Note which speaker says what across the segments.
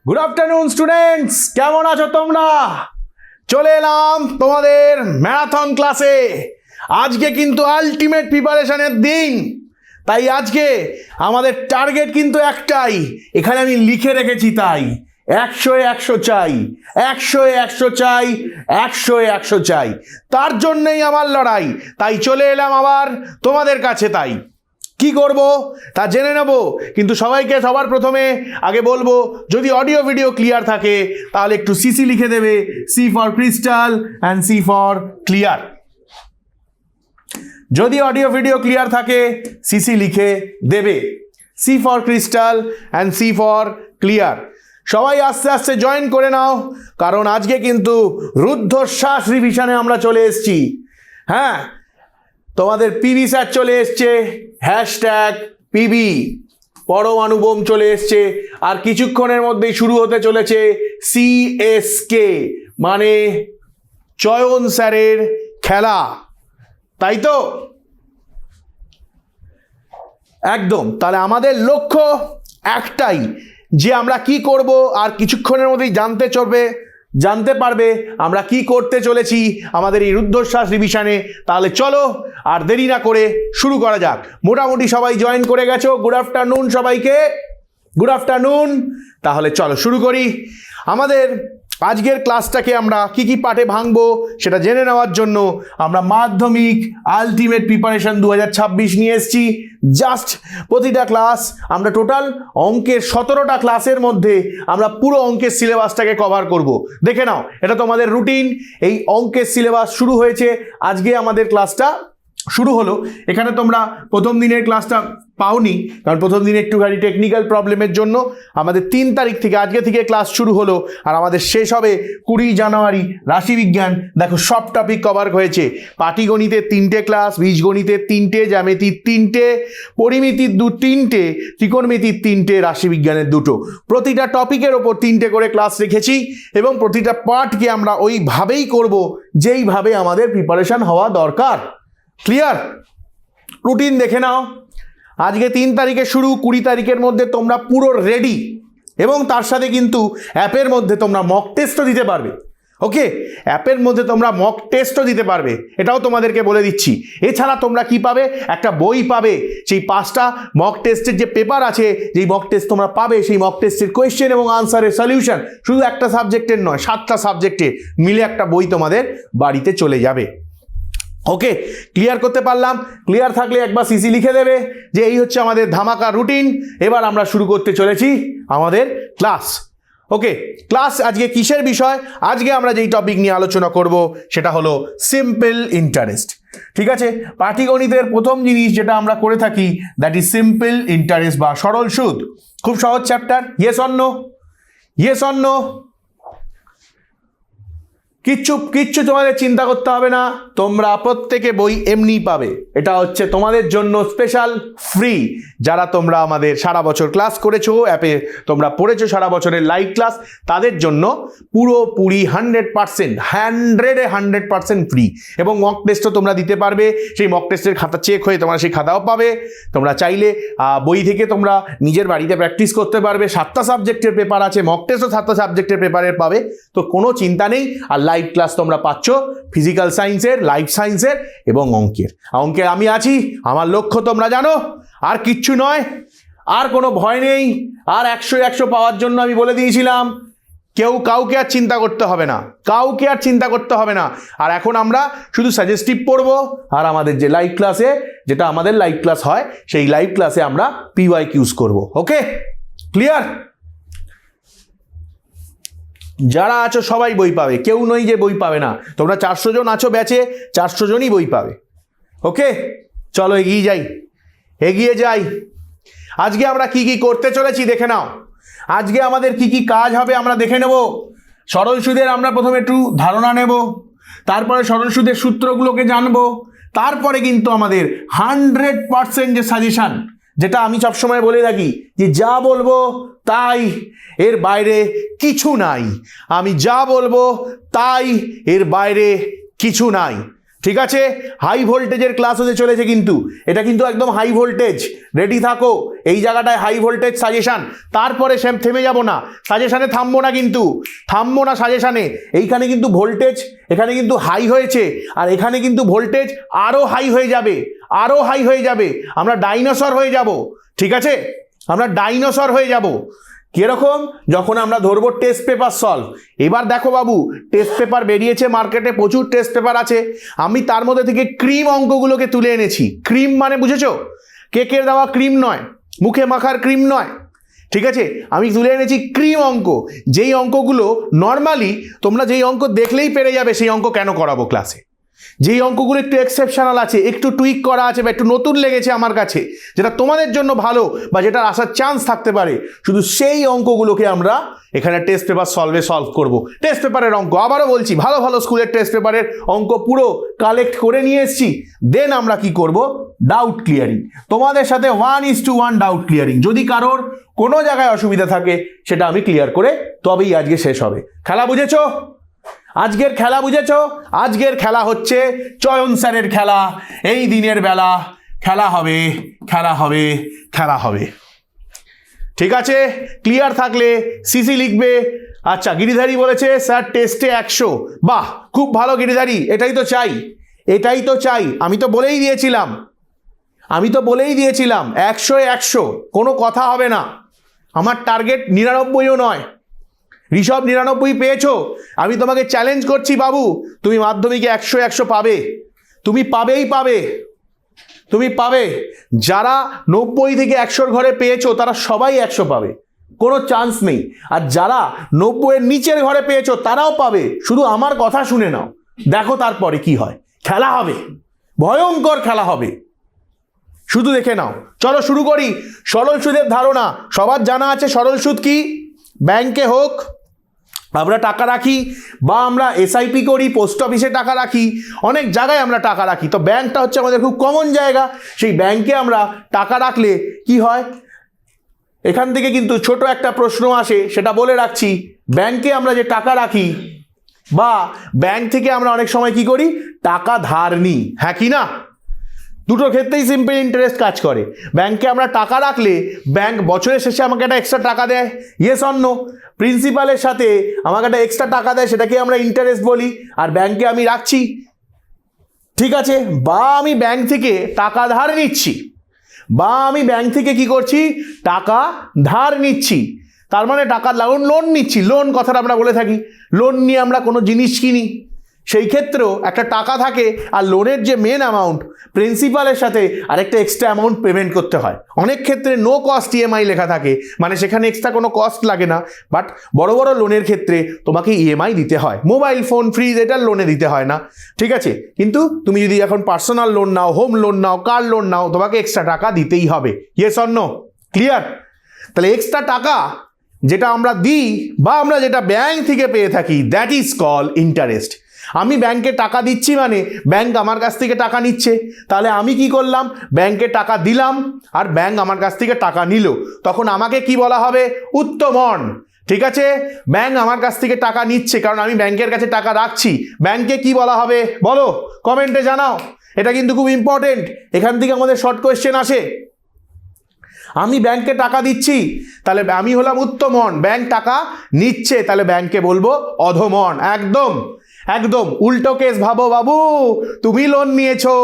Speaker 1: Good afternoon students, কেমন আছো তোমরা? চলে এলাম তোমাদের ম্যারাথন ক্লাসে। আজকে কিন্তু আলটিমেট প্রিপারেশনের দিন, তাই আজকে আমাদের টার্গেট কিন্তু একটাই, এখানে আমি লিখে রেখেছি, তাই 100-100 চাই, 100-100 চাই, 100-100 চাই। তার জন্যই আমার লড়াই, তাই চলে এলাম আবার তোমাদের কাছে। তাই কি করব তা জেনে নেব, কিন্তু সবাইকে সবার প্রথমে আগে বলবো, যদি অডিও ভিডিও ক্লিয়ার থাকে তাহলে একটু সিসি লিখে দেবে, C for crystal and C for clear. যদি অডিও ভিডিও ক্লিয়ার থাকে সিসি লিখে দেবে, C for crystal and C for clear. সবাই আস্তে আস্তে জয়েন করে নাও, কারণ আজকে কিন্তু রুদ্ধশ্বাস রিভিশনে আমরা চলে এসেছি। হ্যাঁ, তোমাদের পিবি স্যার চলে এসছে, হ্যাশট্যাগ পিবি, পরমাণু বোম চলে এসছে, আর কিছুক্ষণের মধ্যেই শুরু হতে চলেছে সিএসকে, মানে চয়ন স্যারের খেলা, তাই তো? একদম। তাহলে আমাদের লক্ষ্য একটাই, যে আমরা কি করব, আর কিছুক্ষণের মধ্যেই জানতে পারবে আমরা কি করতে চলেছি আমাদের এই রুদ্ধশ্বাস রিভিশনে। তাহলে চলো আর দেরি না করে শুরু করা যাক। মোটামুটি সবাই জয়েন করে গেছো, গুড আফটারনুন সবাইকে, গুড আফটারনুন। তাহলে চলো শুরু করি। আমাদের আজকের ক্লাসটাকে আমরা কি কি পার্টে ভাঙবো সেটা জেনে নেওয়ার জন্য আমরা মাধ্যমিক আলটিমেট প্রিপারেশন 2026 নিয়ে এসেছি। জাস্ট প্রতিটা ক্লাস আমরা টোটাল অঙ্কের 17টা ক্লাসের মধ্যে আমরা পুরো অঙ্কের সিলেবাসটাকে কভার করব। দেখে নাও, এটা তোমাদের রুটিন। এই অঙ্কের সিলেবাস শুরু হয়েছে, আজকে আমাদের ক্লাসটা শুরু হলো। এখানে তোমরা প্রথম দিনের ক্লাসটা পাওনি, কারণ প্রথম দিনে একটুখানি টেকনিক্যাল প্রবলেমের জন্য আমাদের 3 তারিখ থেকে আজকে থেকে ক্লাস শুরু হলো, আর আমাদের শেষ হবে 20 জানুয়ারি। রাশিবিজ্ঞান দেখো সব টপিক কভার হয়েছে। পাটিগণিতের 3টে ক্লাস, বীজগণিতের 3টে, জ্যামিতির 3টে, পরিমিতির 3টে, ত্রিকোণমিতির 3টে, রাশিবিজ্ঞানের 2টো। প্রতিটা টপিকের ওপর 3টে করে ক্লাস রেখেছি, এবং প্রতিটা পার্টকে আমরা ওইভাবেই করব যেইভাবে আমাদের প্রিপারেশন হওয়া দরকার। ক্লিয়ার? রুটিন দেখে নাও। আজকে 3 তারিখে শুরু, 20 তারিখের মধ্যে তোমরা পুরো রেডি, এবং তার সাথে কিন্তু অ্যাপের মধ্যে তোমরা মক টেস্টও দিতে পারবে। ওকে, অ্যাপের মধ্যে তোমরা মক টেস্টও দিতে পারবে, এটাও তোমাদেরকে বলে দিচ্ছি। এছাড়া তোমরা কি পাবে, একটা বই পাবে, সেই 5টা মক টেস্টের যে পেপার আছে, যেই মক টেস্ট তোমরা পাবে, সেই মক টেস্টের কোয়েশ্চেন এবং আনসারের সলিউশন, শুধু একটা সাবজেক্টের নয়, 7টা সাবজেক্টে মিলে একটা বই তোমাদের বাড়িতে চলে যাবে। ওকে, ক্লিয়ার করতে পারলাম? ক্লিয়ার থাকলে একবার সিসি লিখে দেবে যে এই হচ্ছে আমাদের ধামাকা রুটিন। এবার আমরা শুরু করতে চলেছি আমাদের ক্লাস। ওকে, ক্লাস আজকে কিসের বিষয়? আজকে আমরা যেই টপিক নিয়ে আলোচনা করব সেটা হলো সিম্পল ইন্টারেস্ট। ঠিক আছে, পাটিগণিতের প্রথম জিনিস যেটা আমরা করে থাকি, দ্যাট ইজ সিম্পল ইন্টারেস্ট বা সরল সুদ। খুব সহজ chapter. Yes or no? Yes or no? কিচ্ছু তোমাদের চিন্তা করতে হবে না, তোমরা প্রত্যেকে বই এমনি পাবে। এটা হচ্ছে তোমাদের জন্য স্পেশাল ফ্রি। যারা তোমরা আমাদের সারা বছর ক্লাস করেছো, অ্যাপে তোমরা পড়েছো সারা বছরের লাইভ ক্লাস, তাদের জন্য পুরোপুরি 100% ফ্রি। এবং মক টেস্টও তোমরা দিতে পারবে, সেই মক টেস্টের খাতা চেক হয়ে তোমরা সেই খাতাও পাবে। তোমরা চাইলে বই থেকে তোমরা নিজের বাড়িতে প্র্যাকটিস করতে পারবে। 7টা সাবজেক্টের পেপার আছে, মক টেস্টও 7টা সাবজেক্টের পেপারের পাবে, তো কোনো চিন্তা নেই। আর লাইভ ক্লাস তোমরা পাচ্ছ ফিজিক্যাল সায়েন্সের, লাইফ সায়েন্সের এবং অঙ্কের। আমি আছি, আমার লক্ষ্য তোমরা জানো, আর কিচ্ছু নয়, আর কোনো ভয় নেই। আর 100-100 পাওয়ার জন্য আমি বলে দিয়েছিলাম, কাউকে আর চিন্তা করতে হবে না, কাউকে আর চিন্তা করতে হবে না। আর এখন আমরা শুধু সাজেস্টিভ পড়ব, আর আমাদের যে লাইভ ক্লাসে, যেটা আমাদের লাইভ ক্লাস হয়, সেই লাইভ ক্লাসে আমরা PYQs করব। ওকে, ক্লিয়ার? যারা আছো সবাই বই পাবে, কেউ নই যে বই পাবে না। তোমরা 400 জন আছো ব্যাচে, 400 জনই বই পাবে। ওকে, চলো এগিয়ে যাই। আজকে আমরা কি কি করতে চলেছি দেখে নাও। আজকে আমাদের কি কি কাজ হবে আমরা দেখে নেব। সরল সুদের আমরা প্রথমে একটু ধারণা নেব, তারপরে সরল সুদের সূত্রগুলোকে জানবো, তারপরে কিন্তু আমাদের 100% যে সাজেশন, যেটা আমি সবসময় বলে থাকি যে যা বলবো তাই, এর বাইরে কিছু নাই। আমি যা বলবো তাই, এর বাইরে কিছু নাই। ঠিক আছে, হাই ভোল্টেজের ক্লাস হতে চলেছে, কিন্তু এটা কিন্তু একদম হাই ভোল্টেজ, রেডি থাকো। এই জায়গাটায় হাই ভোল্টেজ সাজেশন, তারপরে থেমে যাব না, সাজেশানে থামবো না, কিন্তু থামবো না সাজেশানে। এইখানে কিন্তু ভোল্টেজ এখানে কিন্তু হাই হয়েছে, আর এখানে কিন্তু ভোল্টেজ আরও হাই হয়ে যাবে, আরও হাই হয়ে যাবে, আমরা ডাইনোসর হয়ে যাব। ঠিক আছে, আমরা ডাইনোসর হয়ে যাব। কিরকম? যখন আমরা ধরবো টেস্ট পেপার সলভ। এবার দেখো বাবু, টেস্ট পেপার বেরিয়েছে মার্কেটে, প্রচুর টেস্ট পেপার আছে, আমি তার মধ্যে থেকে ক্রিম অঙ্কগুলোকে তুলে এনেছি। ক্রিম মানে বুঝেছো? কেকের দেওয়া ক্রিম নয়, মুখে মাখার ক্রিম নয়, ঠিক আছে, আমি তুলে এনেছি ক্রিম অঙ্ক, যেই অঙ্কগুলো নর্মালি তোমরা যেই অঙ্ক দেখলেই পেরে যাবে, সেই অঙ্ক কেন করাবো ক্লাসে। যেই অঙ্কগুলো একটু এক্সেপশনাল আছে, একটু টুইক করা আছে, বা একটু নতুন লেগেছে আমার কাছে, যেটা তোমাদের জন্য ভালো বা যেটা আসার চান্স থাকতে পারে, শুধু সেই অঙ্কগুলোকে আমরা এখানে টেস্ট পেপার সলভ করব। টেস্ট পেপারের অঙ্ক, আবারও বলছি, ভালো ভালো স্কুলের টেস্ট পেপারের অঙ্ক পুরো কালেক্ট করে নিয়ে এসেছি। দেন আমরা কি করব? ডাউট ক্লিয়ারিং, তোমাদের সাথে 1:1 ডাউট ক্লিয়ারিং। যদি কারোর কোনো জায়গায় অসুবিধা থাকে সেটা আমি ক্লিয়ার করে তবেই আজকে শেষ হবে। খেলা বুঝেছো? আজকের খেলা বুঝেছো? আজকের খেলা হচ্ছে চয়ন স্যারের খেলা। এই দিনের বেলা খেলা হবে, খেলা হবে, খেলা হবে। ঠিক আছে, ক্লিয়ার থাকলে সিসি লিখবে। আচ্ছা, গিরিধারী বলেছে স্যার টেস্টে 100। বাহ, খুব ভালো গিরিধারী, এটাই তো চাই, এটাই তো চাই। আমি তো বলেই দিয়েছিলাম 100-100, কোনো কথা হবে না। আমার টার্গেট 99ও নয়। ঋষভ 99 পেয়েছো, আমি তোমাকে চ্যালেঞ্জ করছি বাবু, তুমি মাধ্যমিকে 100-100 পাবে, তুমি পাবেই পাবে, তুমি পাবে। যারা 90 থেকে 100-র ঘরে পেয়েছো তারা সবাই 100 পাবে, কোনো চান্স নেই। আর যারা 90-এর নিচের ঘরে পেয়েছো তারাও পাবে, শুধু আমার কথা শুনে নাও, দেখো তারপরে কি হয়। খেলা হবে, ভয়ঙ্কর খেলা হবে, শুধু দেখে নাও। চলো শুরু করি। সরল সুদের ধারণা সবার জানা আছে। সরল সুদ কি? ব্যাংকে হোক আমরা টাকা রাখি, বা আমরা এসআইপি করি, পোস্ট অফিসে টাকা রাখি, অনেক জায়গায় আমরা টাকা রাখি। তো ব্যাংকটা হচ্ছে আমাদের খুব কমন জায়গা। সেই ব্যাংকে আমরা টাকা রাখলে কি হয়, এখান থেকে কিন্তু ছোট একটা প্রশ্ন আসে, সেটা বলে রাখছি। ব্যাংকে আমরা যে টাকা রাখি, বা ব্যাংক থেকে আমরা অনেক সময় কি করি, টাকা ধার নিই, হ্যাঁ কি না? দুটো ক্ষেত্রেই সিম্পল ইন্টারেস্ট কাজ করে। ব্যাংকে আমরা টাকা রাখলে ব্যাংক বছরের শেষে আমাকে একটা এক্সট্রা টাকা দেয়, ইয়েস অর নো? প্রিন্সিপালের সাথে আমাকে একটা এক্সট্রা টাকা দেয়, সেটাকে আমরা ইন্টারেস্ট বলি। আর ব্যাংকে আমি রাখছি, ঠিক আছে, বা আমি ব্যাংক থেকে টাকা ধার নিচ্ছি, বা আমি ব্যাংক থেকে কি করছি, টাকা ধার নিচ্ছি, তার মানে টাকা লোন নিচ্ছি। লোন কথাটা আমরা বলে থাকি, লোন নিয়ে আমরা কোনো জিনিস কিনি, সেই ক্ষেত্রেও একটা টাকা থাকে। আর লোনের যে মেন অ্যামাউন্ট, প্রিন্সিপালের সাথে আরেকটা এক্সট্রা অ্যামাউন্ট পেমেন্ট করতে হয়। অনেক ক্ষেত্রে নো কস্ট ইএমআই লেখা থাকে, মানে সেখানে এক্সট্রা কোনো কস্ট লাগে না। বাট বড় বড় লোনের ক্ষেত্রে তোমাকে ইএমআই দিতে হয়, মোবাইল ফোন, ফ্রিজ, এটার লোনে দিতে হয় না, ঠিক আছে। কিন্তু তুমি যদি এখন পার্সোনাল লোন নাও, হোম লোন নাও, কার লোন নাও, তোমাকে এক্সট্রা টাকা দিতেই হবে, ইয়েস অর নো? ক্লিয়ার? তাহলে এক্সট্রা টাকা যেটা আমরা দিই, বা আমরা যেটা ব্যাংক থেকে পেয়ে থাকি, দ্যাট ইজ কল ইন্টারেস্ট। আমি ব্যাংকে টাকা দিচ্ছি মানে ব্যাংক আমার কাছ থেকে টাকা নিচ্ছে। তাহলে আমি কি করলাম, ব্যাংকে টাকা দিলাম, আর ব্যাংক আমার কাছ থেকে টাকা নিল, তখন আমাকে কি বলা হবে? উত্তোলন। ঠিক আছে, ব্যাংক আমার কাছ থেকে টাকা নিচ্ছে কারণ আমি ব্যাংকের কাছে টাকা রাখছি, ব্যাংকে কি বলা হবে বলো, কমেন্টে জানাও। এটা কিন্তু খুব ইম্পর্টেন্ট, এখান থেকে আমাদের শর্ট কোয়েশ্চেন আসে। আমি ব্যাংকে টাকা দিচ্ছি, তাহলে আমি হলাম উত্তোলন, ব্যাংক টাকা নিচ্ছে, তাহলে ব্যাংকে বলবো অধোলন। একদম একদম উল্টো কেস ভাবো বাবু, তুমি লোন নিয়েছো,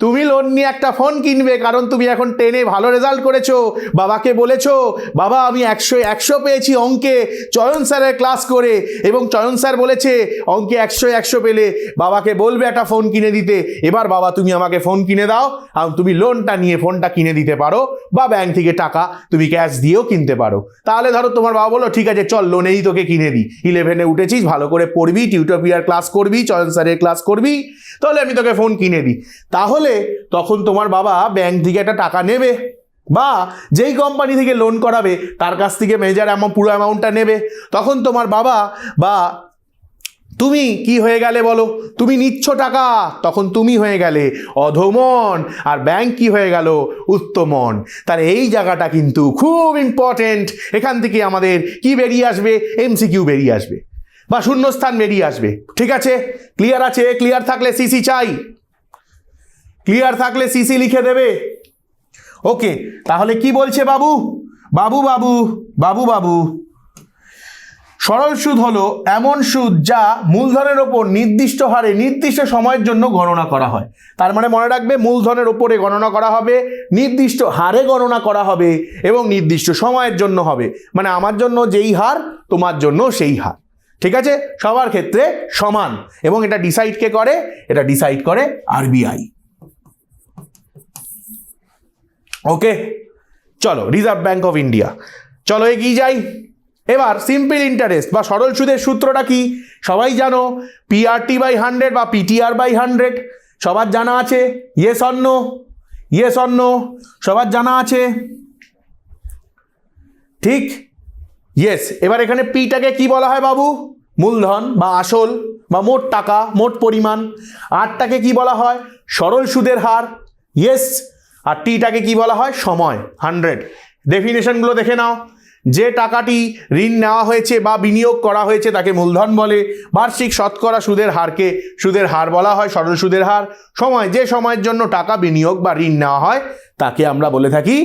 Speaker 1: তুমি লোন নিয়ে একটা ফোন কিনবে কারণ তুমি এখন 10-এ ভালো রেজাল্ট করেছো, বাবাকে বলেছো বাবা আমি 100-100 পেয়েছি অঙ্কে চয়ন স্যারের ক্লাস করে, এবং চয়ন স্যার বলেছে অঙ্কে 100-100 পেলে বাবাকে বলবে একটা ফোন কিনে দিতে। এবার বাবা তুমি আমাকে ফোন কিনে দাও, আর তুমি লোনটা নিয়ে ফোনটা কিনে দিতে পারো, বা ব্যাংক থেকে টাকা তুমি ক্যাশ দিয়েও কিনতে পারো। তাহলে ধরো তোমার বাবা বলো ঠিক আছে চল লোনেই তোকে কিনে দিই, 11-এ উঠেছিস, ভালো করে পড়বি, টিউটোপিয়ার ক্লাস করবি, চয়ন স্যারের ক্লাস করবি, তাহলে আমি তোকে ফোন কিনে দিই। তাহলে তখন তোমার বাবা ব্যাংক থেকে একটা টাকা নেবে, বা যেই কোম্পানি থেকে লোন করাবে তার কাছ থেকে মেজর অ্যামাউন্ট, পুরো অ্যামাউন্টটা নেবে। তখন তোমার বাবা বা তুমি কি হয়ে গেলে বলো, তুমি নিচ্ছ টাকা, তখন তুমি হয়ে গেলে অধোলন, আর ব্যাংক কি হয়ে গেল? উত্তোলন। তাহলে এই জায়গাটা কিন্তু খুব ইম্পর্টেন্ট, এখান থেকে আমাদের কি বেরিয়ে আসবে? এমসিকিউ বেরিয়ে আসবে। বা শূন্যস্থান বেরিয়ে আসবে। ঠিক আছে, ক্লিয়ার আছে? ক্লিয়ার থাকলে সিসি চাই, ক্লিয়ার থাকলে সিসি লিখে দেবে। ওকে, তাহলে কি বলছে বাবু? বাবু বাবু বাবু বাবু সরল সুদ হলো এমন সুদ যা মূলধনের ওপর নির্দিষ্ট হারে নির্দিষ্ট সময়ের জন্য গণনা করা হয়। তার মানে মনে রাখবে, মূলধনের ওপরে গণনা করা হবে, নির্দিষ্ট হারে গণনা করা হবে এবং নির্দিষ্ট সময়ের জন্য হবে। মানে আমার জন্য যেই হার, তোমার জন্য সেই হার। ঠিক আছে, সবার ক্ষেত্রে সমান। এবং এটা ডিসাইড কে করে? এটা ডিসাইড করে আরবিআই। ওকে, চলো, রিজার্ভ ব্যাংক অফ ইন্ডিয়া। চলো এগিয়ে যাই। এবার সিম্পল ইন্টারেস্ট বা সরল সুদের সূত্রটা কি? সবাই জানো, পিআরটি বাই 100 বা পিটিআর বাই 100 সবার জানা আছে। Yes or no? Yes or no? সবার জানা আছে, ঠিক? ইয়েস। এবার এখানে পিটাকে কি বলা হয় বাবু? মূলধন বা আসল বা মোট টাকা, মোট পরিমাণ। আরটাকে কি বলা হয়? সরল সুদের হার। ইয়েস। আর টিটাকে কি বলা হয়? সময়, 100। ডেফিনেশনগুলো দেখে নাও। যে টাকাটি ঋণ নেওয়া হয়েছে বা বিনিয়োগ করা হয়েছে তাকে মূলধন বলে। বার্ষিক শতকরা সুদের হারকে সুদের হার বলা হয়, সরল সুদের হার। সময়, যে সময়ের জন্য টাকা বিনিয়োগ বা ঋণ নেওয়া হয় তাকে আমরা বলে থাকি,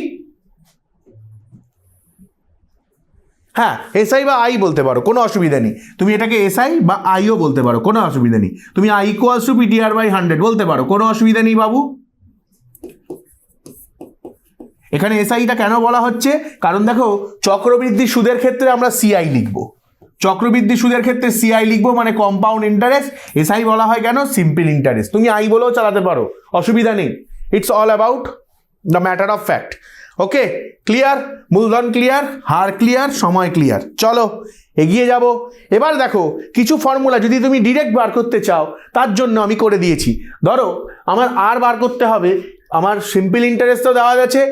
Speaker 1: হ্যাঁ, এসআই বা আই বলতে পারো, কোনো অসুবিধা নেই। তুমি এটাকে এসআই বা আইও বলতে পারো, কোনো অসুবিধা নেই। তুমি I equals to PTR by 100 বলতে পারো, কোনো অসুবিধা নেই বাবু। এখানে এসআইটা কেন বলা হচ্ছে? কারণ দেখো, চক্রবৃদ্ধি সুদের ক্ষেত্রে আমরা সিআই লিখবো, চক্রবৃদ্ধি সুদের ক্ষেত্রে সিআই লিখবো, মানে কম্পাউন্ড ইন্টারেস্ট। এসআই বলা হয় কেন? Simple interest. তুমি আই বলেও চালাতে পারো, অসুবিধা নেই। It's all about the matter of fact. Okay, clear? মূলধন ক্লিয়ার, হার ক্লিয়ার, সময় ক্লিয়ার। চলো এগিয়ে যাব। এবার দেখো, কিছু ফর্মুলা যদি তুমি ডিরেক্ট বার করতে চাও, তার জন্য আমি করে দিয়েছি। ধরো আমার আর বার করতে হবে, আমার সিম্পল ইন্টারেস্টও দেওয়া আছে,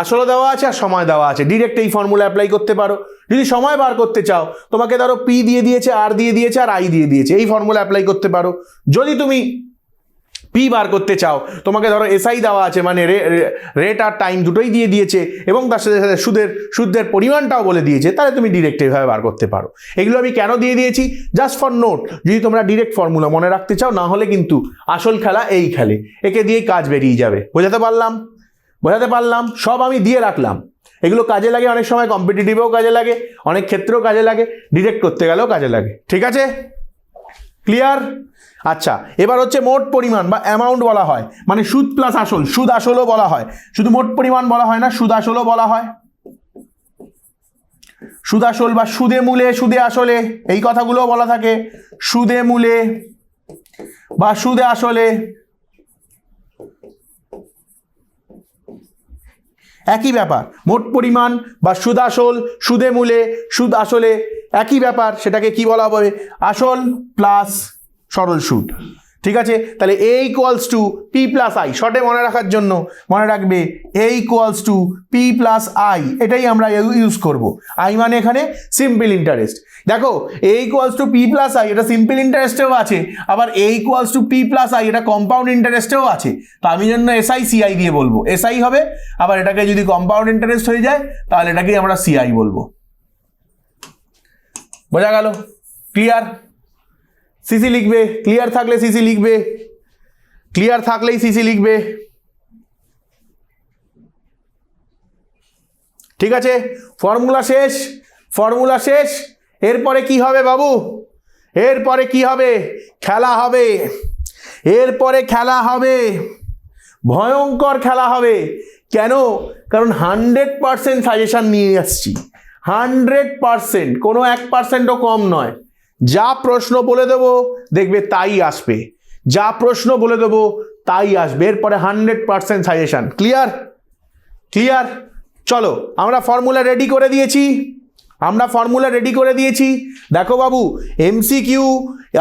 Speaker 1: আসলও দেওয়া আছে, আর সময় দেওয়া আছে। ডিরেক্ট এই ফর্মুলা অ্যাপ্লাই করতে পারো। যদি সময় বার করতে চাও, তোমাকে ধরো পি দিয়ে দিয়েছে, আর দিয়ে দিয়েছে, আর আই দিয়ে দিয়েছে, এই ফর্মুলা অ্যাপ্লাই করতে পারো। যদি তুমি পি বার করতে চাও, তোমাকে ধরো এসআই দেওয়া আছে, মানে রেট আর টাইম দুটোই দিয়ে দিয়েছে, এবং তার সাথে সাথে সুদের পরিমাণটাও বলে দিয়েছে, তাহলে তুমি ডিরেক্ট এইভাবে বার করতে পারো। এগুলো আমি কেন দিয়ে দিয়েছি? জাস্ট ফর নোট, যদি তোমরা ডিরেক্ট ফর্মুলা মনে রাখতে চাও। না হলে কিন্তু আসল খেলা এই খেলে, একে দিয়েই কাজ বেরিয়ে যাবে। বোঝাতে পারলাম? বোঝাতে পারলাম? সব আমি দিয়ে রাখলাম। এগুলো কাজে লাগে, অনেক সময় কম্পিটিটিভেও কাজে লাগে, অনেক ক্ষেত্রেও কাজে লাগে, ডিরেক্ট করতে গেলেও কাজে লাগে। ঠিক আছে, ক্লিয়ার? আচ্ছা, এবার হচ্ছে মোট পরিমাণ বা অ্যামাউন্ট বলা হয়, মানে সুদ প্লাস আসল। সুদ আসলও বলা হয়, শুধু মোট পরিমাণ বলা হয় না, সুদ আসলও বলা হয়। সুদ আসল বা সুদে মূলে, সুদে আসলে, এই কথাগুলো বলা থাকে। সুদে মূলে বা সুদে আসলে একই ব্যাপার। মোট পরিমাণ বা সুদ আসল, সুদে মূলে, সুদ আসলে একই ব্যাপার। সেটাকে কি বলা হবে? আসল প্লাস সরল সুদ। ঠিক আছে, তাহলে A equals to P plus I. শর্টে মনে রাখার জন্য মনে রাখবে A equals to P plus I, এটাই আমরা ইউজ করব। আই মানে এখানে সিম্পল ইন্টারেস্ট। দেখো, A equals to P plus I, এটা সিম্পল ইন্টারেস্টেও আছে, আবার A equals to P plus I এটা কম্পাউন্ড ইন্টারেস্টেও আছে। তো আমি জন্য এসআই সিআই দিয়ে বলবো, এসআই হবে। আবার এটাকে যদি কম্পাউন্ড ইন্টারেস্ট হয়ে যায়, তাহলে এটাকেই আমরা সিআই বলবো। বোঝা গেল? ক্লিয়ার? সিসি লিখবে, ক্লিয়ার থাকলে সিসি লিখবে, ক্লিয়ার থাকলেই সিসি লিখবে। ঠিক আছে, ফর্মুলা শেষ, ফর্মুলা শেষ। এরপরে কি হবে বাবু? এরপরে কি হবে? খেলা হবে। এরপরে খেলা হবে, ভয়ঙ্কর খেলা হবে। কেন? কারণ 100% সাজেশন নিয়ে আসছি, 100%, কোনো 1%ও কম নয়। যা প্রশ্ন বলে দেবো দেখবে তাই আসবে, যা প্রশ্ন বলে দেবো তাই আসবে। এরপরে 100% সাজেশন। ক্লিয়ার? ক্লিয়ার? চলো, আমরা ফর্মুলা রেডি করে দিয়েছি, আমরা ফর্মুলা রেডি করে দিয়েছি। দেখো বাবু, এমসিকিউ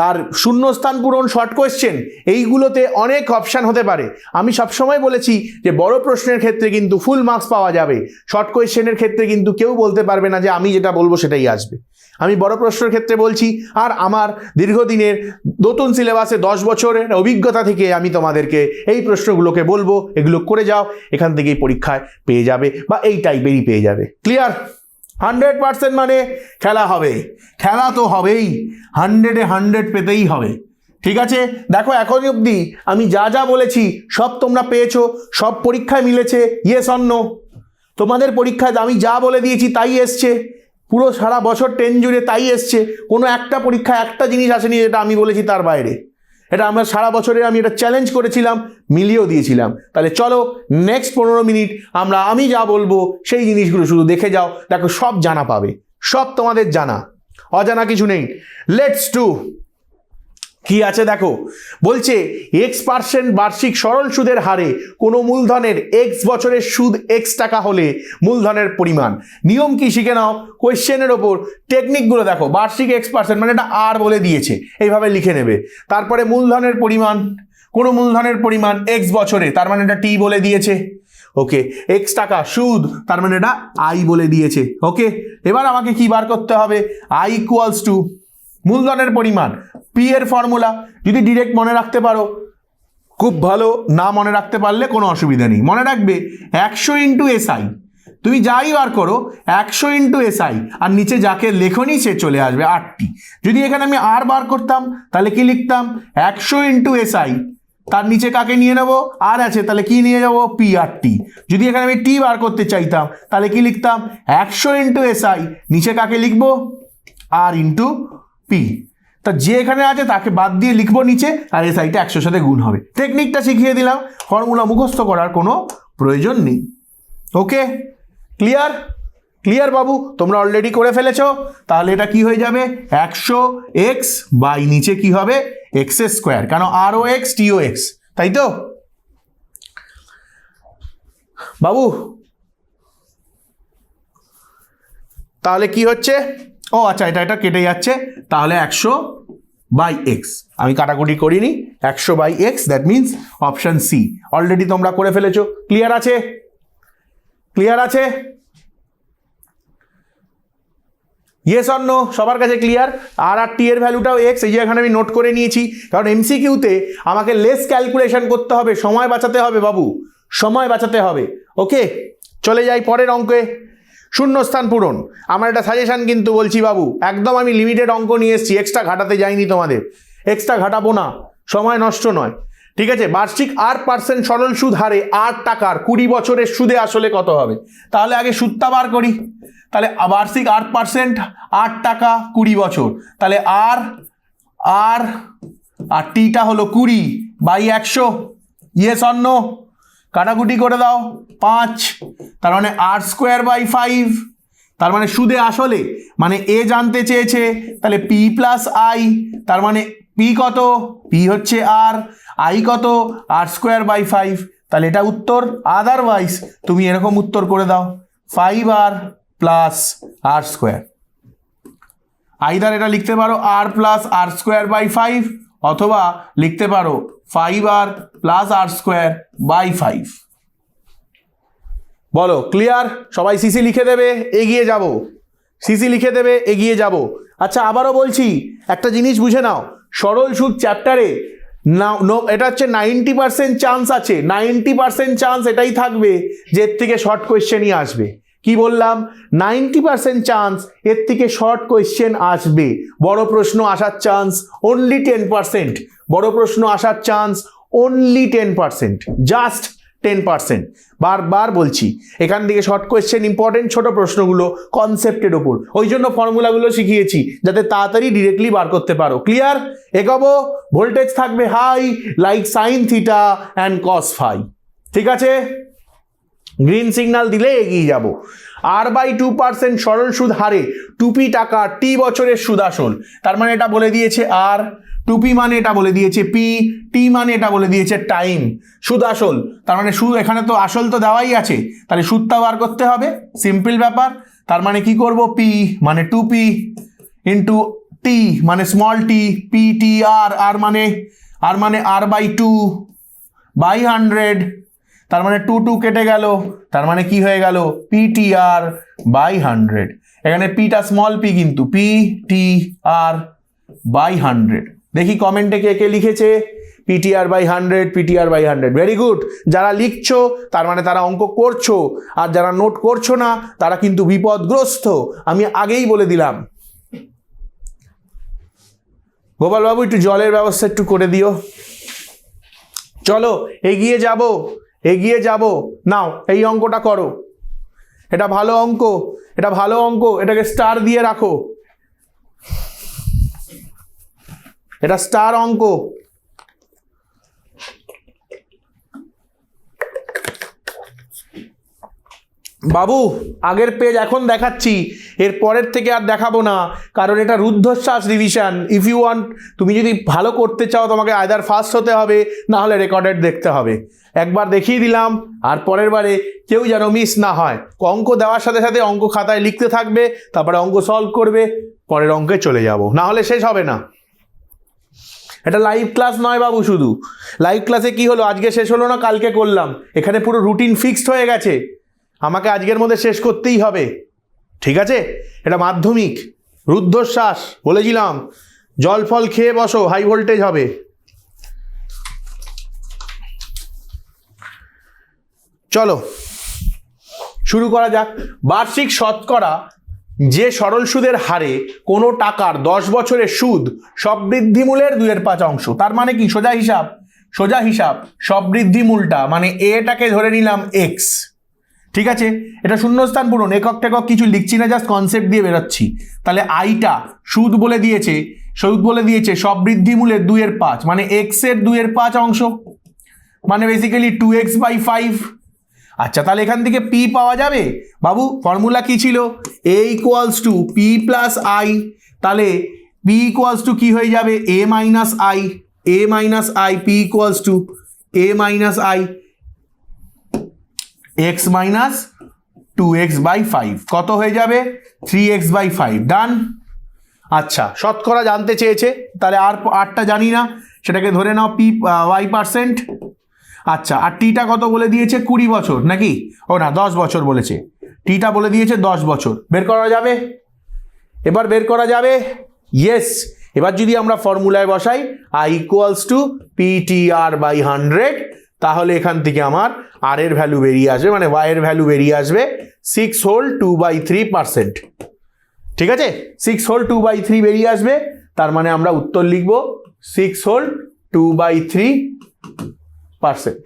Speaker 1: আর শূন্যস্থান পূরণ, শর্ট কোয়েশ্চেন, এইগুলোতে অনেক অপশান হতে পারে। আমি সবসময় বলেছি যে বড় প্রশ্নের ক্ষেত্রে কিন্তু ফুল মার্কস পাওয়া যাবে, শর্ট কোয়েশ্চেনের ক্ষেত্রে কিন্তু কেউ বলতে পারবে না যে আমি যেটা বলবো সেটাই আসবে। আমি বড় প্রশ্নের ক্ষেত্রে বলছি, আর আমার দীর্ঘদিনের নতুন সিলেবাসে 10 বছরের অভিজ্ঞতা থেকে আমি তোমাদেরকে এই প্রশ্নগুলোকে বলবো, এগুলো করে যাও, এখান থেকেই পরীক্ষায় পেয়ে যাবে বা এই টাইপেরই পেয়ে যাবে। ক্লিয়ার? 100% মানে খেলা হবে, খেলা তো হবেই, 100-এ 100 পেতেই হবে। ঠিক আছে, দেখো এখন অবধি আমি যা যা বলেছি সব তোমরা পেয়েছো, সব পরীক্ষায় মিলেছে, ইয়েস অর নো? তোমাদের পরীক্ষায় আমি যা বলে দিয়েছি তাই এসছে, পুরো সারা বছর 10 জুড়ে তাই এসছে, কোনো একটা পরীক্ষায় একটা জিনিস আসেনি যেটা আমি বলেছি তার বাইরে। এটা আমরা সারা বছরে আমি এটা চ্যালেঞ্জ করেছিলাম, মিলিয়েও দিয়েছিলাম। তাহলে চলো নেক্সট 15 মিনিট আমি যা বলবো সেই জিনিসগুলো শুধু দেখে যাও, দেখো সব জানা পাবে, সব তোমাদের জানা, অজানা কিছু নেই। Let's do. কি আছে দেখো, বলছে x% বার্ষিক সরল সুদের হারে কোনো মূলধনের x বছরের সুদ x টাকা হলে মূলধনের পরিমাণ। নিয়ম কি শিখে নাও, কোয়েশ্চেনের ওপর টেকনিকগুলো দেখো। বার্ষিক x% মানে এটা আর বলে দিয়েছে, এইভাবে লিখে নেবে। তারপরে মূলধনের পরিমাণ, কোনো মূলধনের পরিমাণ x বছরে, তার মানে এটা t বলে দিয়েছে। ওকে, x টাকা সুদ, তার মানে এটা i বলে দিয়েছে। ওকে, এবার আমাকে কি বার করতে হবে, i ইকুয়ালস টু মূলধনের পরিমাণ, পি এর ফর্মুলা যদি ডিরেক্ট মনে রাখতে পারো খুব ভালো, না মনে রাখতে পারলে কোনো অসুবিধা নেই। মনে রাখবে 100 ইন্টু এসআই, তুমি যাই বার করো 100 ইন্টু এসআই, আর নিচে যাকে লেখনি সে চলে আসবে 8টি। যদি এখানে আমি আর বার করতাম তাহলে কি লিখতাম, 100 ইন্টু এসআই, তার নিচে কাকে নিয়ে নেবো, আর আছে, তাহলে কি নিয়ে যাবো, পি আর টি। যদি এখানে আমি টি বার করতে চাইতাম তাহলে কি লিখতাম, 100 ইন্টু এসআই, নিচে কাকে লিখবো, আর ইন্টু পি। তা যে এখানে আছে তাকে বাদ দিয়ে লিখবো নিচে, আর এসআইটা 100 সাথে গুণ হবে। টেকনিকটা শিখিয়ে দিলাম, ফর্মুলা মুখস্থ করার কোনো প্রয়োজন নেই। ওকে, ক্লিয়ার? ক্লিয়ার বাবু, তোমরা অলরেডি করে ফেলেছো। তাহলে এটা কি হয়ে যাবে, 100x বাই নিচে কি হবে, এক্স স্কোয়ার, কেন আর ও এক্স টি ও এক্স, তাই তো বাবু? তাহলে কি হচ্ছে, ও আচ্ছা, এটা কেটে যাচ্ছে, তাহলে 100 বাই এক্স, আমি কাটাকুটি করিনি, 100 by x, that means option C. Already তোমরা করে ফেলেছো। ক্লিয়ার আছে? ক্লিয়ার আছে? Yes or no? সবার কাছে ক্লিয়ার? আর টি এর ভ্যালুটাও এক্স, এই যে এখানে আমি নোট করে নিয়েছি, কারণ এমসিকিউতে আমাকে লেস ক্যালকুলেশন করতে হবে, সময় বাঁচাতে হবে বাবু, সময় বাঁচাতে হবে। ওকে, চলে যাই পরের অঙ্কে। শূন্যস্থান পূরণ। আমার একটা সাজেশন কিন্তু বলছি বাবু, একদম আমি লিমিটেড অঙ্ক নিয়ে এসেছি, এক্সট্রা ঘাটাতে যাইনি তোমাদের, এক্সট্রা ঘাটাবো না, সময় নষ্ট নয়। ঠিক আছে, বার্ষিক 8% সরল সুদ হারে 8 টাকার 20 বছরের সুদে আসলে কত হবে? তাহলে আগে সুদটা বার করি। তাহলে বার্ষিক 8%, 8 টাকা 20 বছর, তাহলে আর আর আর টিটা হলো 20 বাই 100। Yes or no? কাটাকুটি করে দাও, 5, তার মানে আর স্কোয়ার বাই 5, তার মানে সুদে আসলে মানে এ জানতে চেয়েছে, তাহলে পি প্লাস আই, তার মানে পি কত, পি হচ্ছে আর, আই কত, আর স্কোয়ার বাই 5, তাহলে এটা উত্তর। আদারওয়াইজ তুমি এরকম উত্তর করে দাও, 5 আর প্লাস আর স্কোয়ার। আইদার এটা লিখতে পারো আর প্লাস আর স্কোয়ার বাই 5, অথবা লিখতে পারো 5 আর প্লাস আর স্কোয়ার বাই 5। বলো ক্লিয়ার? সবাই সিসি লিখে দেবে, এগিয়ে যাব, সিসি লিখে দেবে, এগিয়ে যাব। আচ্ছা, আবারও বলছি, একটা জিনিস বুঝে নাও, সরল সুদ চ্যাপ্টারে এটা হচ্ছে 90% চান্স আছে, 90% চান্স এটাই থাকবে যে এর থেকে শর্ট কোয়েশ্চেনই আসবে। কি বললাম? 90% চান্স এর থেকে শর্ট কোয়েশ্চেন আসবে। বড় প্রশ্ন আসার চান্স অনলি 10%, বড় প্রশ্ন আসার চান্স অনলি 10%, জাস্ট 10%। বারবার বলছি, এখান থেকে শর্ট কোয়েশ্চেন ইম্পর্টেন্ট, ছোট প্রশ্নগুলো কনসেপ্টের ওপর, ওই জন্য ফর্মুলাগুলো শিখিয়েছি যাতে তাড়াতাড়ি ডিরেক্টলি বার করতে পারো। ক্লিয়ার? এগোবো। ভোল্টেজ থাকবে high, like sine theta and cos phi. ঠিক আছে, গ্রিন সিগন্যাল দিলে এগিয়ে যাব। আর বাই 2% সরল সুদ হারে 2p টাকা টি বছরের সুদ আসল, তার মানে এটা বলে দিয়েছে আর, 2p মানে এটা বলে দিয়েছে পি, টি মানে এটা বলে দিয়েছে টাইম। সুদ আসল, তার মানে সুদ, এখানে তো আসল তো দেওয়াই আছে, তাহলে সুদটা বার করতে হবে, সিম্পল ব্যাপার। তার মানে কি করব, পি মানে 2p ইন্টু টি মানে স্মল টি, পি টি আর, আর মানে আর বাই 2 বাই 100, তার মানে 2 কেটে গেল, তার মানে কি হয়ে গেল, পি টি আর বাই 100। এখানে পিটা স্মল পি, কিন্তু পি টি আর বাই 100। দেখি কমেন্টে কে কে লিখেছে, PTR by 100, PTR by 100। Very good. যারা লিখছো তার মানে তারা অঙ্ক করছো, আর যারা নোট করছো না তারা কিন্তু বিপদগ্রস্ত, আমি আগেই বলে দিলাম। গোপালবাবু একটু জলের ব্যবস্থা একটু করে দিও। চলো এগিয়ে যাব, এগিয়ে যাব। নাও এই অঙ্কটা করো, এটা ভালো অঙ্ক, এটা ভালো অঙ্ক, এটাকে স্টার দিয়ে রাখো, এটা স্টার অঙ্ক। বাবু আগের পেজ এখন দেখাচ্ছি, এর পরের থেকে আর দেখাবো না, কারণ এটা রুদ্ধশ্বাস রিভিশন। ইফ ইউ ওয়ান্ট, তুমি যদি ভালো করতে চাও তোমাকে আইদার ফার্স্ট হতে হবে, না হলে রেকর্ডেড দেখতে হবে। একবার দেখিয়ে দিলাম, আর পরের বারে কেউ যেন মিস না হয়। অঙ্ক দেওয়ার সাথে সাথে অঙ্ক খাতায় লিখতে থাকবে, তারপরে অঙ্ক সলভ করবে, পরের অঙ্কে চলে যাব, না হলে শেষ হবে না। এটা লাইভ ক্লাস নয় বাবু। শুধু লাইভ ক্লাসে কি হলো, আজকে শেষ হলো না কালকে করলাম, এখানে পুরো রুটিন ফিক্সড হয়ে গেছে, আমাকে আজকের মধ্যে শেষ করতেই হবে, ঠিক আছে? এটা মাধ্যমিক, রুদ্ধশ্বাস বলেছিলাম, জল ফল খেয়ে বসো, হাই ভোল্টেজ হবে। চলো শুরু করা যাক। বার্ষিক শতকরা যে সরল সুদের হারে কোনো টাকার 10 বছরের সুদ সবৃদ্ধিমূলের 2/5 তার মানে কি? সোজা হিসাব, সোজা হিসাব। সবৃদ্ধিমূলটা মানে এটাকে ধরে নিলাম এক্স, ঠিক আছে? এটা শূন্যস্থান পূরণ, একক টেকক কিছু লিখছি না, জাস্ট কনসেপ্ট দিয়ে বেরোচ্ছি। তাহলে আইটা সুদ বলে দিয়েছে, সুদ বলে দিয়েছে সবৃদ্ধিমূলের 2/5 মানে এক্স এর 2/5, মানে বেসিক্যালি 2x/5। আচ্ছা, তাহলে এখান থেকে পি পাওয়া যাবে বাবু। ফর্মুলা কি ছিল? a equals to P plus I. তাহলে পি ইকুয়ালস টু কি হয়ে যাবে? a minus I, a minus I, P equals to a minus I x minus 2x/5 কত হয়ে যাবে? 3x/5। ডান। আচ্ছা, শতকরা জানতে চেয়েছে, তাহলে আরটা জানি না, সেটাকে ধরে নাও পি y%। আচ্ছা, আর টিটা কত বলে দিয়েছে? 20 বছর নাকি? ও না, 10 বছর বলেছে, টিটা বলে দিয়েছে 10 বছর। বের করা যাবে? এবার বের করা যাবে? ইয়েস। এবার যদি আমরা ফর্মুলায় বসাই আই ইকুয়ালস টু PTR/100, তাহলে এখান থেকে আমার আর এর ভ্যালু বেরিয়ে আসবে, মানে ওয়াই এর ভ্যালু বেরিয়ে আসবে 6 হোল 2/3%। ঠিক আছে, 6 হোল 2/3 বেরিয়ে আসবে, তার মানে আমরা উত্তর লিখব 6 হোল 2/3%।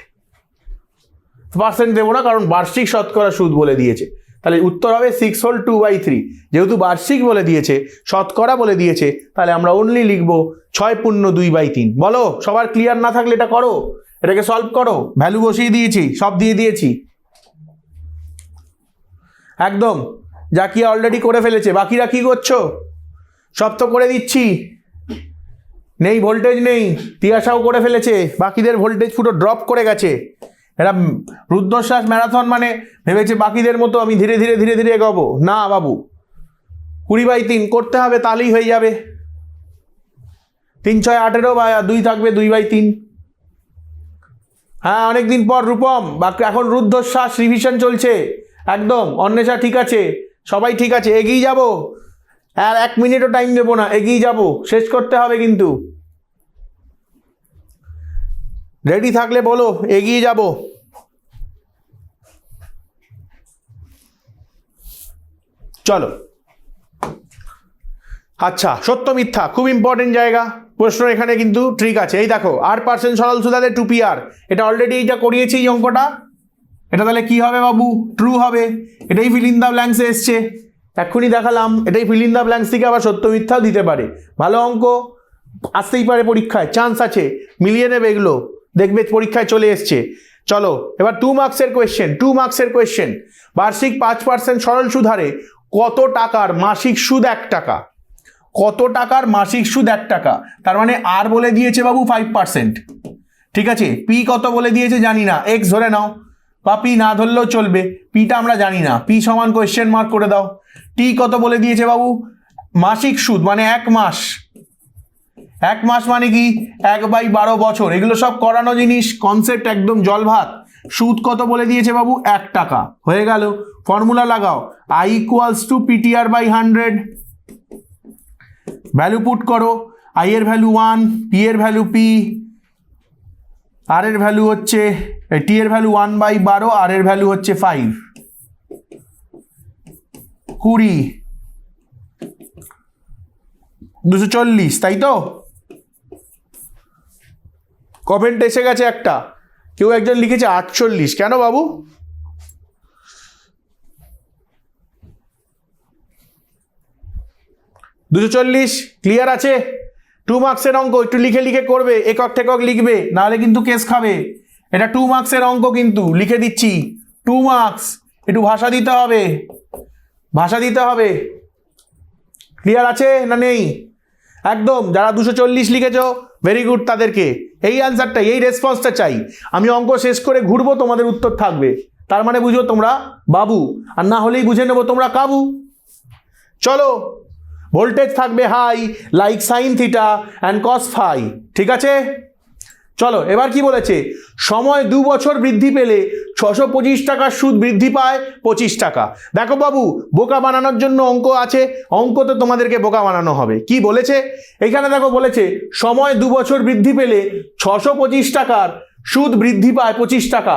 Speaker 1: পার্সেন্ট দেবো না, কারণ বার্ষিক শতকরা সুদ বলে দিয়েছে, তাহলে উত্তর হবে 6 হোল 2/3। যেহেতু বার্ষিক বলে দিয়েছে, শতকরা বলে দিয়েছে, তাহলে আমরা অনলি লিখবো 6/2/3। বলো, সবার ক্লিয়ার না থাকলে এটা করো, এটাকে সলভ করো। ভ্যালু বসিয়ে দিয়েছি, সব দিয়ে দিয়েছি একদম। জাকিয়া অলরেডি করে ফেলেছে, বাকিরা কি করছো? সব তো করে দিচ্ছি। নেই ভোল্টেজ নেই, তিয়াশাও করে ফেলেছে, বাকিদের ভোল্টেজ পুরো ড্রপ করে গেছে। এরা রুদ্ধশ্বাস ম্যারাথন মানে ভেবেছে বাকিদের মতো আমি ধীরে ধীরে ধীরে ধীরে এগোবো। না বাবু, 20/3 করতে হবে, তাহলেই হয়ে যাবে। 3 6 18 বা 2 থাকবে 2/3। হ্যাঁ, অনেকদিন পর রূপম, বাকি এখন রুদ্ধশ্বাস রিভিশন চলছে একদম। অন্বেষা ঠিক আছে, সবাই ঠিক আছে, এগিয়ে যাব, আর 1 মিনিটও টাইম দেবো না, এগিয়ে যাব, শেষ করতে হবে কিন্তু। রেডি থাকলে বলো, এগিয়ে যাব। চলো। আচ্ছা, সত্য মিথ্যা খুব ইম্পর্টেন্ট জায়গা, প্রশ্ন এখানে কিন্তু ট্রিক আছে। এই দেখো, 8% সরল সুদাদের 2PR, এটা অলরেডি এইটা করিয়েছি এই অঙ্কটা। এটা তাহলে কি হবে বাবু? ট্রু হবে। এটাই ফিল ইন দ্য ব্ল্যাঙ্কসে এসছে, এক্ষুনি দেখালাম। এটাই ফিল ইন দ্য ব্ল্যাঙ্কস থেকে আবার সত্য মিথ্যাও দিতে পারে। ভালো অঙ্ক, আসতেই পারে পরীক্ষায়, চান্স আছে, মিলিয়ে নেবে এগুলো, দেখবে পরীক্ষায় চলে এসছে। চলো এবার 2 মার্কসের কোয়েশ্চেন। 2 মার্কসের কোয়েশ্চেন, বার্ষিক 5% সরল সুদ হারে কত টাকার মাসিক সুদ 1 টাকা? কত টাকার মাসিক সুদ 1 টাকা? তার মানে আর বলে দিয়েছে বাবু 5%, ঠিক আছে। পি কত বলে দিয়েছে জানি না, এক্স ধরে নাও, বা পি না ধরলেও চলবে, পিটা আমরা জানি না, পি সমান কোয়েশ্চেন মার্ক করে দাও। টি কত বলে দিয়েছে বাবু? মাসিক সুদ মানে 1 মাস, 1 মাস মানে কি? 1/12 বছর, এগুলো সব করানো জিনিস, কনসেপ্ট একদম জল ভাত। সুদ কত বলে দিয়েছে বাবু? 1 টাকা। হয়ে গেল, ফর্মুলা লাগাও, I equals to PTR/100। Value put করো, আই এর ভ্যালু 1, পি এর ভ্যালু পি, আর এর ভ্যালু হচ্ছে টি এর ভ্যালু 1/12, আর এর ভ্যালু হচ্ছে 5, 20, 240, তাই তো? কমেন্ট এসে গেছে একটা, কেউ একজন লিখেছে 48, কেন বাবু? $240 ক্লিয়ার আছে? 2 মার্কসের অঙ্ক, একটু লিখে লিখে করবে, একক ঠেকক লিখবে, নাহলে কিন্তু কেস খাবে। এটা 2 মার্কসের অঙ্ক, কিন্তু লিখে দিচ্ছি 2 মার্কস। একটু ভাষা দিতে হবে, ভাষা দিতে হবে। ক্লিয়ার আছে না নেই? একদম, যারা 240 লিখেছো ভেরি গুড, তাদেরকে এই অ্যান্সারটা, এই রেসপন্সটা চাই। আমি অঙ্ক শেষ করে ঘুরবো, তোমাদের উত্তর থাকবে, তার মানে বুঝো তোমরা বাবু, আর না হলেই বুঝে নেবো তোমরা কাবু। চলো, ভোল্টেজ থাকবে high like sine theta and cos phi, ঠিক আছে? চলো, এবার কি বলেছে? সময় 2 বছর বৃদ্ধি পেলে 625 টাকার সুদ বৃদ্ধি পায় 25 টাকা। দেখো বাবু, বোকা বানানোর জন্য অঙ্ক আছে, অঙ্কতে তোমাদেরকে বোকা বানানো হবে। কি বলেছে এখানে? দেখো বলেছে সময় 2 বছর বৃদ্ধি পেলে 625 টাকার সুদ বৃদ্ধি পায় 25 টাকা।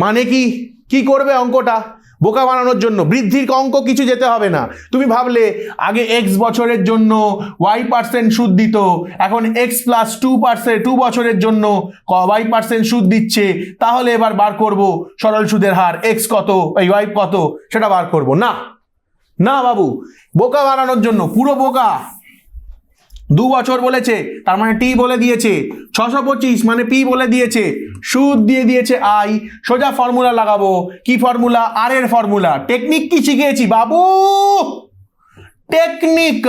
Speaker 1: মানে কি? কি করবে অঙ্কটা বোকা বানানোর জন্য? বৃদ্ধির অঙ্ক কিছু যেতে হবে না। তুমি ভাবলে আগে এক্স বছরের জন্য y% সুদ দিত, এখন এক্স প্লাস 2 বছরের জন্য y% সুদ দিচ্ছে, তাহলে এবার বার করব সরল সুদের হার এক্স কত, এই y কত, সেটা বার করব না। না বাবু, বোকা বানানোর জন্য, পুরো বোকা। 2 বছর বলেছে, তার মানে টি বলে দিয়েছে, 625 মানে পি বলে দিয়েছে, সুদ দিয়ে দিয়েছে আই। সোজা ফর্মুলা লাগাবো। কি ফর্মুলা? আর এর ফর্মুলা। টেকনিক কি শিখিয়েছি বাবু? টেকনিক।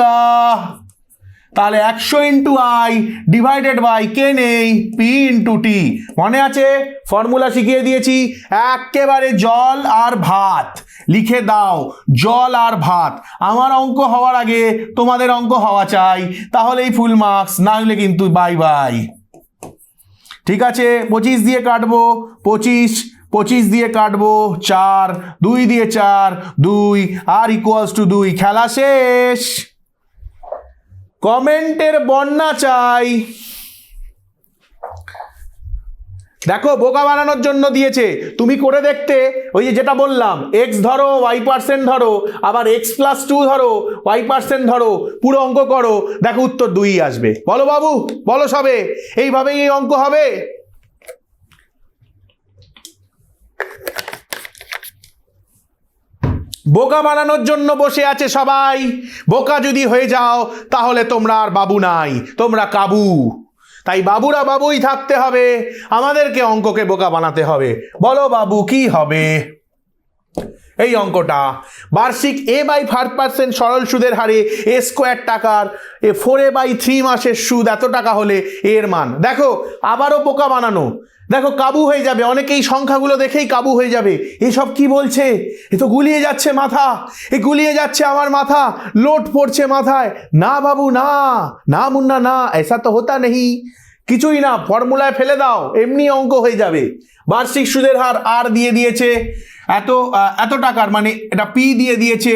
Speaker 1: তাহলে 100 ইন্টু আই ডিভাইডেড বাই কে নেই, পি ইন্টু টি। মনে আছে? ফর্মুলা শিখিয়ে দিয়েছি। একেবারে জল আর ভাত লিখে দাও, জল আর ভাত। আমার অঙ্ক হওয়ার আগে তোমাদের অঙ্ক হওয়া চাই, তাহলেই ফুল মার্কস, না হলে কিন্তু বাই বাই। ঠিক আছে, 25 দিয়ে কাটবো, 25 দিয়ে কাটবো 4, 2 দিয়ে 4, 2, আর ইকুয়ালস টু 2। খেলা শেষ। কমেন্টের বন্যা চাই। দেখো, বোকা বানানোর জন্য দিয়েছে, তুমি করে দেখতে। ওই যে যেটা বললাম, এক্স ধরো, y% ধরো, আবার x প্লাস 2 ধরো, y% ধরো, পুরো অঙ্ক করো, দেখো উত্তর 2ই আসবে। বলো বাবু, বলো সবে, এইভাবেই এই অঙ্ক হবে। বোকা বানানোর জন্য বসে আছে সবাই। বোকা যদি হয়ে যাও তাহলে তোমরা আর বাবু নাই, তোমরা কাবু। তাই বাবুরা বাবুই থাকতে হবে, আমাদেরকে অঙ্ককে বোকা বানাতে হবে। বলো বাবু, কি হবে এই অঙ্কটা? বার্ষিক a/5% সরল সুদের হারে a² টাকার 4a/3 মাসের সুদ এত টাকা হলে এর মান। দেখো, আবারও বোকা বানানো। দেখো, কাবু হয়ে যাবে, অনেকেই সংখ্যাগুলো দেখেই কাবু হয়ে যাবে। এসব কি বলছে? এ তো গুলিয়ে যাচ্ছে মাথা, এ গুলিয়ে যাচ্ছে আমার মাথা, লোড পড়ছে মাথায়। না বাবু, না না মুন্না, না, এসা তো হতা নেই। কিছুই না, ফর্মুলায় ফেলে দাও, এমনি অঙ্ক হয়ে যাবে। বার্ষিক সুদের হার আর দিয়ে দিয়েছে এত টাকার, মানে এটা পি দিয়ে দিয়েছে,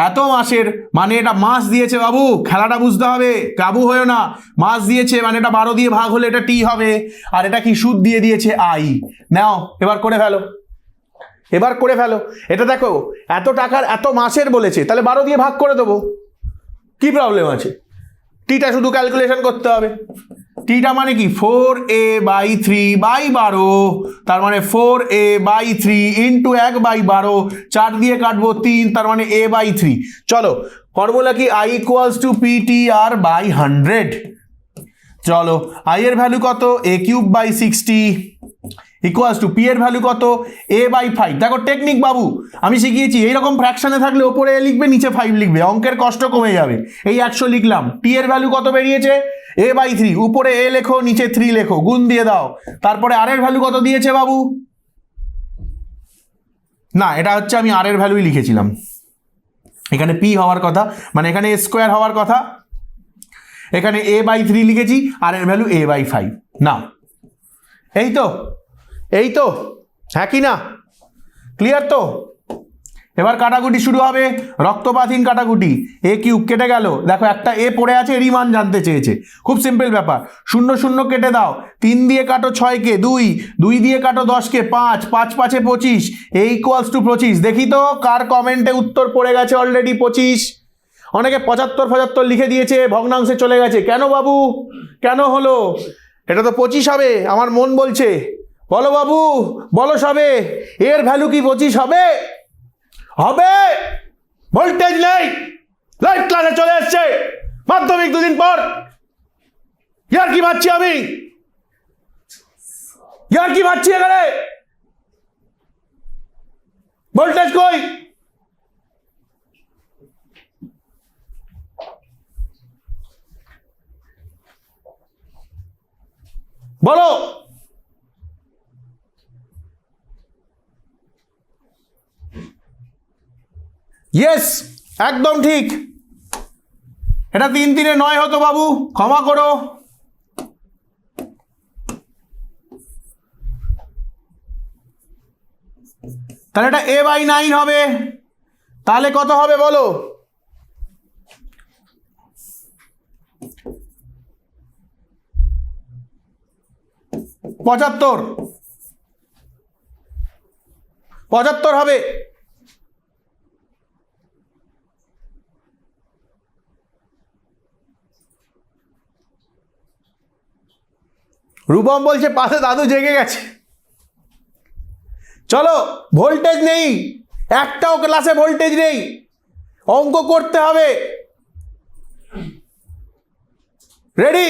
Speaker 1: এত মাসের, মানে এটা মাস দিয়েছে। বাবু, খেলাটা বুঝতে হবে, কাবু হয়েও না। মাস দিয়েছে মানে এটা 12 দিয়ে ভাগ হলে এটা টি হবে, আর এটা কি সুদ দিয়ে দিয়েছে আই। নাও, এবার করে ফেলো, এবার করে ফেলো। এটা দেখো, এত টাকার এত মাসের বলেছে, তাহলে 12 দিয়ে ভাগ করে দেবো, কি প্রবলেম আছে? টিটা শুধু ক্যালকুলেশন করতে হবে। টিটা মানে কি? 4a/3/12, তার মানে 4a/3 ইন্টু 1/12, 4 দিয়ে কাটবো 3, তার মানে a/3। চলো, ফর্মুলা কি? i equals to PTR/100। চলো, i এর ভ্যালু কত? a³/60 ইকুয়ালস টু পি এর ভ্যালু কত? a/5। দেখো টেকনিক বাবু, আমি শিখিয়েছি। এইরকম ফ্র্যাকশনে থাকলে ওপরে a লিখবে, নিচে 5 লিখবে, অঙ্কের কষ্ট কমে যাবে। এই 100 লিখলাম, টি এর ভ্যালু কত বেরিয়েছে? a/3, উপরে a লেখো, নিচে 3 লেখো, গুণ দিয়ে দাও। তারপরে আর এর ভ্যালু কত দিয়েছে বাবু? না, এটা হচ্ছে আমি আর এর ভ্যালুই লিখেছিলাম, এখানে পি হওয়ার কথা, মানে এখানে a² হওয়ার কথা, এখানে a/3 লিখেছি, আর এর ভ্যালু a/5। না, এই তো, এই তো, হ্যাঁ কি না? ক্লিয়ার তো? এবার কাটাকুটি শুরু হবে, রক্তপাতহীন কাটাকুটি। এ কিউব কেটে গেল, দেখো একটা এ পড়ে আছে, এরই মান জানতে চেয়েছে। খুব সিম্পল ব্যাপার, শূন্য শূন্য কেটে দাও, 3 দিয়ে কাটো 6কে 2, 2 দিয়ে কাটো 10কে 5, 5 5 25, এ ইকুয়ালস টু 25। দেখি তো কার কমেন্টে উত্তর পড়ে গেছে অলরেডি 25। অনেকে 75 75 লিখে দিয়েছে, ভগ্নাংশে চলে গেছে। কেন বাবু, কেন হলো? এটা তো 25 হবে, আমার মন বলছে। বলো বাবু, বলো সবে, এর ভ্যালু কি 25 হবে? হবে? ভোল্টেজ নেই, লাইভ ক্লাসে চলে এসছে, মাধ্যমিক 2 দিন পর। ইয়ার কি ভাবছি আমি, ইয়ার কি ভাবছি এখানে? ভোল্টেজ কই? বলো। ইয়েস, একদম ঠিক। এটা 3 3 9 হতো বাবু, ক্ষমা করো। তাহলে এটা a/9 হবে। তাহলে কত হবে বলো? 75, 75 হবে। রূপম বলছে পাশে দাদু জেগে গেছে। চলো, ভোল্টেজ নেই, একটাও ক্লাসে ভোল্টেজ নেই, অঙ্ক করতে হবে। রেডি?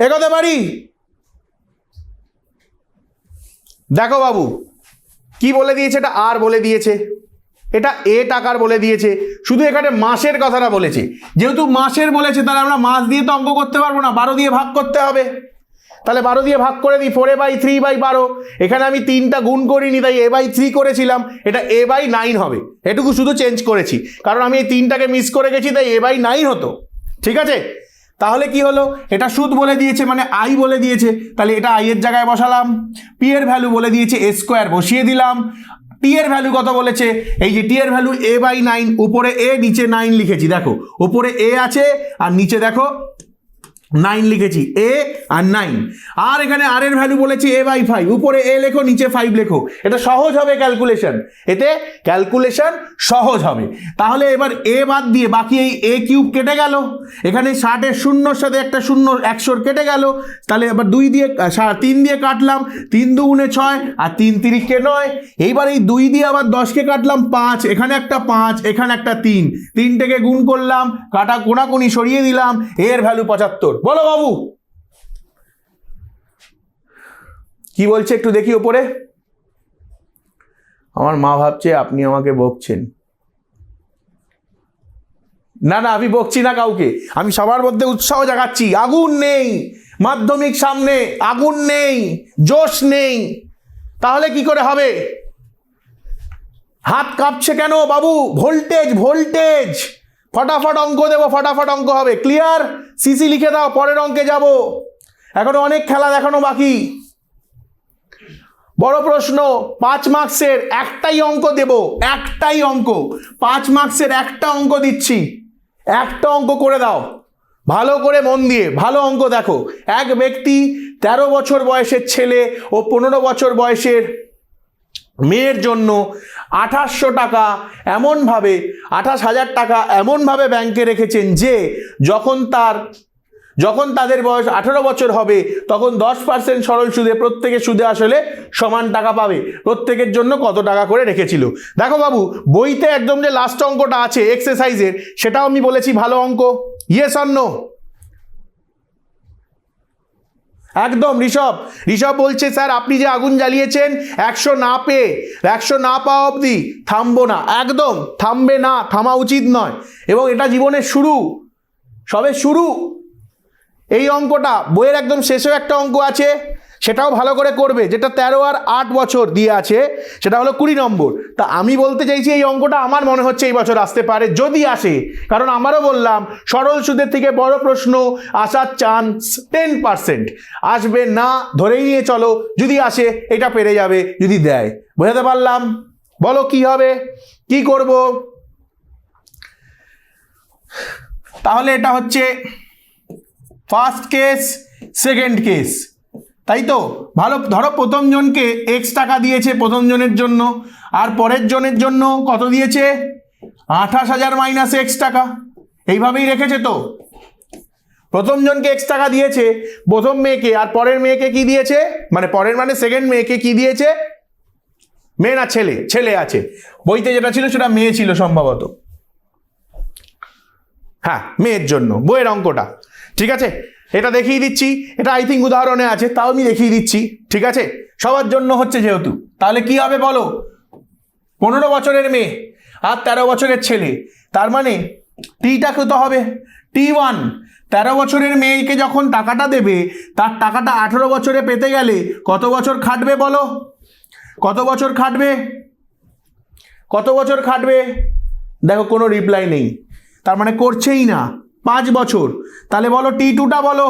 Speaker 1: এগোতে পারি? দেখো বাবু, কি বলে দিয়েছে, এটা আর বলে দিয়েছে, এটা এ টাকার বলে দিয়েছে, শুধু এখানে মাসের কথাটা বলেছে। যেহেতু মাসের বলেছে, তাহলে আমরা মাস দিয়ে তো অঙ্ক করতে পারবো না, 12 দিয়ে ভাগ করতে হবে। তাহলে 12 দিয়ে ভাগ করে দিই, 4/3/12। এখানে আমি 3টা গুণ করিনি, তাই a/3 করেছিলাম, এটা a/9 হবে। এটুকু শুধু চেঞ্জ করেছি, কারণ আমি এই 3টাকে মিস করে গেছি, তাই a/9 হতো। ঠিক আছে? তাহলে কি হলো, এটা সুদ বলে দিয়েছে, মানে আই বলে দিয়েছে, তাহলে এটা আই এর জায়গায় বসালাম। পি এর ভ্যালু বলে দিয়েছে a² বসিয়ে দিলাম। টি এর ভ্যালু কত বলেছে, এই যে টি এর ভ্যালু a/9, উপরে এ নিচে 9 লিখেছি। দেখো উপরে এ আছে আর নিচে দেখো 9 লিখেছি, এ আর 9। আর এখানে আর এর ভ্যালু বলেছি a/5, উপরে এ লেখো নিচে 5 লেখো। এটা সহজ হবে ক্যালকুলেশন, এতে ক্যালকুলেশন সহজ হবে। তাহলে এবার এ বাদ দিয়ে বাকি এই a³ কেটে গেল, এখানে 60-এর শূন্যর সাথে একটা শূন্য 100 কেটে গেল। তাহলে এবার 3 দিয়ে কাটলাম, 3 2 6 আর 3 3 9। এইবার এই 2 দিয়ে আবার 10কে কাটলাম 5, এখানে একটা 5, এখানে একটা 3, 3টেকে গুণ করলাম, কাটা কোনাকুনি সরিয়ে দিলাম, এর ভ্যালু 75। বলো বাবু, কি বলছে একটু দেখি ওপরে। আমার মা ভাবছে আপনি আমাকে বকছেন। না না, আমি বকছি না কাউকে, আমি সবার মধ্যে উৎসাহ জাগাচ্ছি। আগুন নেই, মাধ্যমিক সামনে, আগুন নেই, জোশ নেই, তাহলে কি করে হবে? হাত কাঁপছে কেন বাবু? Voltage, voltage. ফটাফট অঙ্ক দেবো, ফটাফট অঙ্ক হবে। ক্লিয়ার? সিসি লিখে দাও, পরের অঙ্কে যাব। এখনো অনেক খেলা দেখানো বাকি। বড় প্রশ্ন, 5 মার্কসের একটাই অঙ্ক দেব, একটাই অঙ্ক। 5 মার্কসের একটা অঙ্ক দিচ্ছি, একটা অঙ্ক করে দাও ভালো করে মন দিয়ে। ভালো অঙ্ক দেখো। এক ব্যক্তি 13 বছর বয়সের ছেলে ও 15 বছর বয়সের মেয়ের জন্য 2800 টাকা এমনভাবে 28,000 টাকা এমনভাবে ব্যাংকে রেখেছেন যে যখন তাদের বয়স 18 বছর হবে তখন 10% সরল সুদে প্রত্যেকের সুদে আসলে সমান টাকা পাবে। প্রত্যেকের জন্য কত টাকা করে রেখেছিল? দেখো বাবু, বইতে একদম যে লাস্ট অঙ্কটা আছে এক্সারসাইজের, সেটাও আমি বলেছি ভালো অঙ্ক। Yes or no? একদম। ঋষভ বলছে স্যার আপনি যে আগুন জ্বালিয়েছেন 100 না পাওয়া অবধি থামবো না। একদম থামবে না, থামা উচিত নয়। এবং এটা জীবনের শুরু, সবে শুরু। এই অঙ্কটা বইয়ের একদম শেষেও একটা অঙ্ক আছে, সেটাও ভালো করে করবে, যেটা 13 আর 8 বছর দিয়ে আছে, সেটা হলো 20 নম্বর। তা আমি বলতে চাইছি এই অঙ্কটা আমার মনে হচ্ছে এই বছর আসতে পারে, যদি আসে। কারণ আমারও বললাম সরল সুদের থেকে বড় প্রশ্ন আসার চান্স 10%। আসবে না ধরেই নিয়ে চলো, যদি আসে এটা পেরে যাবে, যদি দেয়। বোঝাতে পারলাম? বলো কি হবে, কি করব? তাহলে এটা হচ্ছে ফার্স্ট কেস, সেকেন্ড কেস, তাই তো? ভালো, ধরো প্রথম জনকে এক্স টাকা দিয়েছে প্রথম জনের জন্য, আর পরের জনের জন্য কত দিয়েছে? 28,000 মাইনাস এক্স টাকা। এইভাবেই রেখেছে তো। প্রথম জনকে এক্স টাকা দিয়েছে প্রথম মেয়েকে, আর পরের মেয়েকে কি দিয়েছে, মানে পরের মানে সেকেন্ড মেয়েকে কি দিয়েছে? মেয়ে না ছেলে? ছেলে আছে বইতে, যেটা ছিল সেটা মেয়ে ছিল সম্ভবত। হ্যাঁ, মেয়ের জন্য বইয়ের অঙ্কটা, ঠিক আছে? এটা দেখিয়ে দিচ্ছি, এটা আই থিঙ্ক উদাহরণে আছে, তাও আমি দেখিয়ে দিচ্ছি, ঠিক আছে? সবার জন্য হচ্ছে যেহেতু, তাহলে কি হবে বলো? 15 বছরের মেয়ে আর 13 বছরের ছেলে, তার মানে টিটা কত হবে? T1। 13 বছরের মেয়েকে যখন টাকাটা দেবে, তার টাকাটা 18 বছরে পেতে গেলে কত বছর খাটবে বলো? কত বছর খাটবে? কত বছর খাটবে? দেখো কোনো রিপ্লাই নেই, তার মানে করছেই না। 5 বছর। তাহলে বলো T2টা বলো।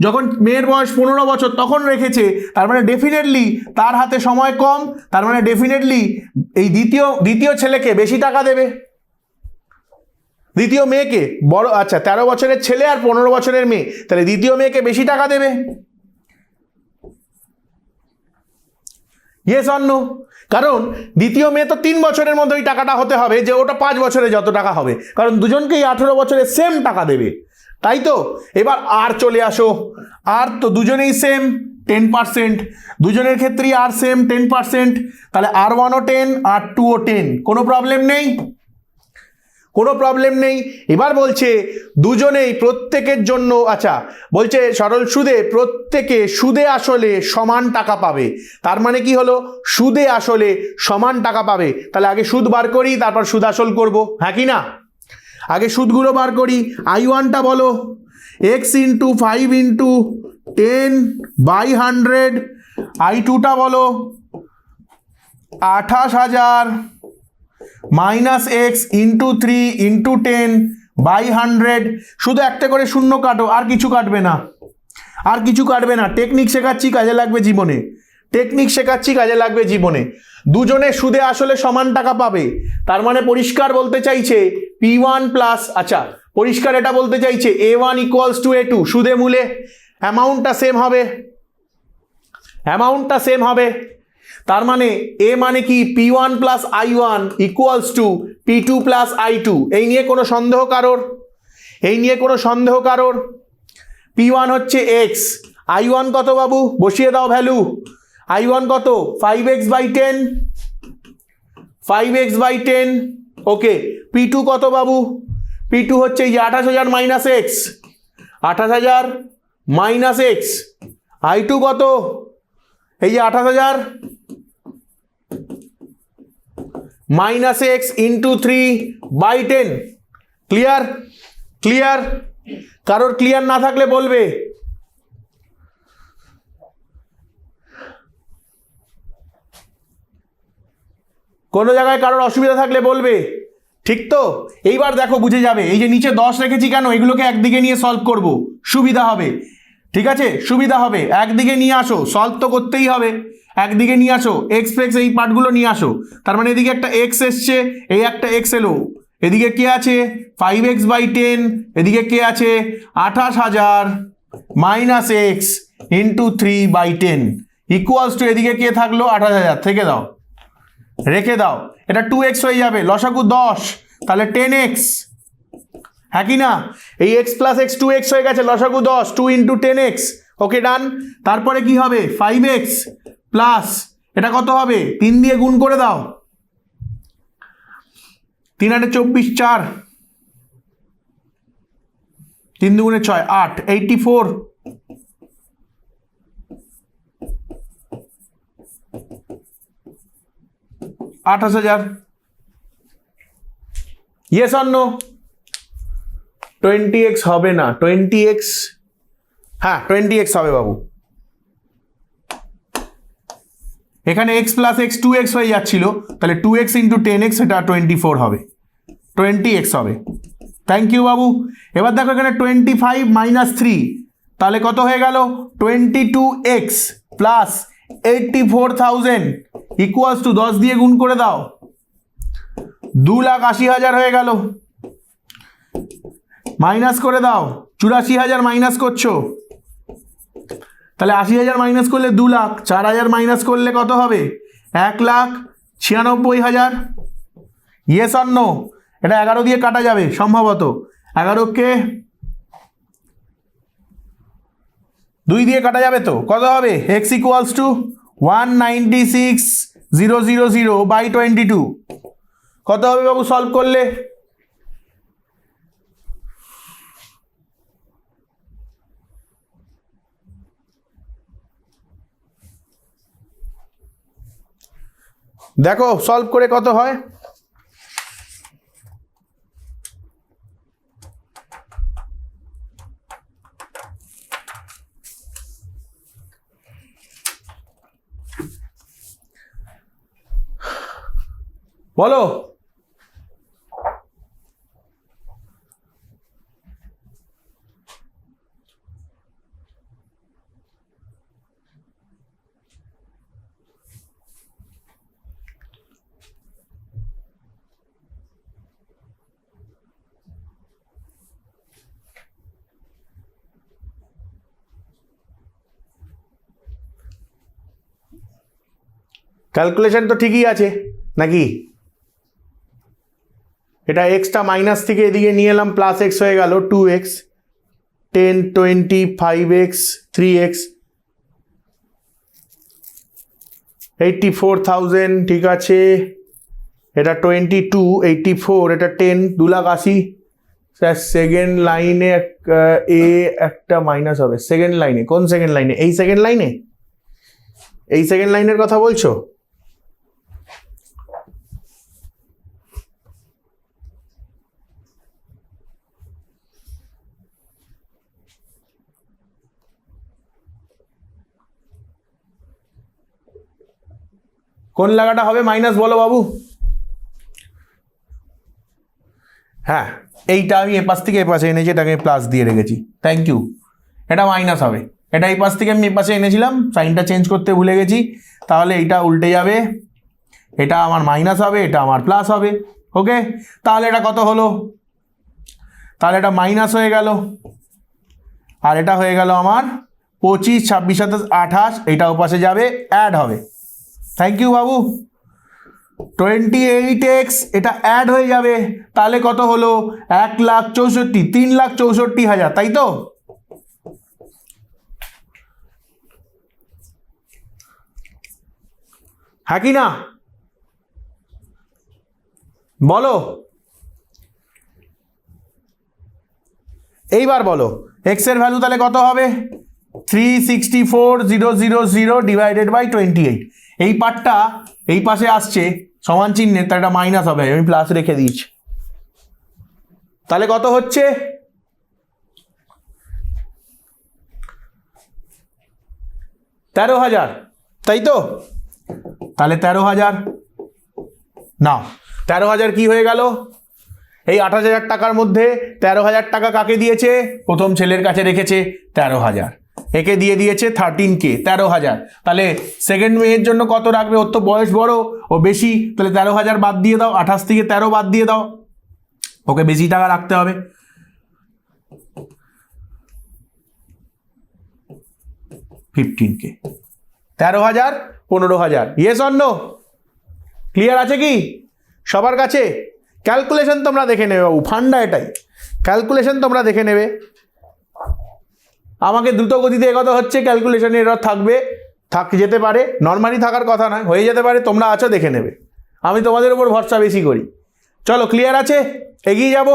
Speaker 1: যখন মেয়ের বয়স 15 বছর তখন রেখেছে, তার মানে ডেফিনেটলি তার হাতে সময় কম, তার মানে ডেফিনেটলি এই দ্বিতীয় ছেলেকে বেশি টাকা দেবে, দ্বিতীয় মেয়েকে। বড়, আচ্ছা 13 বছরের ছেলে আর 15 বছরের মেয়ে, তাহলে দ্বিতীয় মেয়েকে বেশি টাকা দেবে। Yes or no? কারণ দ্বিতীয় মেয়ে তো 3 বছরের মধ্যেই টাকাটা হতে হবে, যে ওটা 5 বছরে যত টাকা হবে, কারণ দুজনকেই 18 বছরে সেম টাকা দেবে, তাই তো? এবার আর চলে আসো, আর তো দুজনেই সেম 10%, দুজনের ক্ষেত্রেই আর সেম 10%, তাহলে R1ও 10 R2ও 10, কোনো প্রবলেম নেই, কোনো প্রবলেম নেই। এবার বলছে দুজনেই প্রত্যেকের জন্য, আচ্ছা বলছে সরল সুদে প্রত্যেকে সুদে আসলে সমান টাকা পাবে, তার মানে কি হলো? সুদে আসলে সমান টাকা পাবে। তাহলে আগে সুদ বার করি, তারপর সুদ আসল করব, হ্যাঁ কি না? আগে সুদগুলো বার করি। I1টা বলো, x × 5 × 10/100। I2টা বলো 28,000 মাইনাস এক্স ইন্টু 3 × 10/100। শুধু একটা করে শূন্য কাটো, আর কিছু কাটবে না, আর কিছু কাটবে না। টেকনিক শেখাচ্ছি, কাজে লাগবে জীবনে, টেকনিক শেখাচ্ছি, কাজে লাগবে জীবনে। দুজনে সুদে আসলে সমান টাকা পাবে, তার মানে পরিষ্কার বলতে চাইছে P1 প্লাস, আচ্ছা পরিষ্কার এটা বলতে চাইছে A1 = A2, সুদে মূলে অ্যামাউন্টটা সেম হবে, অ্যামাউন্টটা সেম হবে। তার মানে এ মানে কি? P1 plus I1 = P2 plus I2। এই নিয়ে কোনো সন্দেহ কারোর? এই নিয়ে কোনো সন্দেহ কারোর? P1 হচ্ছে x, I1 কত বাবু? বসিয়ে দাও ভ্যালু। I1 কত? 5x/10, 5x/10। ওকে, P2 কত বাবু? P2 হচ্ছে এই 28,000 minus x, 28,000 minus x. I2 কত? এই যে 28,000 minus x into 3/10। Clear? Clear? কারোর ক্লিয়ার না থাকলে বলবে। কোনো জায়গায় কারোর অসুবিধা থাকলে বলবে, ঠিক তো? এইবার দেখো বুঝে যাবে। এই যে নিচে 10 রেখেছি কেন? এগুলোকে একদিকে নিয়ে সলভ করব, সুবিধা হবে, ঠিক আছে? সুবিধা হবে, একদিকে নিয়ে আসো, সলভ তো করতেই হবে, একদিকে নিয়ে আসো। এক্স ফেক্স এই পার্টগুলো নিয়ে আসো, তার মানে এদিকে একটা এক্স এসছে, এই একটা এক্স এলো, এদিকে কে আছে? 5x/10, এদিকে কে আছে? 28,000 মাইনাস এক্স ইন্টু 3/10 = এদিকে কে থাকলো? 28,000, থেকে দাও, রেখে দাও। এটা 2x হয়ে যাবে, লসাগু 10, তাহলে 10x, হ্যাঁ কি না? এই x প্লাস x 2x হয়ে গেছে, লসাগু 10, 2 × 10x। ওকে ডান। তারপরে কি হবে? 5x প্লাস এটা কত হবে? 3 দিয়ে গুণ করে দাও, 3 × 8 = 24, 4, 3 × 2 = 6, 8, 84। $28,000। Yes or no? 20x হবে না, 20x, হ্যাঁ 20x হবে বাবু। এখানে x প্লাস x 2x হয়ে যাচ্ছিল, তাহলে 2x × 10x, এটা 24 হবে, 20x হবে। থ্যাংক ইউ বাবু। এবার দেখো এখানে 25 - 3, তাহলে কত হয়ে গেল? 22x প্লাস 84,000 ইকুয়ালস টু 10 দিয়ে গুণ করে দাও, 2,80,000 হয়ে গেল। মাইনাস করে দাও, 84,000 মাইনাস করছো, তাহলে 80,000 মাইনাস করলে 2 লাখ, 4,000 মাইনাস করলে কত হবে? 1,96,000। Yes or no? এটা 11 দিয়ে কাটা যাবে সম্ভবত, 11কে 2 দিয়ে কাটা যাবে তো, কত হবে? x ইকুয়ালস টু 196,000 বাই 22 কত হবে বাবু সলভ করলে? দেখো সলভ করে কত হয়। বলো। ক্যালকুলেশন তো ঠিকই আছে নাকি? এটা এক্সটা মাইনাস থেকে এদিকে নিয়ে এলাম, প্লাস এক্স হয়ে গেল 2x, 10, 20, 5x, 3x, 84,000 ঠিক আছে। এটা 22, 84, এটা 10, 2,80,000। সেকেন্ড লাইনে এ একটা মাইনাস হবে সেকেন্ড লাইনে। কোন সেকেন্ড লাইনে? এই সেকেন্ড লাইনে, এই সেকেন্ড লাইনের কথা বলছো? কোন লাগাটা হবে মাইনাস বলো বাবু? হ্যাঁ, এইটা আমি এ পাশ থেকে এ পাশে এনেছি, এটাকে প্লাস দিয়ে রেখেছি, থ্যাংক ইউ। এটা মাইনাস হবে, এটা এই পাশ থেকে আমি এ পাশে এনেছিলাম, সাইনটা চেঞ্জ করতে ভুলে গেছি, তাহলে এইটা উল্টে যাবে, এটা আমার মাইনাস হবে, এটা আমার প্লাস হবে। ওকে, তাহলে এটা কত হলো? তাহলে এটা মাইনাস হয়ে গেল, আর এটা হয়ে গেল আমার 25, 26, 27, 28, এটা ওপাশে যাবে, অ্যাড হবে। Thank you Babu. 28x এটা অ্যাড হয়ে যাবে, তাহলে কত হলো? 1,64,000, 3,64,000, তাই তো? হ্যাঁ কি না বলো? এইবার বলো x এর ভ্যালু তাহলে কত হবে? 364,000 ডিভাইডেড বাই 28। এই পার্টটা এই পাশে আসছে সমান চিহ্নের, তার একটা মাইনাস হবে, আমি প্লাস রেখে দিয়েছি। তাহলে কত হচ্ছে? 13,000, তাই তো? তাহলে 13,000 নাও, 13,000 কি হয়ে গেল? এই 28,000 টাকার মধ্যে 13,000 টাকা কাকে দিয়েছে? প্রথম ছেলের কাছে রেখেছে 13,000, একে দিয়ে দিয়েছে 13K, 13,000। তাহলে সেকেন্ড মেয়ের জন্য কত রাখবে? ওর তো বয়স বড়, ও বেশি, তাহলে 13,000 বাদ দিয়ে দাও, 28 থেকে 13 বাদ দিয়ে দাও, ওকে বেশি টাকা রাখতে হবে। $15K, 13,000, 15,000, yes or no? Clear আছে কি সবার কাছে? ক্যালকুলেশন তোমরা দেখে নেবে বাবু, ফান্ডা এটাই, ক্যালকুলেশন তোমরা দেখে নেবে। আমাকে দ্রুত গতিতে এগোতে হচ্ছে, ক্যালকুলেশন এরর থাকবে, যেতে পারে, নর্মালি থাকার কথা নয়, হয়ে যেতে পারে, তোমরা আছো দেখে নেবে, আমি তোমাদের উপর ভরসা বেশি করি। চলো ক্লিয়ার আছে, এগিয়ে যাব।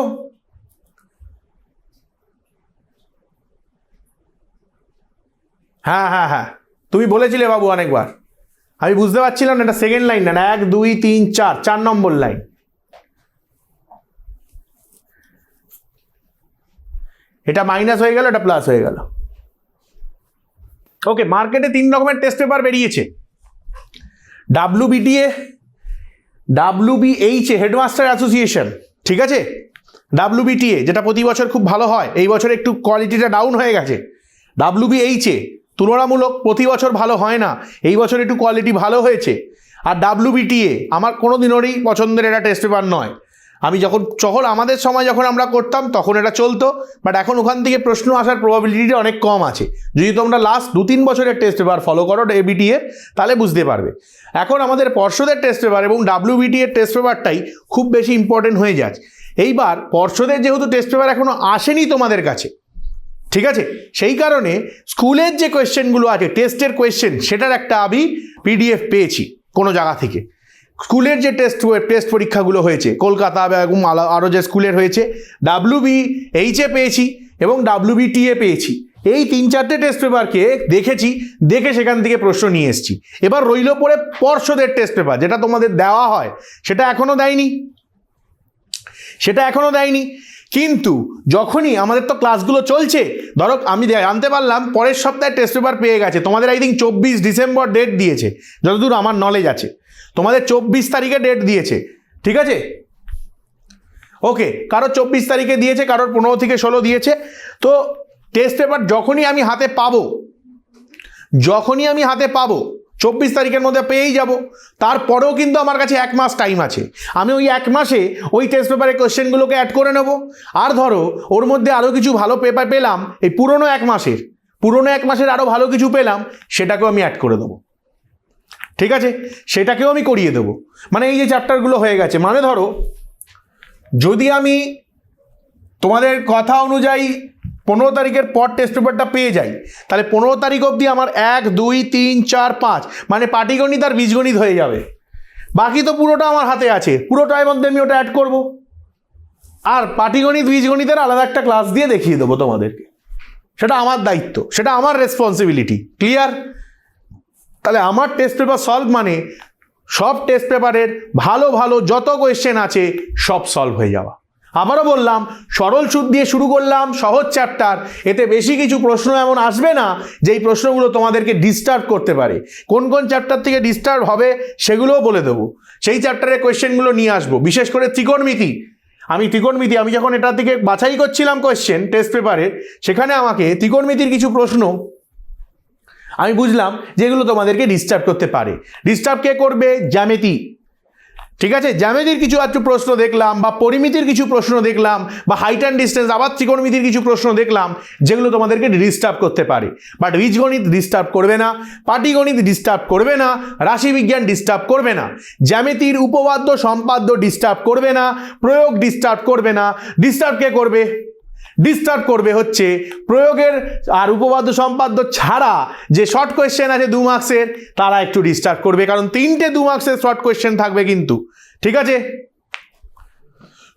Speaker 1: হ্যাঁ হ্যাঁ হ্যাঁ, তুমি বলেছিলে বাবু অনেকবার, আমি বুঝতে পারছিলাম না এটা সেকেন্ড লাইন না, 1, 2, 3, 4, 4 নম্বর লাইন। এটা মাইনাস হয়ে গেল, এটা প্লাস হয়ে গেল। ওকে, মার্কেটে 3 রকমের টেস্ট পেপার বেরিয়েছে। WBTA, WBH হেডমাস্টার অ্যাসোসিয়েশন, ঠিক আছে? WBTA যেটা প্রতি বছর খুব ভালো হয়, এই বছর একটু কোয়ালিটিটা ডাউন হয়ে গেছে। WBH তুলনামূলক প্রতি বছর ভালো হয় না, এই বছর একটু কোয়ালিটি ভালো হয়েছে। আর WBTA আমার কোনো দিনেরই পছন্দের এটা টেস্ট পেপার নয়। আমি যখন আমাদের সময় যখন আমরা করতাম তখন এটা চলতো, বাট এখন ওখান থেকে প্রশ্ন আসার প্রবাবিলিটি অনেক কম আছে। যদি তোমরা লাস্ট 2-3 বছরের টেস্ট পেপার ফলো করো ABTA, তাহলে বুঝতে পারবে। এখন আমাদের পর্ষদের টেস্ট পেপার এবং WBTA টেস্ট পেপারটাই খুব বেশি ইম্পর্টেন্ট হয়ে যাচ্ছে। এইবার পর্ষদের যেহেতু টেস্ট পেপার এখনও আসেনি তোমাদের কাছে, ঠিক আছে, সেই কারণে স্কুলের যে কোয়েশ্চেনগুলো আছে টেস্টের কোয়েশ্চেন, সেটার একটা আমি PDF পেয়েছি কোনো জায়গা থেকে। স্কুলের যে টেস্ট পরীক্ষাগুলো হয়েছে কলকাতা এবং আরও যে স্কুলের হয়েছে, WBH পেয়েছি এবং WBTA পেয়েছি। এই 3-4টে টেস্ট পেপারকে দেখে সেখান থেকে প্রশ্ন নিয়ে এসেছি। এবার রইল পড়ে পর্ষদের টেস্ট পেপার, যেটা তোমাদের দেওয়া হয়, সেটা এখনও দেয়নি। কিন্তু যখনই আমাদের তো ক্লাসগুলো চলছে, ধরো আমি জানতে পারলাম পরের সপ্তাহে টেস্ট পেপার পেয়ে গেছে, তোমাদের আই থিঙ্ক 24 ডিসেম্বর ডেট দিয়েছে, যতদূর আমার নলেজ আছে। তোমাদের 24 তারিখে ডেট দিয়েছে, ঠিক আছে? ওকে, কারোর 24 তারিখে দিয়েছে, কারোর 15 থেকে 16 দিয়েছে। তো টেস্ট পেপার যখনই আমি হাতে পাবো 24 তারিখের মধ্যে পেয়েই যাব। তারপরেও কিন্তু আমার কাছে 1 মাস টাইম আছে। আমি ওই 1 মাসে ওই টেস্ট পেপারের কোয়েশ্চেনগুলোকে অ্যাড করে নেব। আর ধরো ওর মধ্যে আরও কিছু ভালো পেপার পেলাম, এই পুরনো এক মাসের আরও ভালো কিছু পেলাম, সেটাকেও আমি অ্যাড করে দেবো, ঠিক আছে? সেটাকেও আমি করিয়ে দেবো। মানে এই যে চ্যাপ্টারগুলো হয়ে গেছে, মানে ধরো যদি আমি তোমাদের কথা অনুযায়ী 15 তারিখের পর টেস্ট পেপারটা পেয়ে যাই, তাহলে 15 তারিখ অবধি আমার 1, 2, 3, 4, 5 মানে পাটিগণিত আর বীজগণিত হয়ে যাবে। বাকি তো পুরোটা আমার হাতে আছে, পুরোটার মধ্যে আমি ওটা অ্যাড করব। আর পাটিগণিত বীজগণিতের আলাদা একটা ক্লাস দিয়ে দেখিয়ে দেবো তোমাদেরকে। সেটা আমার দায়িত্ব, সেটা আমার রেসপন্সিবিলিটি। ক্লিয়ার? তাহলে আমার টেস্ট পেপার সলভ মানে সব টেস্ট পেপারের ভালো ভালো যত কোয়েশ্চেন আছে সব সলভ হয়ে যাওয়া। আবারও বললাম, সরল সুদ দিয়ে শুরু করলাম, সহজ চ্যাপ্টার, এতে বেশি কিছু প্রশ্ন এমন আসবে না যেই প্রশ্নগুলো তোমাদেরকে ডিস্টার্ব করতে পারে। কোন কোন চ্যাপ্টার থেকে ডিস্টার্ব হবে সেগুলোও বলে দেবো, সেই চ্যাপ্টারের কোয়েশ্চেনগুলো নিয়ে আসবো। বিশেষ করে ত্রিকোণমিতি, আমি যখন এটা থেকে বাছাই করছিলাম কোয়েশ্চেন টেস্ট পেপারের, সেখানে আমাকে ত্রিকোণমিতির কিছু প্রশ্ন আমি বুঝলাম যেগুলো তোমাদেরকে ডিস্টার্ব করতে পারে। ডিস্টার্ব কে করবে? জ্যামিতি, ঠিক আছে? জ্যামিতির কিছু একটু প্রশ্ন দেখলাম, বা পরিমিতির কিছু প্রশ্ন দেখলাম, বা হাইট অ্যান্ড ডিস্টেন্স, আবার ত্রিকোণমিতির কিছু প্রশ্ন দেখলাম, যেগুলো তোমাদেরকে ডিস্টার্ব করতে পারে। বাট বীজগণিত ডিস্টার্ব করবে না, পাটিগণিত ডিস্টার্ব করবে না, রাশিবিজ্ঞান ডিস্টার্ব করবে না, জ্যামিতির উপপাদ্য সম্পাদ্য ডিস্টার্ব করবে না, প্রয়োগ ডিস্টার্ব করবে না। ডিস্টার্ব কে করবে? ডিস্টার্ব করবে হচ্ছে প্রয়োগের আর উপপাদ্য সম্পাদ্য ছাড়া যে শর্ট কোয়েশ্চেন আছে 2 মার্কসের, তারা একটু ডিস্টার্ব করবে, কারণ 3টে 2 মার্কসের শর্ট কোয়েশ্চেন থাকবে কিন্তু, ঠিক আছে?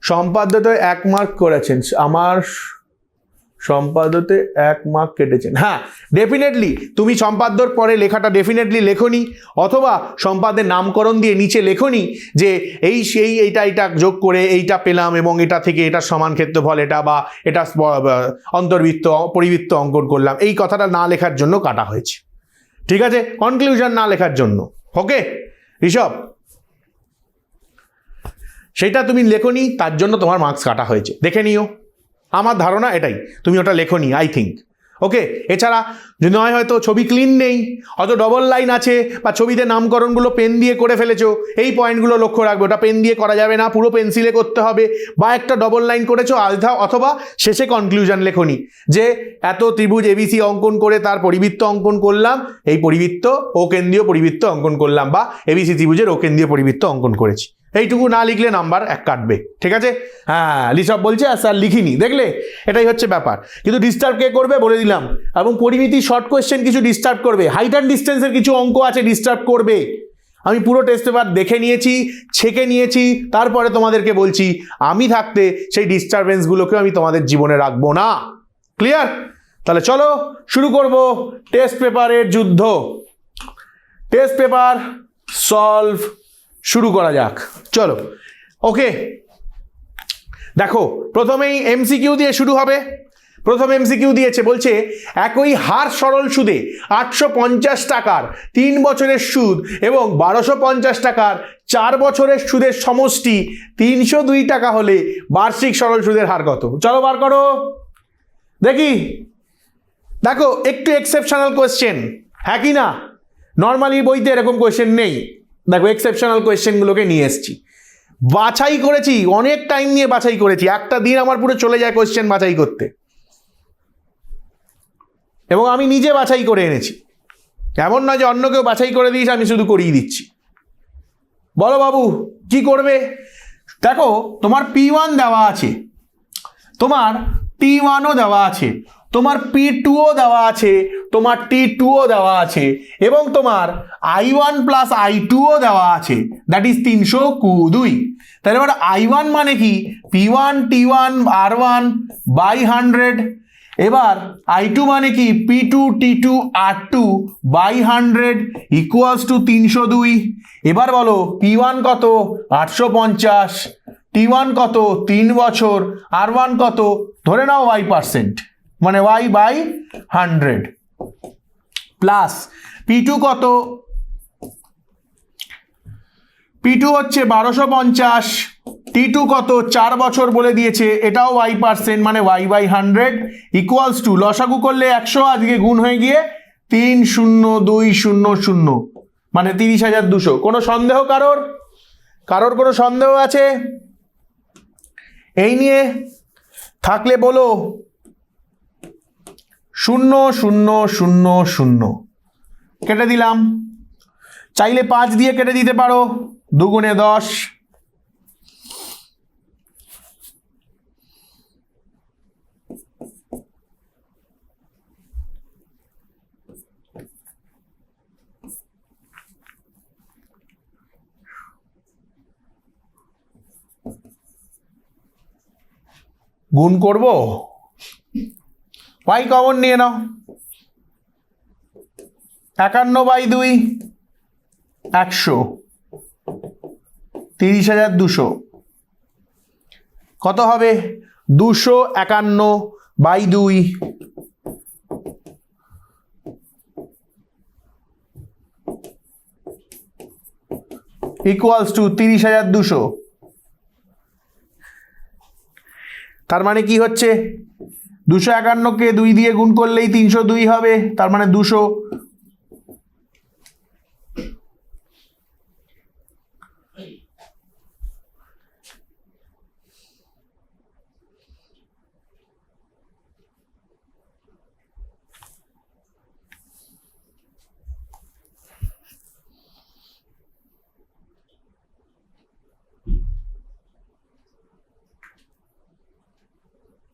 Speaker 1: সম্পাদ্যতে 1 মার্ক করেছেন, আমার সম্পাদ্যতে 1 মার্ক কেটেছেন। হ্যাঁ, ডেফিনেটলি তুমি সম্পাদ্যর পরে লেখাটা ডেফিনেটলি লেখনি, অথবা সম্পাদ্যের নামকরণ দিয়ে নিচে লেখনি যে এইটা যোগ করে এইটা পেলাম এবং এটা থেকে এটা সমান ক্ষেত্রফল এটা, বা এটা অন্তর্বৃত্ত পরিবৃত্ত অঙ্কন করলাম, এই কথাটা না লেখার জন্য কাটা হয়েছে, ঠিক আছে? কনক্লুশন না লেখার জন্য। ওকে ঋষভ, সেটা তুমি লেখনি, তার জন্য তোমার মার্কস কাটা হয়েছে, দেখে নিও। আমার ধারণা এটাই, তুমি ওটা লেখনি আই থিঙ্ক। ওকে, এছাড়া যদি নয় হয়তো ছবি ক্লিন নেই, হয়তো ডবল লাইন আছে, বা ছবিতে নামকরণগুলো পেন দিয়ে করে ফেলেছো, এই পয়েন্টগুলো লক্ষ্য রাখবে। ওটা পেন দিয়ে করা যাবে না, পুরো পেন্সিলে করতে হবে, বা একটা ডবল লাইন করেছো আধা, অথবা শেষে কনক্লুশন লেখনি যে এত ত্রিভুজ ABC অঙ্কন করে তার পরিবৃত্ত অঙ্কন করলাম, এই পরিবৃত্ত ও কেন্দ্রীয় পরিবৃত্ত অঙ্কন করলাম, বা ABC ত্রিভুজের ও কেন্দ্রীয় পরিবৃত্ত অঙ্কন করেছি। এইটুকু না লিখলে নাম্বার 1 কাটবে, ঠিক আছে? হ্যাঁ, ঋষভ বলছে আর স্যার লিখিনি, দেখলে? এটাই হচ্ছে ব্যাপার। কিন্তু ডিস্টার্ব কে করবে বলে দিলাম। এবং পরিমিতি শর্ট কোয়েশ্চেন কিছু ডিস্টার্ব করবে, হাইট অ্যান্ড ডিস্টেন্সের কিছু অঙ্ক আছে ডিস্টার্ব করবে। আমি পুরো টেস্ট পেপার দেখে নিয়েছি, ছেঁকে নিয়েছি, তারপরে তোমাদেরকে বলছি আমি থাকতে সেই ডিস্টারবেন্সগুলোকে আমি তোমাদের জীবনে রাখবো না। ক্লিয়ার? তাহলে চলো শুরু করব টেস্ট পেপারের যুদ্ধ। টেস্ট পেপার সলভ শুরু করা যাক, চলো। ওকে, দেখো প্রথমেই MCQ দিয়ে শুরু হবে। প্রথম MCQ দিয়েছে, বলছে একই হার সরল সুদে 850 টাকার 3 বছরের সুদ এবং 1250 টাকার 4 বছরের সুদের সমষ্টি 302 টাকা হলে বার্ষিক সরল সুদের হার কত? চলো বার করো দেখি। দেখো একটু এক্সেপশনাল কোয়েশ্চেন, হ্যাঁ কি না? নর্মালি বইতে এরকম কোয়েশ্চেন নেই। দেখো এক্সেপশনাল কোয়েশ্চেনগুলোকে নিয়ে এসেছি, বাছাই করেছি, অনেক টাইম নিয়ে বাছাই করেছি, একটা দিন আমার পুরো চলে যায় কোয়েশ্চেন বাছাই করতে, এবং আমি নিজে বাছাই করে এনেছি। এমন নয় যে অন্য কেউ বাছাই করে দিয়েছে, আমি শুধু করিয়ে দিচ্ছি। বলো বাবু কি করবে? দেখো তোমার P1 দেওয়া আছে, তোমার T1ও দেওয়া আছে, তোমার P2ও দেওয়া আছে, তোমার T2ও দেওয়া আছে, এবং তোমার I1 প্লাস I2ও দেওয়া আছে, দ্যাট ইজ 302। তাহলে এবার I1 মানে কি? P1 T1 R1 by 100। এবার I2 মানে কি? P2 T2 R2 by 100 equals two 302। এবার বলো P1 কত? 850, T1 কত? 3 বছর, R1 কত? ধরে নাও Y%, মানে Y বাই 100, প্লাস P2 কত? P2 হচ্ছে 1250, T2 কত? 4 বছর বলে দিয়েছে, এটাও Y%, মানে Y বাই 100 ইকুয়ালস টু, লসাগু করলে 100, আজকে গুণ হয়ে গিয়ে 30200, মানে 30,200। কোনো সন্দেহ কারোর? কারোর কোনো সন্দেহ আছে এই নিয়ে? থাকলে বলো। 0,0,0,0 কেটে দিলাম, চাইলে 5 দিয়ে কেটে দিতে পারো, 2 গুণে 10। গুণ করব, y কমন নিয়ে নাও, 51/2 100, 30,200 কত হবে? 251/2 ইকুয়ালস টু 30,200। তার মানে কি হচ্ছে? 251কে 2 দিয়ে গুণ করলেই 302 হবে, তার মানে 200।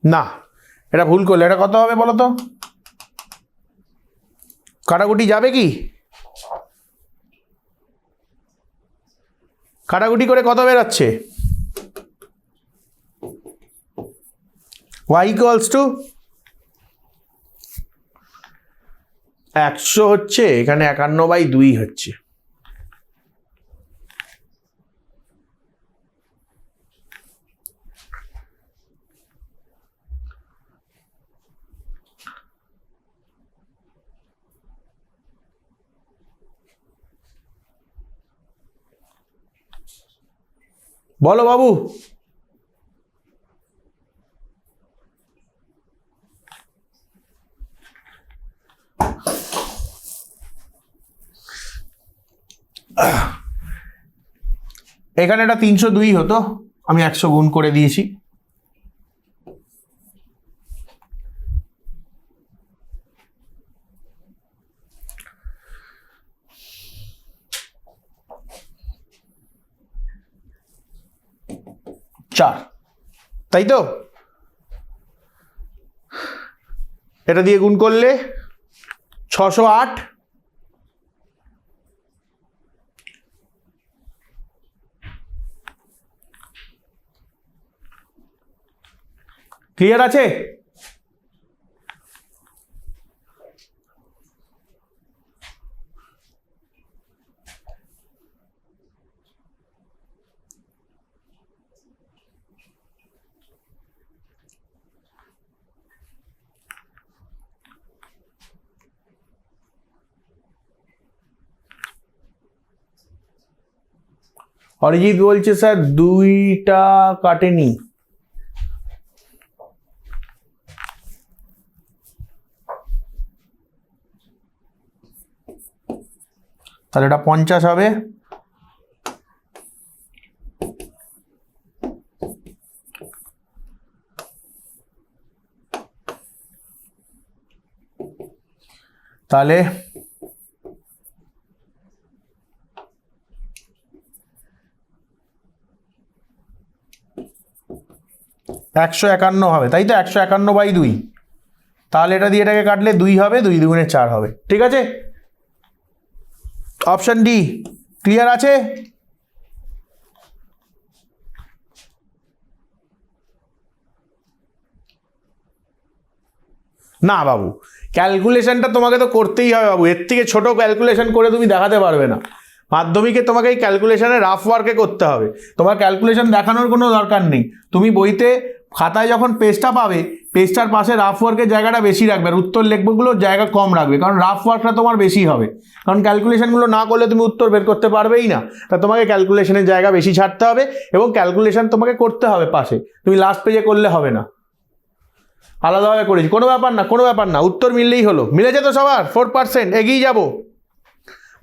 Speaker 1: না, এটা ভুল করলে। এটা কত হবে বলো তো? কাটাকুটি যাবে কি? কাটাকুটি করে কত বেরোচ্ছে? y ইকুয়ালস টু 100 হচ্ছে, এখানে 51/2 হচ্ছে। বলো বাবু। এখানে এটা 302 হতো, আমি 100 গুণ করে দিয়েছি। চার, তাই তো? এটা দিয়ে গুণ করলে 608, ক্লিয়ার আছে? অরিজিৎ বলছে স্যার 2টা কাটেনি। তাহলে এটা 50 হবে। তাহলে 151 হবে, তাই তো? 151/2। তাহলে এটা দিয়ে এটাকে কাটলে 2 হবে, 2 দুগুণে 4 হবে। ঠিক আছে, অপশন ডি ক্লিয়ার আছে? না বাবু, ক্যালকুলেশনটা তোমাকে তো করতেই হবে বাবু, এর থেকে ছোট ক্যালকুলেশন করে তুমি দেখাতে পারবে না। মাধ্যমিকে তোমাকে এই ক্যালকুলেশনে রাফ ওয়ার্কে করতে হবে, তোমার ক্যালকুলেশন দেখানোর কোনো দরকার নেই। তুমি বইতে খাতায় যখন পেজটা পাবে, পেজটার পাশে রাফ ওয়ার্কের জায়গাটা বেশি রাখবে, আর উত্তর লেখবগুলোর জায়গা কম রাখবে, কারণ রাফ ওয়ার্কটা তোমার বেশি হবে। কারণ ক্যালকুলেশনগুলো না করলে তুমি উত্তর বের করতে পারবেই না, তা তোমাকে ক্যালকুলেশনের জায়গা বেশি ছাড়তে হবে, এবং ক্যালকুলেশন তোমাকে করতে হবে পাশে, তুমি লাস্ট পেজে করলে হবে না। আলাদাভাবে করেছি, কোনো ব্যাপার না, কোনো ব্যাপার না, উত্তর মিললেই হলো। মিলেছে তো সবার? 4%। এগিয়ে যাব।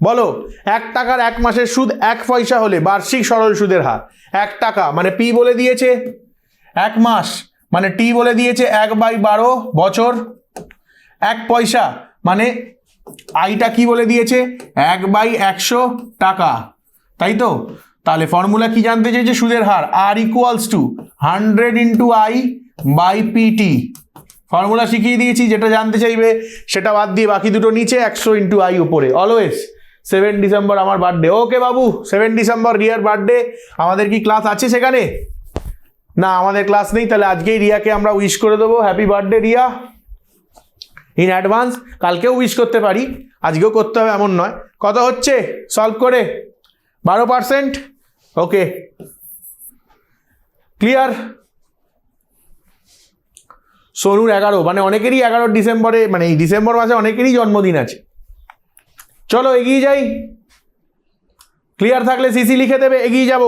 Speaker 1: বলো, 1 টাকার 1 মাসের সুদ 1 পয়সা হলে বার্ষিক সরল সুদের হার। 1 টাকা মানে পি বলে দিয়েছে, 1 মাস মানে টি বলে দিয়েছে 1/12 বছর, 1 পয়সা মানে আইটা কি বলে দিয়েছে 1/100 টাকা, তাই তো? তাহলে ফর্মুলা কি জানতে চেয়েছে? সুদের হার R equals to 100 into I by PT. Formula শিখিয়ে দিয়েছি, যেটা জানতে চাইবে সেটা বাদ দিয়ে বাকি দুটো নিচে, 100 ইন্টু আই উপরে। অলওয়েজ 7 ডিসেম্বর আমার বার্থডে। ওকে বাবু, 7 ডিসেম্বর রিয়ার বার্থডে। আমাদের কি ক্লাস আছে সেখানে? না, আমাদের ক্লাস নেই। তাহলে আজকেই রিয়াকে আমরা উইশ করে দেবো, happy birthday Riya, in advance. কালকেও উইশ করতে পারি, আজকেও করতে হবে এমন নয়। কত হচ্ছে সলভ করে? 12%। ওকে, ক্লিয়ার? সোনুর 11, মানে অনেকেরই 11 ডিসেম্বরে, মানে এই ডিসেম্বর মাসে অনেকেরই জন্মদিন আছে। চলো এগিয়ে যাই। ক্লিয়ার থাকলে সিসি লিখে দেবে, এগিয়ে যাব।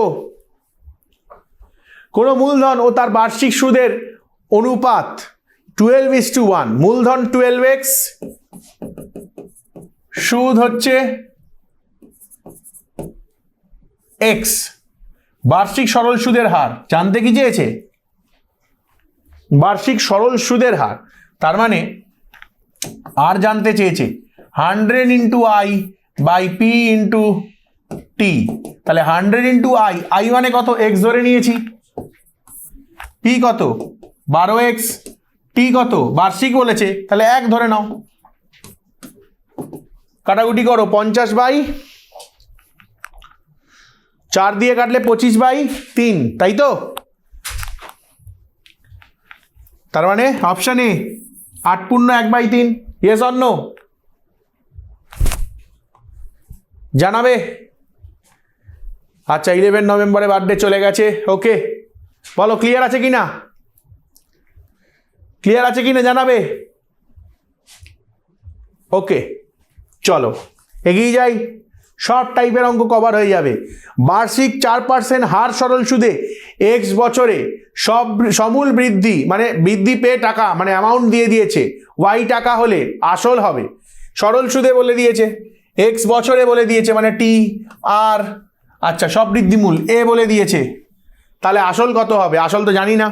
Speaker 1: কোনো মূলধন ও তার বার্ষিক সুদের অনুপাত 12:1। মূলধন 12x, সুদ হচ্ছে x, বার্ষিক সরল সুদের হার জানতে কি চেয়েছে? বার্ষিক সরল সুদের হার, তার মানে আর জানতে চেয়েছে 100 into I by P into T. তাহলে 100 ইন্টু আই, আই মানে কত? এক্স ধরে নিয়েছি, পি কত? 12x, টি কত? বার্ষিক বলেছে, তাহলে 1 ধরে নাও। কাটাকুটি করো, 50/4 দিয়ে কাটলে 25/3, তাই তো? তার মানে অপশন এ 8 পূর্ণ 1/3। Yes or no? জানাবে। আচ্ছা, 11 নভেম্বরে বার্থডে চলে গেছে। ওকে, বলো ক্লিয়ার আছে কিনা? ক্লিয়ার আছে কিনা জানাবে। ওকে, চলো এগিয়ে যাই। সব টাইপের অঙ্ক কভার হয়ে যাবে। বার্ষিক 4% হার সরল সুদে এক্স বছরে সব সমূল বৃদ্ধি, মানে বৃদ্ধি পেয়ে টাকা, মানে অ্যামাউন্ট দিয়ে দিয়েছে, ওয়াই টাকা হলে আসল হবে। সরল সুদে বলে দিয়েছে, এক্স বছরে বলে দিয়েছে, মানে টি আর, আচ্ছা সব বৃদ্ধিমূল এ বলে দিয়েছে, তাহলে আসল কত হবে? আসল তো জানি না।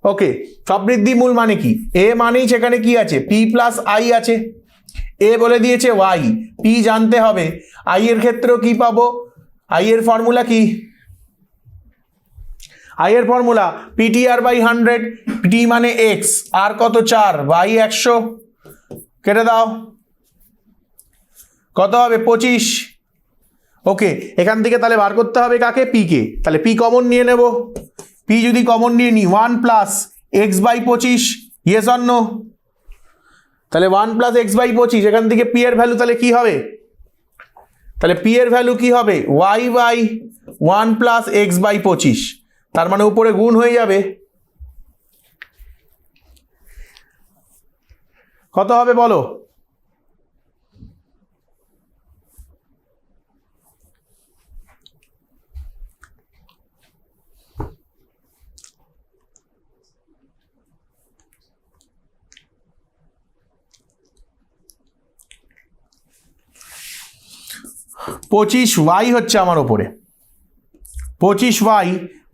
Speaker 1: ওকে, সব বৃদ্ধিমূল মানে কি? এ মানেই সেখানে কি আছে? পি প্লাস আই আছে। এ বলে দিয়েছে ওয়াই, পি জানতে হবে। আই এর ক্ষেত্রেও কি পাবো? আই এর ফর্মুলা কি? আই এর ফর্মুলা পিটিআর বাই 100, টি মানে এক্স, আর কত 4 বাই 100, কেটে দাও, কত হবে? 25। ওকে, এখান থেকে তাহলে বার করতে হবে কাকে? P K. তাহলে পি কমন নিয়ে নেব, পি যদি কমন নিয়ে নিই 1 plus x by 25, yes or no? তাহলে 1 প্লাস এক্স বাই 25, এখান থেকে পি এর ভ্যালু তাহলে কি হবে? তাহলে পি এর ভ্যালু কি হবে? Y by 1 plus x by 25, তার মানে উপরে গুণ হয়ে যাবে। কত হবে বলো? 25y হচ্ছে আমার ওপরে, 25y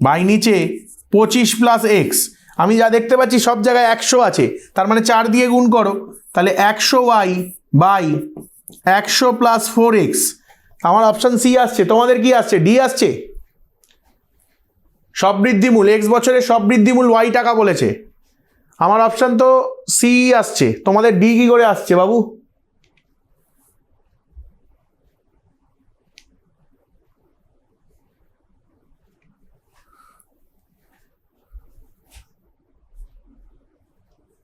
Speaker 1: বাই নিচে 25 প্লাস এক্স। আমি যা দেখতে পাচ্ছি সব জায়গায় 100 আছে, তার মানে 4 দিয়ে গুণ করো, তাহলে 100y বাই 100 প্লাস 4x। আমার অপশান সি আসছে, তোমাদের কি আসছে? ডি আসছে। সব বৃদ্ধিমূল, এক্স বছরের সব বৃদ্ধিমূল y টাকা বলেছে। আমার অপশান তো সি আসছে, তোমাদের ডি কি করে আসছে বাবু?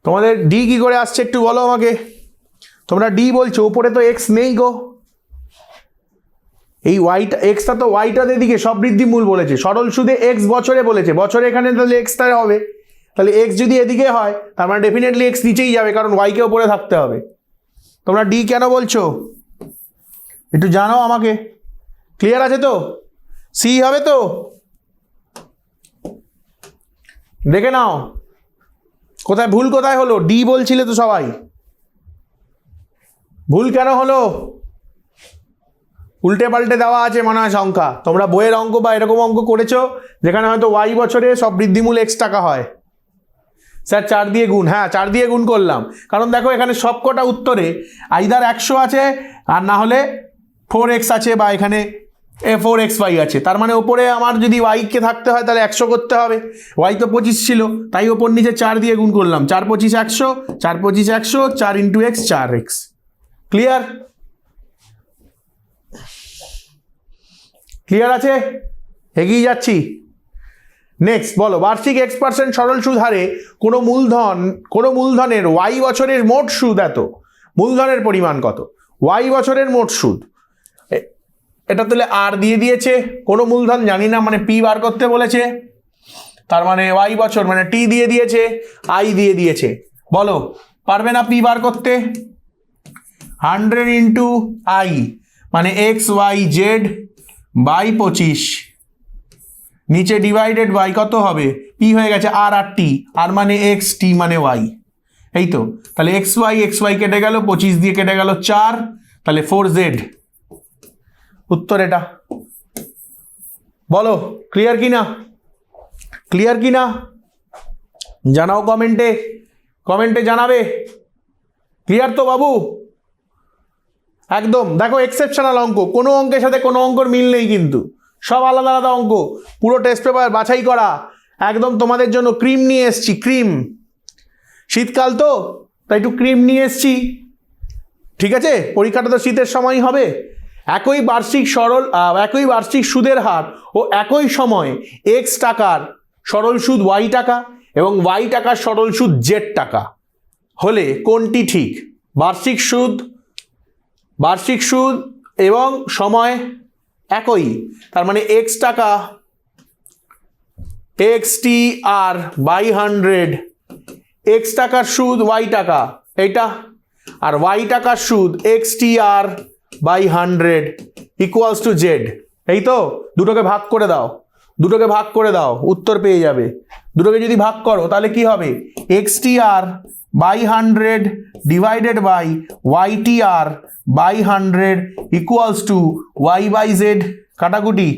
Speaker 1: তোমাদের ডি কি করে আসছে একটু বলো আমাকে। তোমরা ডি বলছো, উপরে তো এক্স নেই গো। এই ওয়াইটা, এক্সটা তো ওয়াইটার এদিকে সব বৃদ্ধিমূল বলেছে, সরল সুদে এক্স বছরে বলেছে, বছরে এখানে তাহলে এক্সটা হবে, তাহলে এক্স যদি এদিকে হয় তার মানে ডেফিনেটলি এক্স নিচেই যাবে, কারণ ওয়াইকে উপরে থাকতে হবে। তোমরা ডি কেন বলছো একটু জানাও আমাকে। ক্লিয়ার আছে তো? সি হবে তো? দেখে নাও কোথায় ভুল কোথায় হলো। ডি বলছিলে তো সবাই, ভুল কেন হলো? উল্টে পাল্টে দেওয়া আছে মনে হয় সংখ্যা। তোমরা বইয়ের অঙ্ক বা এরকম অঙ্ক করেছো যেখানে হয়তো ওয়াই বছরে সব বৃদ্ধিমূল এক্স টাকা হয়। স্যার 4 দিয়ে গুণ, হ্যাঁ 4 দিয়ে গুণ করলাম, কারণ দেখো এখানে সব কটা উত্তরে আইদার 100 আছে আর না হলে 4x আছে, বা এখানে 4xy আছে। তার মানে ওপরে আমার যদি ওয়াইকে থাকতে হয় তাহলে 100 করতে হবে। ওয়াই তো 25 ছিল, তাই ওপর নিচে 4 দিয়ে গুণ করলাম। 4 25 100, 4 25 100, 4 into x 4x। Clear? Clear আছে? এগিয়ে যাচ্ছি। নেক্সট বলো, বার্ষিক x% সরল সুদ হারে কোনো মূলধনের ওয়াই বছরের মোট সুদ এত। মূলধনের পরিমাণ কত? ওয়াই বছরের মোট সুদ, এটা তাহলে আর দিয়ে দিয়েছে, কোনো মূলধন জানি না, মানে পি বার করতে বলেছে, তার মানে ওয়াই বছর মানে টি দিয়ে দিয়েছে, আই দিয়ে দিয়েছে। বলো পারবে না পি বার করতে? 100 ইন্টু আই মানে এক্স ওয়াই জেড বাই 25, নিচে ডিভাইডেড বাই কত হবে? পি হয়ে গেছে আর আর টি, আর মানে এক্স, টি মানে ওয়াই, এই তো। তাহলে এক্স ওয়াই কেটে গেল, 25 দিয়ে কেটে গেল 4, তাহলে 4z উত্তর এটা। বলো ক্লিয়ার কি না? ক্লিয়ার কি না জানাও কমেন্টে, কমেন্টে জানাবে। ক্লিয়ার তো বাবু? একদম। দেখো এক্সেপশনাল অঙ্ক, কোনো অঙ্কের সাথে কোনো অঙ্কর মিল নেই, কিন্তু সব আলাদা আলাদা অঙ্ক, পুরো টেস্ট পেপার বাছাই করা একদম তোমাদের জন্য। ক্রিম নিয়ে এসছি, ক্রিম, শীতকাল তো তাই একটু ক্রিম নিয়ে এসছি, ঠিক আছে? পরীক্ষাটা তো শীতের সময় হবে। একই বার্ষিক সুদের হার ও একই সময় এক্স টাকার সরল সুদ ওয়াই টাকা এবং ওয়াই টাকার সরল সুদ জেড টাকা হলে কোনটি ঠিক? বার্ষিক সুদ এবং সময় একই, তার মানে এক্স টাকা টি আর বাই 100, এক্স টাকার সুদ ওয়াই টাকা এইটা, আর ওয়াই টাকার সুদ টি R by 100 equals to Z. এই তো, দুটোকে ভাগ করে দাও, দুটোকে ভাগ করে দাও, উত্তর পেয়ে যাবে। দুটোকে যদি ভাগ করো তাহলে কি হবে? T R by 100 divided by T R by 100 equals to Y by Z. কাটাকুটি,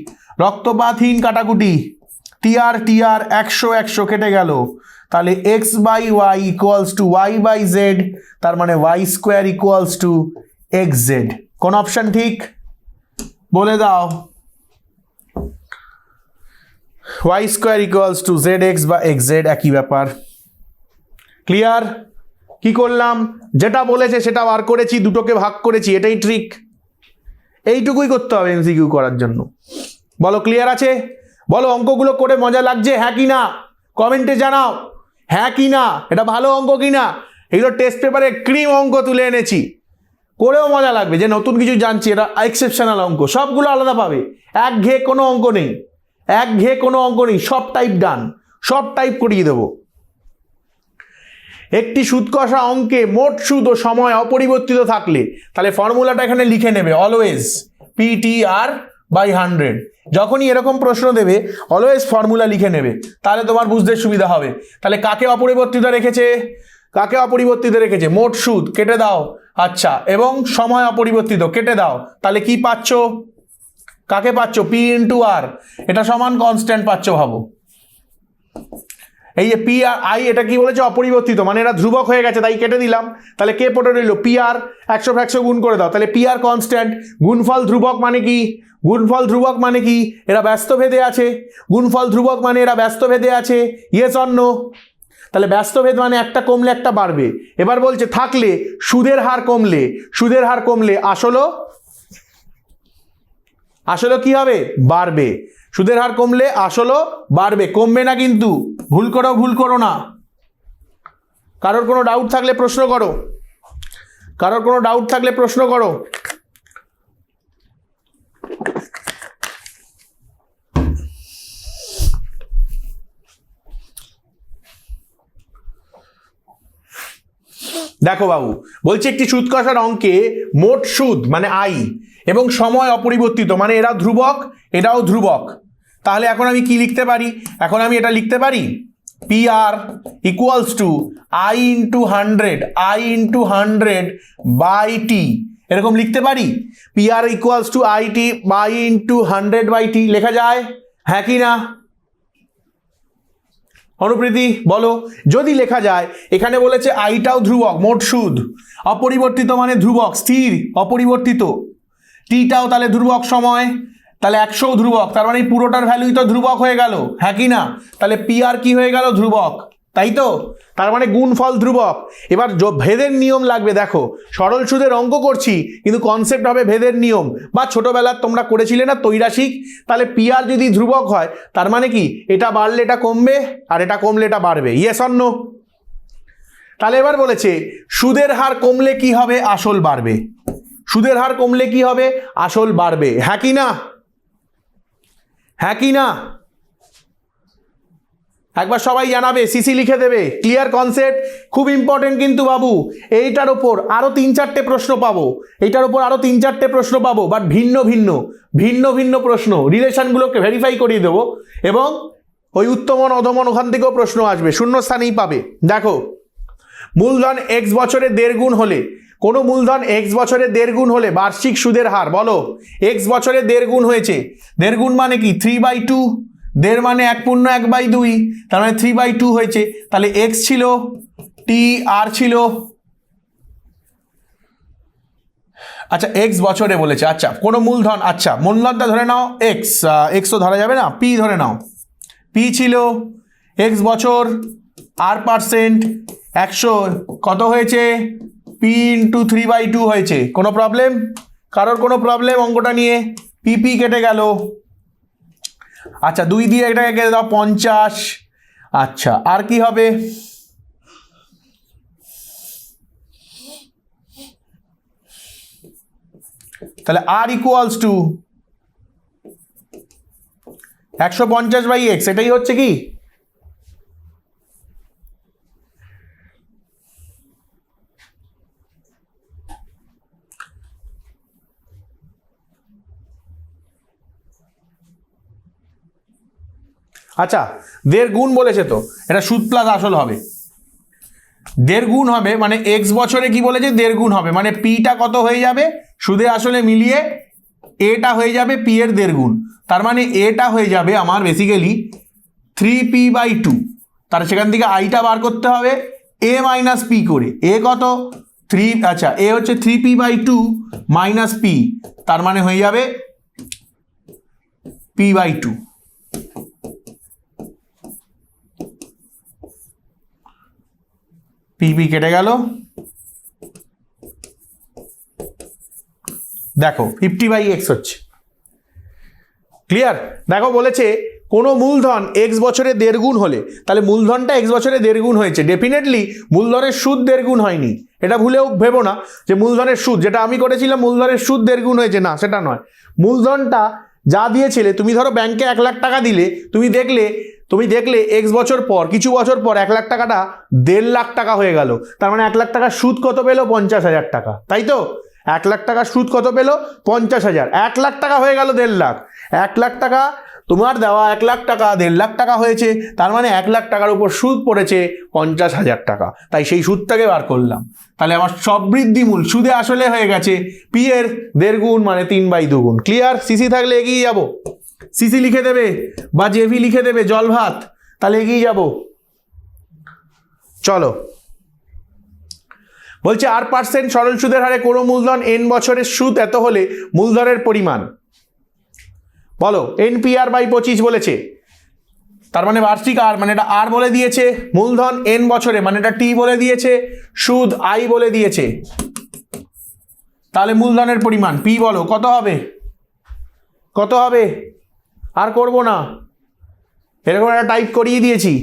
Speaker 1: রক্তপাতহীন কাটাকুটি, টি আর 100 কেটে গেল, তাহলে X by Y equals to Y by Z, তার মানে Y square equals to X Z. কোন অপশন ঠিক বলে দাও? Y square equals to Z X বা এক্স জেড, একই ব্যাপার। ক্লিয়ার? কি করলাম? যেটা বলেছে সেটা বার করেছি, দুটোকে ভাগ করেছি, এটাই ট্রিক। এইটুকুই করতে হবে এমসিকিউ করার জন্য। বলো ক্লিয়ার আছে? বলো অঙ্কগুলো করে মজা লাগছে হ্যাঁ কি না? কমেন্টে জানাও হ্যাঁ কি না, এটা ভালো অঙ্ক কি না। এগুলো টেস্ট পেপারে ক্রিম অঙ্ক তুলে এনেছি, করেও মজা লাগবে যে নতুন কিছু জানছি। এটা এক্সেপশনাল অঙ্ক, সবগুলো আলাদা পাবে, একঘেয়ে কোনো অঙ্ক নেই, একঘেয়ে কোনো অঙ্ক নেই, সব টাইপ ডান, সব টাইপ করিয়ে দেবো। একটি সুদ কষা অঙ্কে মোট সুদ ও সময় অপরিবর্তিত থাকলে তাহলে ফর্মুলাটা এখানে লিখে নেবে, অলওয়েজ PTR বাই 100। যখনই এরকম প্রশ্ন দেবে অলওয়েজ ফর্মুলা লিখে নেবে, তাহলে তোমার বুঝতে সুবিধা হবে। তাহলে কাকে অপরিবর্তিত রেখেছে? কাকে অপরিবর্তিত রেখেছে? মোট সুদ কেটে দাও, আচ্ছা, এবং সময় অপরিবর্তিত কেটে দাও, তাহলে কি পাচ্ছ? কাকে পাচ্ছ? পি ইন্টু আর, এটা সমান কনস্ট্যান্ট পাচ্ছ, ভাবো। এই যে পি আর আই, এটা কি বলেছে? অপরিবর্তিত, মানে এরা ধ্রুবক হয়ে গেছে, তাই কেটে দিলাম। তাহলে কে পড়ে রইল? P R. 100 গুণ করে দাও, তাহলে পি আর কনস্ট্যান্ট। গুণফল ধ্রুবক মানে কি? গুণফল ধ্রুবক মানে কি? এরা ব্যস্ত ভেদে আছে। গুণফল ধ্রুবক মানে এরা ব্যস্ত ভেদে আছে, ইয়েস অর নো? তাহলে ব্যস্তভেদ মানে একটা কমলে একটা বাড়বে। এবার বলছে থাকলে সুদের হার কমলে, সুদের হার কমলে আসলও কি হবে? বাড়বে। সুদের হার কমলে আসলও বাড়বে, কমবে না কিন্তু। ভুল করো না। কারোর কোনো ডাউট থাকলে প্রশ্ন করো, কারোর কোনো ডাউট থাকলে প্রশ্ন করো। দেখো বাবু, বলছে একটি সুদ কষার অঙ্কে মোট সুদ মানে আই এবং সময় অপরিবর্তিত, মানে এরা ধ্রুবক, এটাও ধ্রুবক। তাহলে এখন আমি কি লিখতে পারি? এখন আমি এটা লিখতে পারি, P R equals to I into 100 by T, এরকম লিখতে পারি। P R equals to I T by into 100 by T লেখা যায়, হ্যাঁ কি না? অনুপ্রীতি বলো, যদি লেখা যায়। এখানে বলেছে আইটাও ধ্রুবক, মোট সুদ অপরিবর্তিত মানে ধ্রুবক, স্থির অপরিবর্তিত। টিটাও তাহলে ধ্রুবক সময়, তাহলে 100 ধ্রুবক, তার মানে পুরোটার ভ্যালুই তো ধ্রুবক হয়ে গেল, হ্যাঁ কি না? তাহলে পি আর কি হয়ে গেল? ধ্রুবক, তাই তো? তার মানে গুণফল ধ্রুবক। এবার ভেদের নিয়ম লাগবে। দেখো, সরল সুদের অঙ্ক করছি কিন্তু কনসেপ্ট হবে ভেদের নিয়ম, বা ছোটবেলার তোমরা করেছিলে না ত্রৈরাসিক। তাহলে পি আর যদি ধ্রুবক হয় তার মানে কি এটা বাড়লে এটা কমবে, আর এটা কমলে এটা বাড়বে, ইয়েস অর নো? তাহলে এবার বলেছে সুদের হার কমলে কি হবে? আসল বাড়বে। সুদের হার কমলে কি হবে? আসল বাড়বে, হ্যাঁ কি না? হ্যাঁ কি না? একবার সবাই জানাবে, সিসি লিখে দেবে। Clear concept? খুব ইম্পর্টেন্ট কিন্তু বাবু। এইটার ওপর আরও 3-4টে প্রশ্ন পাবো, এইটার ওপর আরও 3-4টে প্রশ্ন পাবো, বাট ভিন্ন ভিন্ন প্রশ্ন, রিলেশনগুলোকে ভেরিফাই করিয়ে দেবো। এবং ওই উত্তমন অধমন ওখান থেকেও প্রশ্ন আসবে, শূন্যস্থানেই পাবে। দেখো, মূলধন x বছরে 1.5 গুণ হলে, কোনো মূলধন x বছরে 1.5 গুণ হলে বার্ষিক সুদের হার বলো। x বছরে 1.5 গুণ হয়েছে, 1.5 গুণ মানে কি? 3/2। 1.5 মানে 1/2, তার মানে 3/2 হয়েছে। তাহলে x ছিল, টি আর ছিল, আচ্ছা x বছরে বলেছে। আচ্ছা কোনো মূলধন, আচ্ছা মূলধনটা ধরে নাও x তো ধরা যাবে না, p ধরে নাও। p ছিল x বছর, আর পার্সেন্ট 100 কত হয়েছে? p ইন্টু 3/2 হয়েছে। কোনো প্রবলেম? কারোর কোনো প্রবলেম অঙ্কটা নিয়ে? p কেটে গেল। আচ্ছা 2 দিয়ে এটাকে কেটে দাও, 50। আচ্ছা আর কি হবে? তাহলে আর ইকুয়ালস টু 150/x, এটাই হচ্ছে কি? আচ্ছা 1.5 গুণ বলেছে তো, এটা সুদ প্লাস আসল হবে। 1.5 গুণ হবে মানে x বছরে কি বলেছে? 1.5 গুণ হবে, মানে পিটা কত হয়ে যাবে? সুদে আসলে মিলিয়ে এটা হয়ে যাবে p এর 1.5 গুণ। তার মানে এটা হয়ে যাবে আমার বেসিক্যালি 3p/2। তার সেখান থেকে আইটা বার করতে হবে a মাইনাস p করে। a কত? 3, আচ্ছা a হচ্ছে 3p/2 মাইনাস p, তার মানে হয়ে যাবে p/2। পি কেটে গেল। দেখো 50/x হচ্ছে। ক্লিয়ার? দেখো বলেছে কোনো মূলধন x বছরে 1.5 গুণ হলে, তাহলে মূলধনটা x বছরে 1.5 গুণ হয়েছে, ডেফিনেটলি মূলধনের সুদ 1.5 গুণ হয়নি। এটা ভুলেও ভেবো না যে মূলধনের সুদ, যেটা আমি করেছিলাম মূলধনের সুদ 1.5 গুণ হয়েছে, না সেটা নয়। মূলধনটা যা দিয়েছিলে, তুমি ধরো ব্যাংকে 1 লাখ টাকা দিলে, তুমি দেখলে x বছর পর, কিছু বছর পর 1 লাখ টাকাটা 1.5 লাখ টাকা হয়ে গেল। তার মানে 1 লাখ টাকার সুদ কত পেলো? 50,000 টাকা, তাই তো? 1 লাখ টাকার সুদ কত পেলো? 50,000। 1 লাখ টাকা হয়ে গেল 1.5 লাখ। 1 লাখ টাকা তোমার দেওয়া 1 লাখ টাকা 1.5 লাখ টাকা হয়েছে, তার মানে 1 লাখ টাকার উপর সুদ পড়েছে 50,000 টাকা, তাই সেই সুদটাকে বার করলাম। তাহলে আমার চক্রবৃদ্ধি মূল সুদে আসলে হয়ে গেছে পি এর 1.5 গুণ মানে 3/2 গুণ। ক্লিয়ার? সিসি থাকলে এগিয়ে যাব, সিসি লিখে দেবে বা জেভি লিখে দেবে জল ভাত, তাহলে এগিয়ে যাব। চলো, বলছে R% সরল সুদের হারে কোনো মূলধন n বছরের সুদ এত হলে মূলধনের পরিমাণ বলো। NPR/25 বলেছে, তার মানে বার্ষিক আর, মানে এটা আর বলে দিয়েছে, মূলধন n বছরে মানে এটা টি বলে দিয়েছে, সুদ আই বলে দিয়েছে, তাহলে মূলধনের পরিমাণ পি বলো কত হবে? কত হবে? আর করব না, এরকম একটা টাইপ করিয়ে দিয়েছি।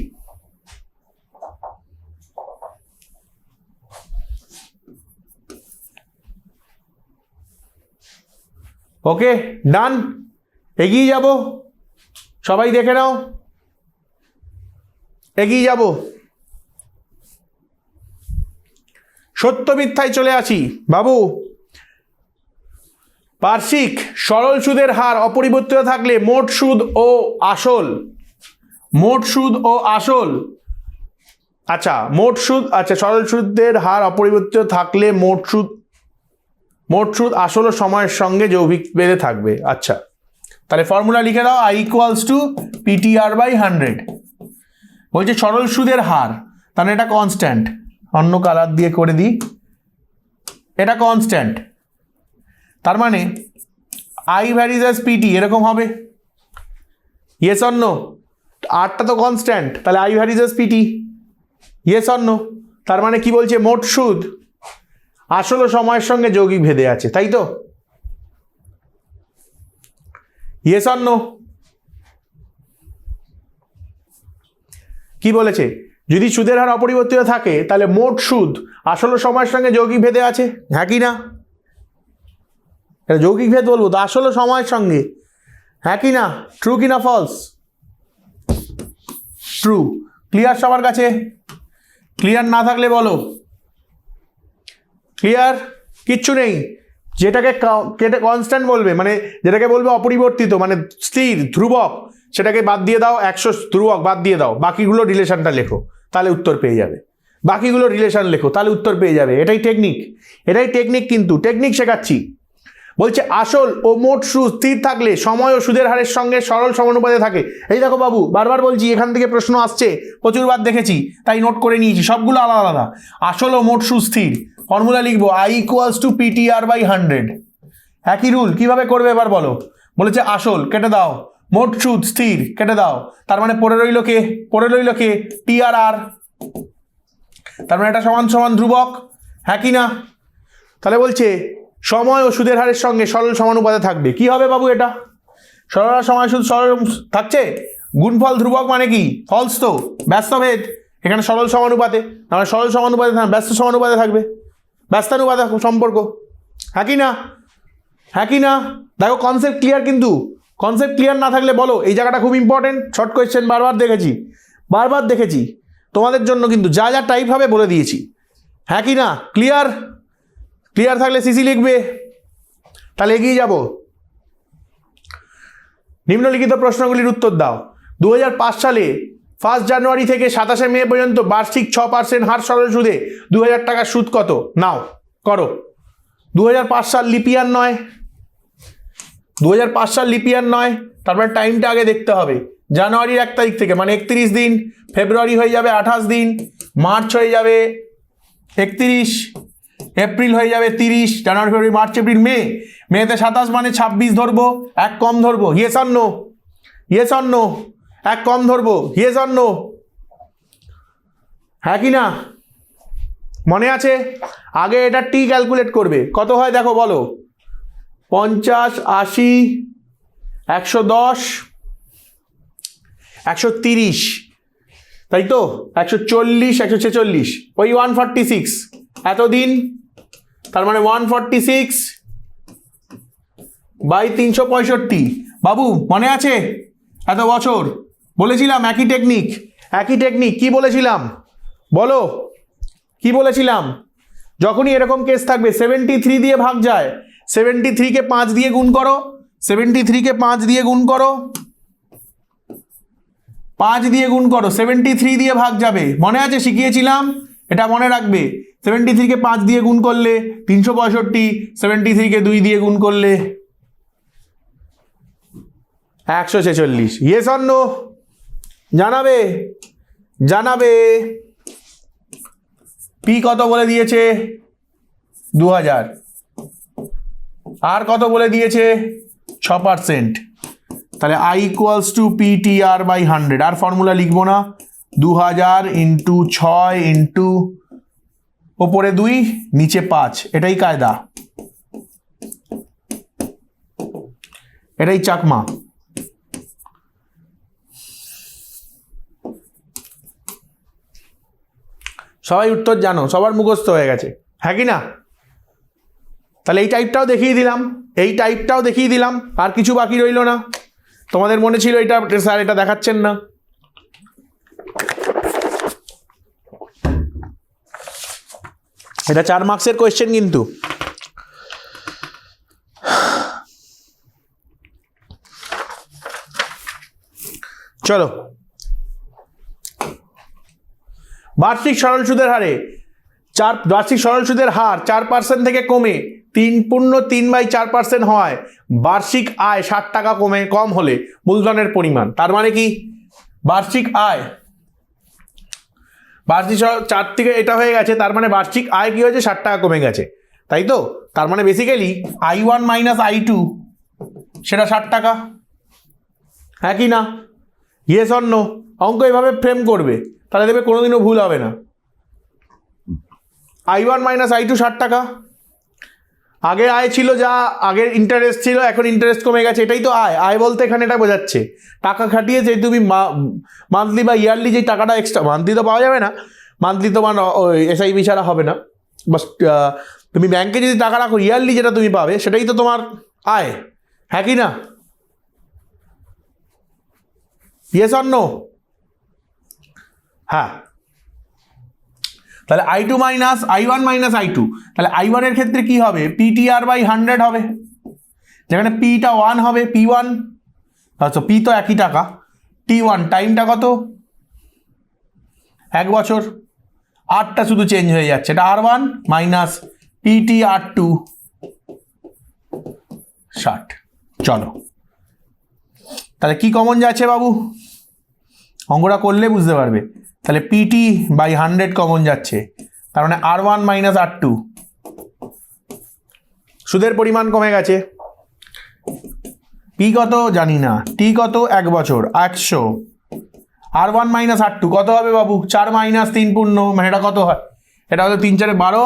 Speaker 1: ওকে, ডান, এগিয়ে যাব, সবাই দেখে নাও, এগিয়ে যাব। সত্য মিথ্যায় চলে আসি বাবু। বার্ষিক সরল সুদের হার অপরিবর্তিত থাকলে মোট সুদ ও আসল, মোট সুদ ও আসল, আচ্ছা মোট সুদ, আচ্ছা সরল সুদের হার অপরিবর্তিত থাকলে মোট সুদ আসল ও সময়ের সঙ্গে যৌগিক বেঁধে থাকবে। আচ্ছা, তাহলে ফর্মুলা লিখে দাও, I = PTR/100। বলছে সরল সুদের হার, তাহলে এটা কনস্ট্যান্ট, অন্য কালার দিয়ে করে দিই, এটা কনস্ট্যান্ট, তার মানে I ভ্যারিজ অ্যাজ PT এরকম হবে। Yes or no? আরটা তো কনস্ট্যান্ট, তাহলে I varies as PT, yes or no? তার মানে কি বলছে? মোট সুদ আসল ও সময়ের সঙ্গে যৌগিক ভেদে আছে, তাই তো? Yes or no? কি বলেছে? যদি সুদের হার অপরিবর্তিত থাকে তাহলে মোট সুদ আসল ও সময়ের সঙ্গে যৌগিক ভেদে আছে, হ্যাঁ কি না? এটা যৌগিক ভেদ বলবো তো, আসল ও সময়ের সঙ্গে, হ্যাঁ কি না? ট্রু কি না ফলস? ট্রু। ক্লিয়ার সবার কাছে? ক্লিয়ার না থাকলে বলো। ক্লিয়ার? কিচ্ছু নেই। যেটাকে কনস্ট্যান্ট বলবে, মানে যেটাকে বলবে অপরিবর্তিত মানে স্থির ধ্রুবক, সেটাকে বাদ দিয়ে দাও, 100 ধ্রুবক বাদ দিয়ে দাও, বাকিগুলো রিলেশনটা লেখো, তাহলে উত্তর পেয়ে যাবে। বাকিগুলো রিলেশন লেখো, তাহলে উত্তর পেয়ে যাবে। এটাই টেকনিক, এটাই টেকনিক, কিন্তু টেকনিক শেখাচ্ছি। বলছে আসল ও মোট সুদ স্থির থাকলে সময় ও সুদের হারের সঙ্গে সরল সমানুপাতে থাকে। এই দেখো বাবু, বারবার বলছি, এখান থেকে প্রশ্ন আসছে, প্রচুরবার দেখেছি, তাই নোট করে নিয়েছি, সবগুলো আলাদা আলাদা। আসল ও মোট সুদ স্থির, ফর্মুলা লিখবো I = PTR/100। একই রুল, কিভাবে করবে এবার বলো। বলেছে আসল কেটে দাও, মোট সুদ স্থির কেটে দাও, তার মানে পড়ে রইল কে? পড়ে রইল কে? TRR, তার মানে এটা সমান সমান ধ্রুবক, হ্যাঁ কি না? তাহলে বলছে সময় ও সুদের হারের সঙ্গে সরল সমানুপাতে থাকবে। কি হবে বাবু এটা? সরল আর সময় সুদ সরল থাকছে, গুণফল ধ্রুবক মানে কি? ফলস তো, ব্যস্তভেদ, এখানে সরল সমানুপাতে, তাহলে সরল সমানুপাতে ব্যস্ত সমানুপাতে থাকবে, ব্যস্তানুপাতে সম্পর্ক, হ্যাঁ কি না? হ্যাঁ কি না? দেখো কনসেপ্ট ক্লিয়ার, কিন্তু কনসেপ্ট ক্লিয়ার না থাকলে বলো। এই জায়গাটা খুব ইম্পর্টেন্ট, শর্ট কোয়েশ্চেন বারবার দেখেছি তোমাদের জন্য, কিন্তু যা যা টাইপ হবে বলে দিয়েছি, হ্যাঁ কি না? ক্লিয়ার? ক্লিয়ার থাকলে সিসি লিখবে, তাহলে এগিয়ে যাব। নিম্নলিখিত প্রশ্নগুলির উত্তর দাও। 2005 সালে 1 জানুয়ারি থেকে 27 মে পর্যন্ত বার্ষিক 6% হার সরল সুদে 2000 টাকার সুদ কত? নাও করো। 2005 সাল লিপিয়ার নয়, 2005 সাল লিপিয়ার নয়, তারপরে টাইমটা আগে দেখতে হবে। জানুয়ারির 1 তারিখ থেকে মানে 31 দিন, ফেব্রুয়ারি হয়ে যাবে 28 দিন, মার্চ হয়ে যাবে 31, এপ্রিল হয়ে যাবে 30, জানুয়ারি ফেব্রুয়ারি মার্চ এপ্রিল মে, মেতে 27 মানে 26 ধরবো, এক কম ধরবো, yes or no? Yes or no? এক কম ধরবো, ইয়েস অর নো? হ্যাঁ কি না? মনে আছে? আগে এটা টি ক্যালকুলেট করবে, কত হয় দেখো বলো। 50, 80, 110, 130, তাই তো? 140, 146, ওই 146 এতদিন, তার মানে 146/365। বাবু মনে আছে? এত বছর বলেছিলাম একই টেকনিক, একই টেকনিক। কি বলেছিলাম বলো? কি বলেছিলাম? যখনই এরকম কেস থাকবে 73 দিয়ে ভাগ যায়, 73 কে 5 দিয়ে গুণ করো, 73 কে 5 দিয়ে গুণ করো, 5 দিয়ে গুণ করো, 73 দিয়ে ভাগ যাবে, মনে আছে শিখিয়েছিলাম, এটা মনে রাখবে। 73 কে 5 দিয়ে গুণ করলে 365, 73 কে 2 দিয়ে গুণ করলে 146। Yes or no? জানাবে জানাবে। পি কত বলে দিয়েছে? 2000। আর কত বলে দিয়েছে? 6%। তাহলে I ইকুয়ালস টু PTR/100। আর ফর্মুলা লিখবো না, 2000 ইন্টু 6 ইন্টু ওপরে 2 নিচে 5, এটাই কায়দা, এটাই চাকমা। সবাই উত্তর জানো, সবার মুখস্থ হয়ে গেছে, হ্যাঁ কি না? তাহলে এই টাইপটাও দেখিয়ে দিলাম, আর কিছু বাকি রইল না। তোমাদের মনে ছিল এটা স্যার এটা দেখাচ্ছেন না, এটা 4 মার্কসের কোয়েশ্চেন কিন্তু। চলো, বার্ষিক সরল সুদের হার 4% থেকে কমে 3.3/4% হয় বার্ষিক আয় 60 টাকা কম হলে মূলধনের পরিমাণ। তার মানে কি, বার্ষিক 4 থেকে এটা হয়ে গেছে, তার মানে বার্ষিক আয় কি হয়েছে? 60 টাকা কমে গেছে, তাই তো? তার মানে বেসিক্যালি I1 মাইনাস I2 সেটা 60 টাকা, হ্যাঁ কি না? Yes or no? অঙ্ক এভাবে ফ্রেম করবে, তাহলে দেখবে কোনোদিনও ভুল হবে না। I1 মাইনাস I2 60 টাকা। আগে আয় ছিল যা, আগের ইন্টারেস্ট ছিল, এখন ইন্টারেস্ট কমে গেছে, এটাই তো আয় বলতে এখানে এটা বোঝাচ্ছে। টাকা খাটিয়ে যে তুমি মান্থলি বা ইয়ারলি যে টাকাটা এক্সট্রা, মান্থলি তো পাওয়া যাবে না, মান্থলি তোমার SIP ছাড়া হবে না, বাস তুমি ব্যাংকে যদি টাকা রাখো ইয়ারলি যেটা তুমি পাবে সেটাই তো তোমার আয়, হ্যাঁ কি না? Yes or no? হ্যাঁ। তাহলে I2 minus I1 minus I2, তাহলে I1 এর ক্ষেত্রে কি হবে? PTR/100 হবে, যেখানে Pটা 1 হবে, P1, আচ্ছা P তো একই টাকা, T1 টাইমটা কত? 1 বছর, আরটা শুধু চেঞ্জ হয়ে যাচ্ছে, এটা R1 মাইনাস PTR2 60। চলো, তাহলে কি কমন যাচ্ছে বাবু? অঙ্কটা করলে বুঝতে পারবে। তাহলে PT/100 কমন যাচ্ছে, তার মানে R1 মাইনাস R2, সুদের পরিমাণ কমে গেছে। P কত জানি না, T কত? 1 বছর, 100। R1 মাইনাস R2 কত হবে বাবু? 4 মাইনাস 3 পূর্ণ, মানে এটা কত হয়? এটা হলো 3 4 12,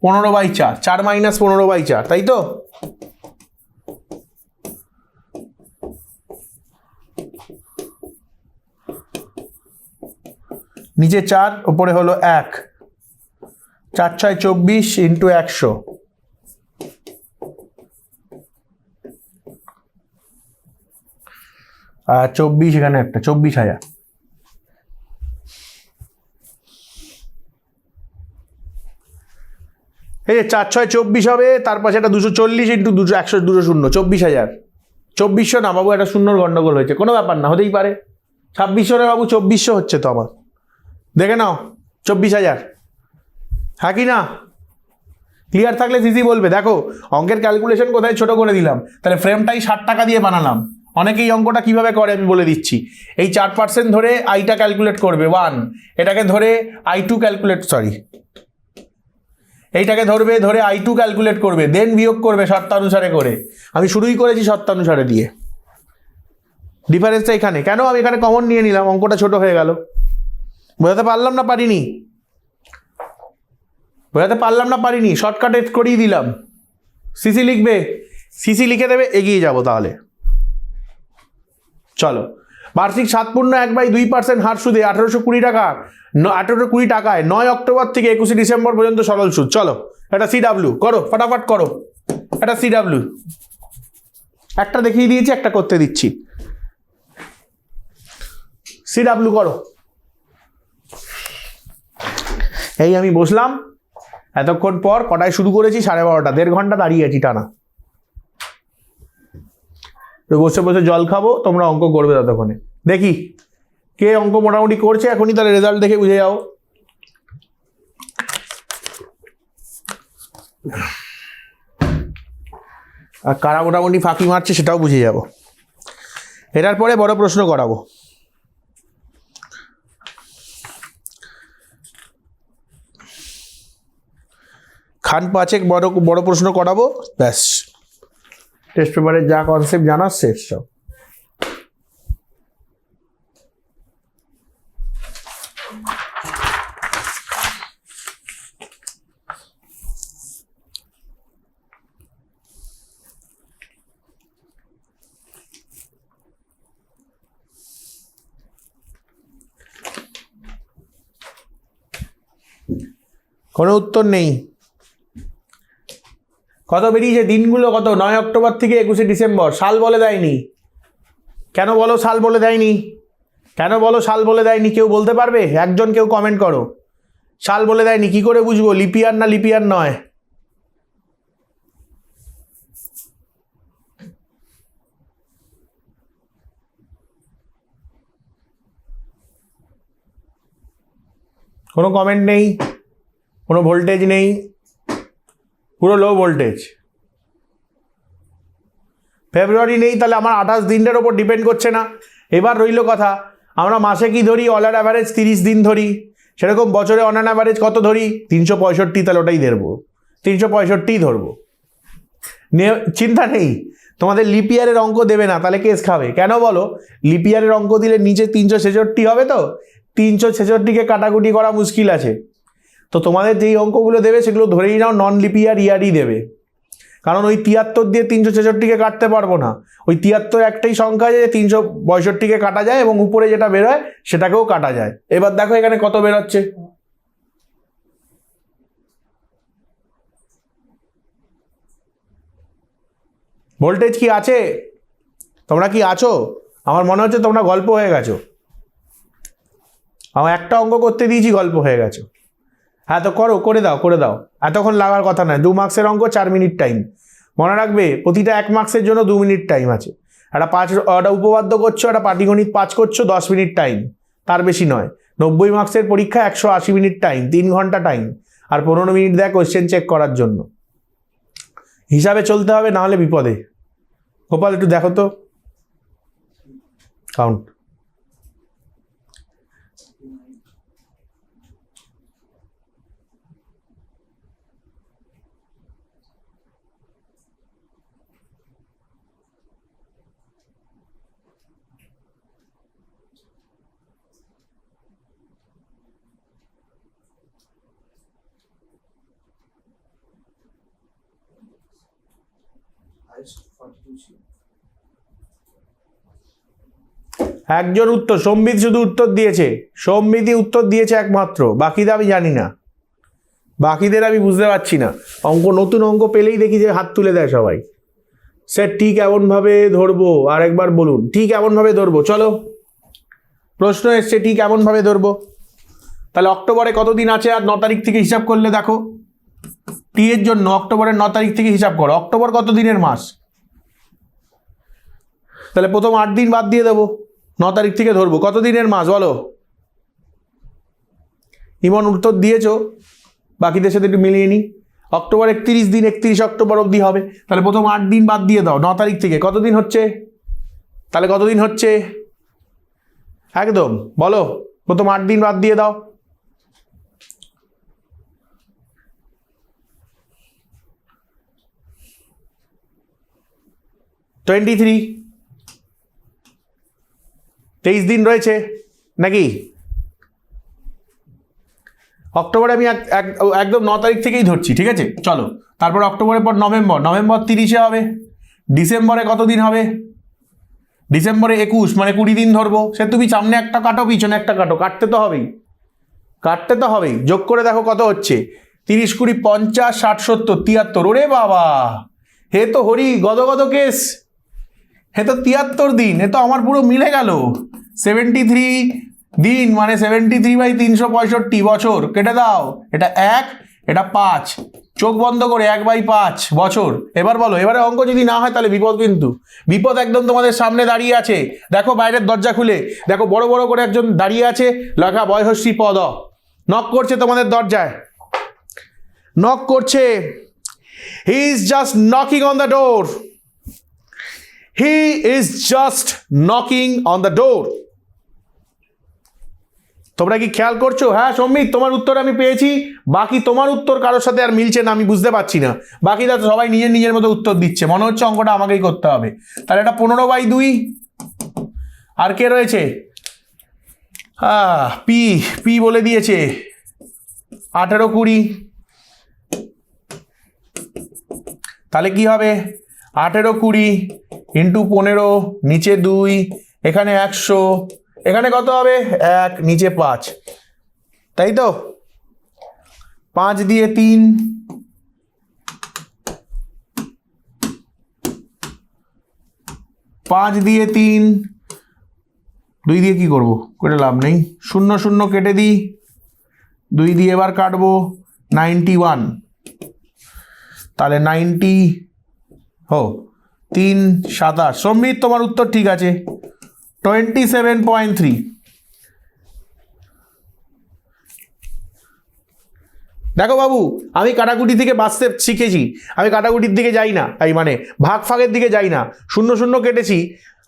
Speaker 1: 15/4, 4 মাইনাস 15/4, তাই তো? নিচে 4, উপরে হলো 1, 4 6 24 ইন্টু 100, আর 24 এখানে একটা 24,000। এই যে 4 6 24 হবে, তার পাশে এটা 240 ইন্টু 100 200 24,000। 2400 না বাবু, একটা শূন্যর গন্ডগোল হয়েছে, কোনো ব্যাপার না, হতেই পারে। 2600 রে বাবু, 2400 হচ্ছে তো আমার, দেখে নাও 24,000, হ্যাঁ কি না? ক্লিয়ার থাকলে সিসি বলবে। দেখো অঙ্কের ক্যালকুলেশন কোথায় ছোট করে দিলাম, তাহলে ফ্রেমটাই 60 টাকা দিয়ে বানালাম। অনেকেই অঙ্কটা কিভাবে করে আমি বলে দিচ্ছি। এই 4% ধরে আইটা ক্যালকুলেট করবে 1, এটাকে ধরে I2 ক্যালকুলেট, এইটাকে ধরে I2 ক্যালকুলেট করবে, দেন বিয়োগ করবে শর্তানুসারে করে। আমি শুরুই করেছি শর্তানুসারে দিয়ে, ডিফারেন্সটা এখানে। কেন আমি এখানে কমন নিয়ে নিলাম, অঙ্কটা ছোট হয়ে গেল। বোঝাতে পারলাম না? পারিনি? শর্টকাটে করিয়ে দিলাম। সিসি লিখবে, সিসি লিখে দেবে, এগিয়ে যাব তাহলে। চলো, বার্ষিক 7.1/2% হার সুদে 1820 টাকা, 1820 টাকায় 9 অক্টোবর থেকে 21 ডিসেম্বর পর্যন্ত সরল সুদ। চলো এটা CW করো, ফটাফট করো। এটা CW একটা দেখিয়ে দিয়েছি, একটা করতে দিচ্ছি। CW করো। এই আমি বসলাম এতক্ষণ পর, কটায় শুরু করেছি? 12:30, 1.5 ঘন্টা দাঁড়িয়ে আছি টানা। তো বসে বসে জল খাবো, তোমরা অঙ্ক করবে ততক্ষণে। দেখি কে অঙ্ক মোটামুটি করছে এখনই তাহলে রেজাল্ট দেখে বুঝে যাও। আর কারা মোটামুটি ফাঁকি মারছে সেটাও বুঝে যাব। এটার পরে বড় প্রশ্ন করাবো। খান পাঁচেক বড় প্রশ্ন করাবো, ব্যাস টেস্ট পেপারের যা কনসেপ্ট জানার শেষ সব। কোনো উত্তর নেই। কত বেরিয়েছে দিনগুলো, কত 9 অক্টোবর থেকে 21শে ডিসেম্বর। সাল বলে দেয়নি কেন বলো? সাল বলে দেয়নি কেন বলো? সাল বলে দেয়নি কেউ বলতে পারবে? একজন কেউ কমেন্ট করো। সাল বলে দেয়নি কি করে বুঝবো লিপিয়ার না লিপিয়ার নয়? কোনো কমেন্ট নেই, কোনো ভোল্টেজ নেই, পুরো লো ভোল্টেজ। ফেব্রুয়ারি নেই তাহলে আমার 28 দিনের ওপর ডিপেন্ড করছে না। এবার রইল কথা, আমরা মাসে কি ধরি? অল অ্যাভারেজ 30 দিন ধরি। সেরকম বছরে অন অ্যান অ্যাভারেজ কত ধরি? 365, তাহলে ওটাই ধরবো, 365 ধরবো। চিন্তা নেই, তোমাদের লিপিয়ারের অঙ্ক দেবে না, তাহলে কেস খাবে। কেন বলো? লিপিয়ারের অঙ্ক দিলে নিচে 366 হবে, তো 366কে কাটাকুটি করা মুশকিল আছে। তো তোমাদের যেই অঙ্কগুলো দেবে সেগুলো ধরেই নাও নন লিপিয়ার ইয়ারই দেবে, কারণ ওই 73 দিয়ে 366কে কাটতে পারবো না। ওই 73 একটাই সংখ্যা যে 362কে কাটা যায় এবং উপরে যেটা বেরোয় সেটাকেও কাটা যায়। এবার দেখো এখানে কত বেরোচ্ছে। ভোল্টেজ কি আছে? তোমরা কি আছো? আমার মনে হচ্ছে তোমরা গল্প হয়ে গেছো। আমার একটা অঙ্ক করতে দিয়েছি, গল্প হয়ে গেছো। হ্যাঁ তো করে দাও। এতক্ষণ লাগার কথা নয়। 2 মার্কসের অঙ্ক, 4 মিনিট টাইম। মনে রাখবে প্রতিটা 1 মার্কসের জন্য 2 মিনিট টাইম আছে। একটা উপপাদ্য করছো, একটা পাটিগণিত 5 করছো, 10 মিনিট টাইম, তার বেশি নয়। 90 মার্কসের পরীক্ষা, 180 মিনিট টাইম, 3 ঘন্টা টাইম, আর 15 মিনিট দেয় কোয়েশ্চেন চেক করার জন্য। হিসাবে চলতে হবে, না হলে বিপদে। গোপাল একটু দেখো তো কাউন্ট। একজন উত্তর, সম্বিত শুধু উত্তর দিয়েছে, সম্বিতই উত্তর দিয়েছে একমাত্র, বাকিদের আমি জানি না, বাকিদের আমি বুঝতে পারছি না। অঙ্ক, নতুন অঙ্ক পেলেই দেখি যে হাত তুলে দেয় সবাই। স্যার ঠিক এমনভাবে ধরবো, আরেকবার বলুন। ঠিক এমনভাবে ধরবো, চলো প্রশ্ন এসছে, ঠিক এমনভাবে ধরবো। তাহলে অক্টোবরে কতদিন আছে? আর 9 তারিখ থেকে হিসাব করলে দেখো, টি এর জন্য অক্টোবরের 9 তারিখ থেকে হিসাব করো। অক্টোবর কত দিনের মাস? তাহলে প্রথম 8 দিন বাদ দিয়ে দেবো, 9 তারিখ থেকে ধরবো। কত দিনের মাস বলো? ইমন উত্তর দিয়েছো, বাকিদের সাথে একটু মিলিয়ে নিই। অক্টোবর 31 দিন, 31 অক্টোবর অবধি হবে। তাহলে প্রথম 8 দিন বাদ দিয়ে দাও 9 তারিখ থেকে। কতদিন হচ্ছে? তাহলে কতদিন হচ্ছে? একদম বলো, প্রথম 8 দিন বাদ দিয়ে দাও। $23 দিন রয়েছে নাকি? অক্টোবরে আমি একদম 9 তারিখ থেকেই ধরছি, ঠিক আছে? চলো, তারপর অক্টোবরের পর নভেম্বর, 30-এ হবে। ডিসেম্বরে কতদিন হবে? ডিসেম্বরে 21, মানে 20 দিন ধরবো। সে তুমি সামনে একটা কাটো, পিছনে একটা কাটো, কাটতে তো হবেই। যোগ করে দেখো কত হচ্ছে। 30, 20, 50, 60, 70, 73। ওরে বাবা, হে তো হরি গদ কেস, হে তো 73 দিন, হে তো আমার পুরো মিলে গেল। 73 দিন মানে 73/365 বছর। কেটে দাও, এটা 1, এটা 5, চোখ বন্ধ করে 1/5 বছর। এবার বলো, এবারে অঙ্ক যদি না হয় তাহলে বিপদ, কিন্তু বিপদ একদম তোমাদের সামনে দাঁড়িয়ে আছে। দেখো বাইরের দরজা খুলে দেখো, বড় বড় করে একজন দাঁড়িয়ে আছে, লেখা বয়সী পদ, নক করছে তোমাদের দরজায়, নক করছে। He is just knocking on the door, he is just knocking on the door. তোমরা কি খেয়াল করছো? হ্যাঁ সম্মিত, তোমার উত্তর আমি পেয়েছি, বাকি তোমার উত্তর কারোর সাথে আর মিলছে না, আমি বুঝতে পারছি না। বাকিরা তো সবাই নিজের নিজের মতো উত্তর দিচ্ছে, মনে হচ্ছে অঙ্কটা আমাকেই করতে হবে। তাহলে এটা 15/2। আর কে রয়েছে? পি, পি বলে দিয়েছে 18-20। তাহলে কি হবে? 18-20 ইন্টু 15, নিচে 2, এখানে 100, এখানে কত হবে? 1, নিচে 5, তাই তো? 5 দিয়ে 3, 5 দিয়ে 3, 2 দিয়ে কি করব? কেটে লাভ নেই, 0 0 কেটে দিই, 2 দিয়ে এবার কাটবো, 91। তাহলে 90, 3 27। সম্মিত তোমার উত্তর ঠিক আছে, 27.3। দেখো বাবু, আমি কাটাকুটি থেকে বাঁচতে শিখেছি, আমি কাটাকুটির দিকে যাই না, এই মানে ভাগ ফাগের দিকে যাই না। 0 0 কেটেছি,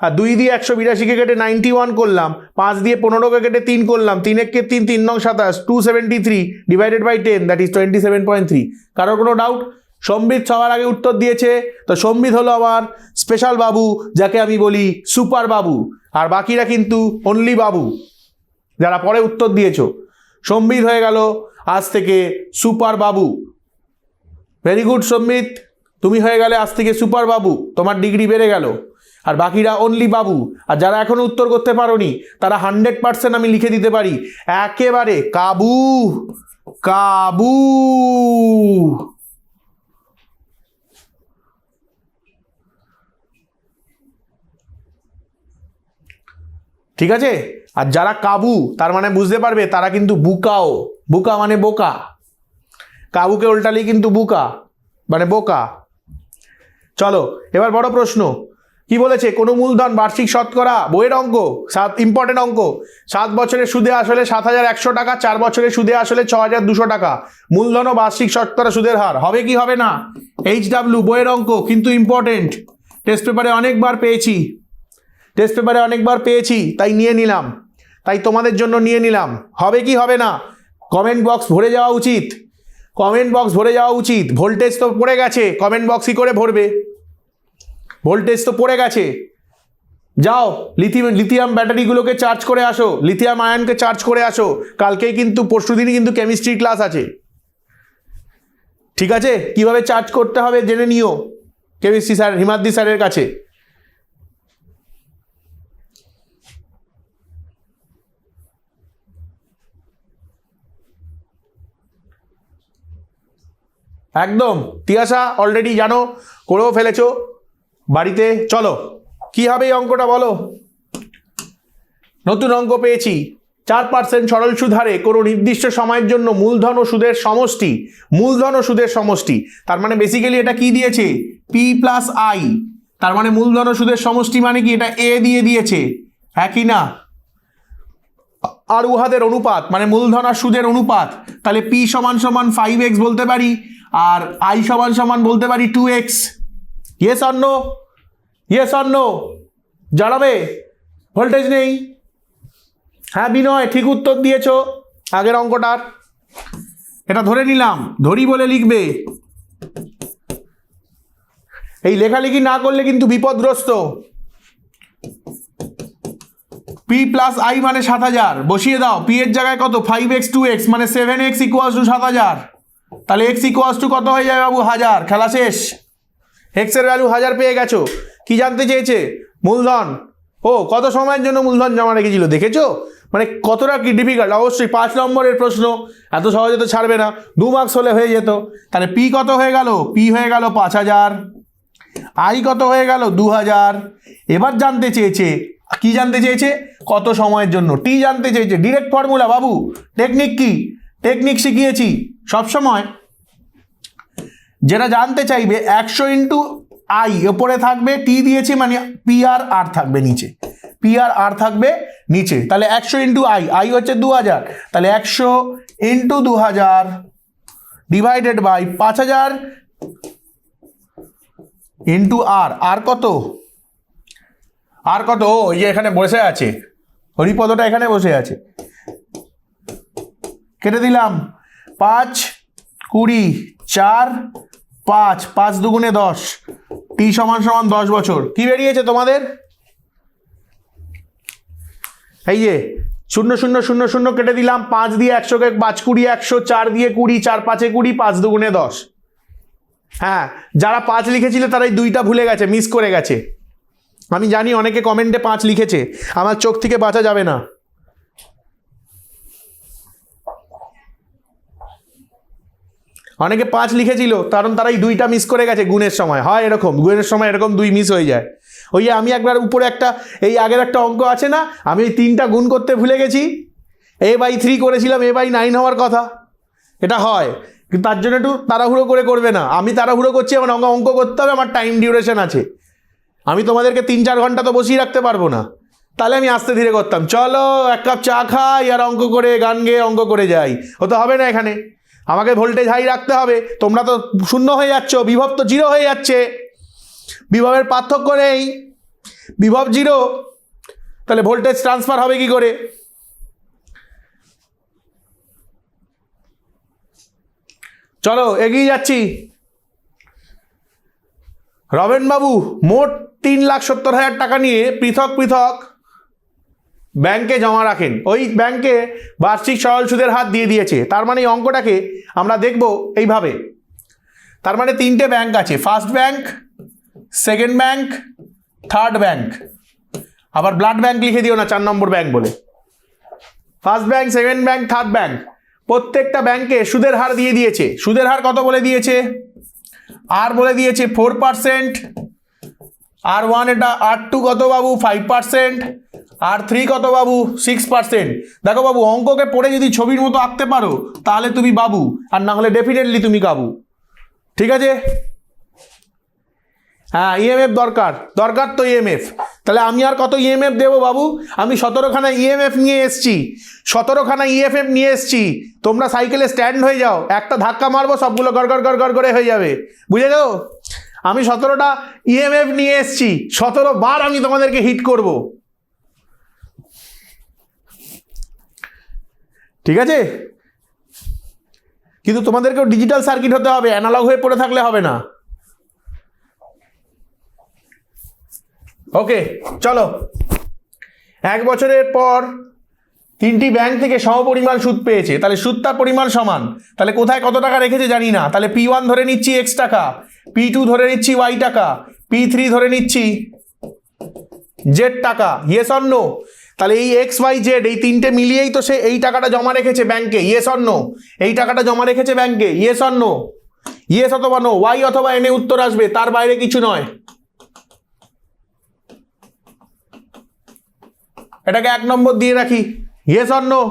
Speaker 1: আর 2 দিয়ে 182কে কেটে 91 করলাম, 5 দিয়ে 15কে কেটে 3 করলাম, 3 1 3, 3 9 27, 273 ডিভাইডেড বাই 10, দ্যাট ইজ 27.3। কারোর কোনো ডাউট? সম্বিত সবার আগে উত্তর দিয়েছে, তো সম্বিত হলো আমার স্পেশাল বাবু, যাকে আমি বলি সুপার বাবু, আর বাকিরা কিন্তু অনলি বাবু, যারা পরে উত্তর দিয়েছো। সম্বিত হয়ে গেল আজ থেকে সুপার বাবু। ভেরি গুড সম্বিত, তুমি হয়ে গেলে আজ থেকে সুপার বাবু, তোমার ডিগ্রি বেড়ে গেল। আর বাকিরা অনলি বাবু। আর যারা এখনো উত্তর করতে পারোনি তারা 100% আমি লিখে দিতে পারি, একেবারে কাবু কাবু। ঠিক আছে? আর যারা কাবু, তার মানে বুঝতে পারবে তারা কিন্তু বুকাও। বুকা মানে বোকা, কাবুকে উল্টালেই কিন্তু বুকা মানে বোকা। চলো এবার বড় প্রশ্ন কি বলেছে? কোনো মূলধন বার্ষিক শতকরা, বইয়ের অঙ্ক, ইম্পর্টেন্ট অঙ্ক। 7 বছরের সুদে আসলে 7,100 টাকা, 4 বছরের সুদে আসলে 6,200 টাকা। মূলধন ও বার্ষিক শতকরা সুদের হার হবে কি হবে না? HW বইয়ের অঙ্ক, কিন্তু ইম্পর্টেন্ট, টেস্ট পেপারে অনেকবার পেয়েছি, টেস্ট পেপারে অনেকবার পেয়েছি, তাই নিয়ে নিলাম, তাই তোমাদের জন্য নিয়ে নিলাম। হবে কি হবে না? কমেন্ট বক্স ভরে যাওয়া উচিত, কমেন্ট বক্স ভরে যাওয়া উচিত। ভোল্টেজ তো পড়ে গেছে, কমেন্ট বক্স কি করে ভরবে? ভোল্টেজ তো পড়ে গেছে। যাও লিথিয়াম ব্যাটারিগুলোকে চার্জ করে আসো, লিথিয়াম আয়নকে চার্জ করে আসো। কালকেই কিন্তু, পরশু দিনই কিন্তু কেমিস্ট্রি ক্লাস আছে, ঠিক আছে? কিভাবে চার্জ করতে হবে জেনে নিও কেমিস্ট্রি স্যার, হিমাদ্রি স্যারের কাছে। একদম তিয়াশা অলরেডি জানো, করেও ফেলেছো বাড়িতে। চলো কি হবে এই অঙ্কটা বলো? নতুন অঙ্ক পেয়েছি, 4% সরল সুদ হারে কোনো নির্দিষ্ট সময়ের জন্য মূলধন ও সুদের সমষ্টি, মূলধন ও সুদের সমষ্টি। তার মানে বেসিক্যালি এটা কি দিয়েছে? P plus I. তার মানে মূলধন ও সুদের সমষ্টি মানে কি? এটা এ দিয়ে দিয়েছে, একই না? আর উহাদের অনুপাত মানে মূলধন আর সুদের অনুপাত। তাহলে পি সমান সমান 5x বলতে পারি, আর আই সমান সমান বলতে পারি 2x। Yes or no? Yes or no? জানাবে। ভোল্টেজ নেই। হ্যাঁ বিনয়, ঠিক উত্তর দিয়েছো আগের অঙ্কটার। এটা ধরে নিলাম, ধরি বলে লিখবে। এই লেখালেখি না করলে কিন্তু বিপদগ্রস্ত। পি প্লাস আই মানে 7,000 বসিয়ে দাও। পি এর জায়গায় কত? 5x 2x মানে 7x ইকুয়ালস টু 7,000। তাহলে x ইকুয়ালস টু কত হয়ে যাবে বাবু? 1000। খেলা শেষ। x এর ভ্যালু 1000 পেয়ে গেছো। কি জানতে চেয়েছে? মূলধন। ও কত সময়ের জন্য মূলধন জমা রেখেছিল, দেখেছো? মানে কতটা কি ডিফিকাল্ট। অবশ্যই 5 নম্বরের প্রশ্ন, এত সহজে তো ছাড়বে না, 2 মার্কস হলে হয়ে যেত। তাহলে পি কত হয়ে গেল? পি হয়ে গেল 5000। আই কত হয়ে গেল? 2000। এবার জানতে চেয়েছে, কি জানতে চেয়েছে? কত সময়ের জন্য। টি জানতে চেয়েছে। ডিরেক্ট ফর্মুলা বাবু। টেকনিক কি? টেকনিক শিখিয়েছি। সবসময় যেটা জানতে চাইবে 100 ইন্টু আই ওপরে থাকবে, টি দিয়েছি মানে পি আর আর থাকবে নিচে, পি আর আর থাকবে নিচে। তাহলে 100 ইন্টু আই, আই হচ্ছে 2000, তাহলে 100 ইন্টু 2000 ডিভাইডেড বাই 5000 ইন্টু আর, আর কত, আর কত, ওই যে এখানে বসে আছে হরিপদটা, এখানে বসে আছে, কেটে দিলাম 5 20 4 5, 5 দুগুণে 10, টি সমান সমান 10 বছর। কি বেরিয়েছে তোমাদের? এই যে 0 0 0 0 কেটে দিলাম, 5 দিয়ে 100 কে 5 20 100, 4 দিয়ে 20, 4 5 20, 5 দুগুণে 10। হ্যাঁ, যারা 5 লিখেছিল তারা এই দুইটা ভুলে গেছে, মিস করে গেছে। আমি জানি অনেকে কমেন্টে 5 লিখেছে, আমার চোখ থেকে বাঁচা যাবে না। অনেকে 5 লিখেছিল, কারণ তারা এই দুইটা মিস করে গেছে গুণের সময়। হয় এরকম, গুণের সময় এরকম 2 মিস হয়ে যায়। ওই যে আমি একবার উপরে একটা, এই আগের একটা অঙ্ক আছে না, আমি ওই 3টা গুণ করতে ভুলে গেছি, a/3 করেছিলাম, a/9 হওয়ার কথা। এটা হয়, কিন্তু তার জন্য একটু তাড়াহুড়ো করে করবে না। আমি তাড়াহুড়ো করছি, আমার অঙ্ক করতে হবে, আমার টাইম ডিউরেশন আছে। আমি তোমাদেরকে 3-4 ঘন্টা তো বসিয়ে রাখতে পারবো না, তাহলে আমি আস্তে ধীরে করতাম। চলো 1 কাপ চা খাই আর অঙ্ক করে, গান গেয়ে অঙ্ক করে যাই, হতে হবে না এখানে। আমাকে ভোল্টেজ হাই রাখতে হবে। তোমরা তো শূন্য হয়ে যাচ্ছ, বিভব তো 0 হয়ে যাচ্ছে, বিভবের পার্থক্য নেই, বিভব 0, তাহলে ভোল্টেজ ট্রান্সফার হবে কি করে? চলো এগিয়ে যাচ্ছি। রবেন বাবু মোট 3,70,000 টাকা নিয়ে পৃথক পৃথক ব্যাংকে জমা রাখেন। ওই ব্যাংকে বার্ষিক সরল সুদের হার দিয়ে দিয়েছে। তার মানে এই অঙ্কটাকে আমরা দেখব এইভাবে। তার মানে 3টে ব্যাংক আছে, first bank, second bank, third bank. আবার ব্লাড ব্যাংক লিখে দিও না 4 নম্বর ব্যাংক বলে। First bank, second bank, third bank, প্রত্যেকটা ব্যাংকে সুদের হার দিয়ে দিয়েছে। সুদের হার কত বলে দিয়েছে? আর বলে দিয়েছে 4%, R1 এটা, R2 কত বাবু? 5%, R3 কত বাবু? 6%। দেখো বাবু, অঙ্ককে পড়ে যদি ছবির মতো আঁকতে পারো তাহলে তুমি বাবু, আর না হলে ডেফিনেটলি তুমি কাবু। ঠিক আছে? হ্যাঁ, ইএমএফ দরকার, দরকার তো ইএমএফ। তাহলে আমি আর কত ইএমএফ দেবো বাবু? আমি 17খানা ইএমএফ নিয়ে এসছি, 17খানা ইএফএফ নিয়ে এসছি। তোমরা সাইকেলে স্ট্যান্ড হয়ে যাও, একটা ধাক্কা মারবো সবগুলো গড় গড় গড় গড় করে হয়ে যাবে। বুঝে যাও? আমি 17টা ইএমএফ নিয়ে এসছি, 17 বার আমি তোমাদেরকে হিট করব। ঠিক আছে? কিন্তু তোমাদেরকেও ডিজিটাল সার্কিট হতে হবে, অ্যানালগ হয়ে পড়ে থাকলে হবে না। ওকে, চলো। 1 বছরের পর 3টি ব্যাংক থেকে সমপরিমাণ সুদ পেয়েছে, তাহলে সুদটার পরিমাণ সমান। তাহলে কোথায় কত টাকা রেখেছে জানি না, তাহলে P1 ধরে নিচ্ছি x টাকা, P2 ধরে নিচ্ছি y টাকা, P3 ধরে নিচ্ছি z টাকা। Yes or no? তাহলে এই x y z এই 3টে মিলিয়েই তো সে এই টাকাটা জমা রেখেছে ব্যাংকে। Yes or no? এই টাকাটা জমা রেখেছে ব্যাংকে। Yes or no? ইয়েস অথবা নো, y অথবা n এ উত্তর আসবে, তার বাইরে কিছু নয়। এটাকে 1 নম্বর দিয়ে রাখি। Yes or no?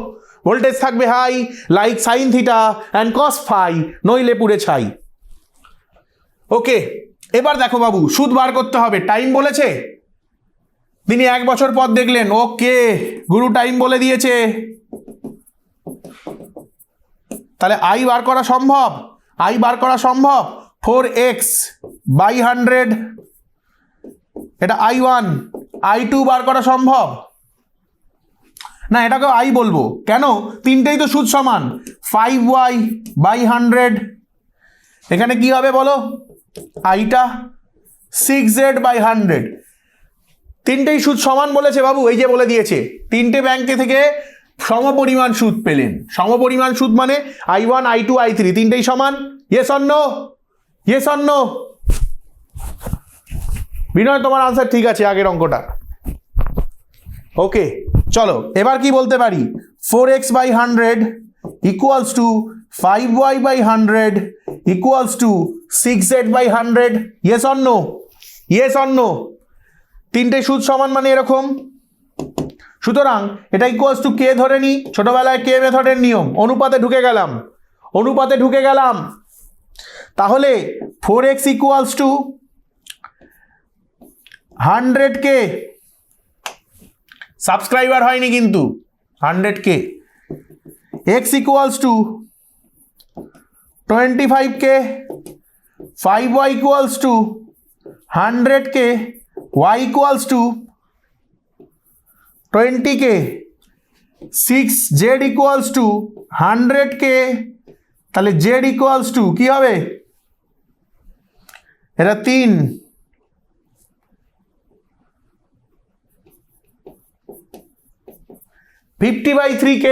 Speaker 1: ভোল্টেজ থাকবে high, like sine theta and cos phi, নইলে পুড়ে ছাই। ওকে, এবার দেখো বাবু, সুদ বার করতে হবে। টাইম বলেছে, তিনি 1 বছর পর দেখলেন। ওকে গুরু, টাইম বলে দিয়েছে, তাহলে আই বার করা সম্ভব। আই বার করা সম্ভব, 4x বাই 100, এটা I1। I2 বার করা সম্ভব না, এটাকেও আই বলবো। কেন? 3টেই তো সুদ সমান। 5y বাই 100, এখানে কি হবে বলো? আইটা 6z বাই 100। 3টেই সুদ সমান বলেছে বাবু, এই যে বলে দিয়েছে। 3টে ব্যাংকে থেকে সমপরিমাণ সুদ পেলেন। সমপরিমাণ সুদ মানে I1 I2 I3 3টেই সমান। Yes or no? Yes or no? Binoy তোমার আনসার ঠিক আছে আগের অঙ্কটা। ওকে, চলো এবার কি বলতে পারি? 4x by 100 equals to 5y by 100 equals to 6z by 100। Yes or no? Yes or no? 3টে সুদ সমান মানে এরকম। সুতরাং এটা ইকুয়ালস টু কে ধরে নি, ছোটবেলায় কে মেথডের নিয়ম, অনুপাতে ঢুকে গেলাম, অনুপাতে ঢুকে গেলাম। তাহলে 4x equals to 100K, subscriber হয়নি কিন্তু 100K, x equals to 25K, 5y equals to 100K, y equals to 20K, 6z equals to 100K, তাহলে z ইকুয়ালস টু কি হবে? এটা 3, 50/3K।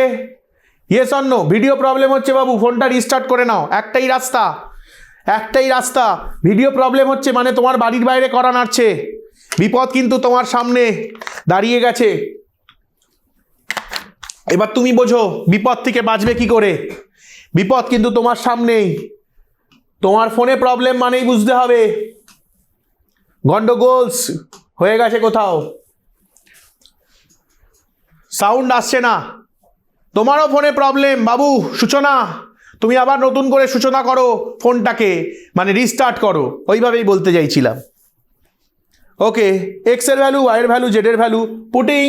Speaker 1: Yes or no? Video problem হচ্ছে বাবু, ফোনটা restart করে নাও। একটাই রাস্তা। ভিডিও প্রবলেম হচ্ছে মানে তোমার বাড়ির বাইরে করা নাড়ছে। বিপদ কিন্তু তোমার সামনে দাঁড়িয়ে গেছে। এবার তুমি বোঝো বিপদ থেকে বাঁচবে কি করে। বিপদ কিন্তু তোমার সামনেই। তোমার ফোনে প্রবলেম মানেই বুঝতে হবে গন্ডগোলস হয়ে গেছে কোথাও। সাউন্ড আসছে না, তোমারও ফোনে প্রবলেম বাবু। সূচনা, তুমি আবার নতুন করে সূচনা করো ফোনটাকে, মানে রিস্টার্ট করো। ওইভাবেই বলতে চাইছিলাম। ওকে, এক্স এর ভ্যালু, ওয়াই এর ভ্যালু, জেড এর value, putting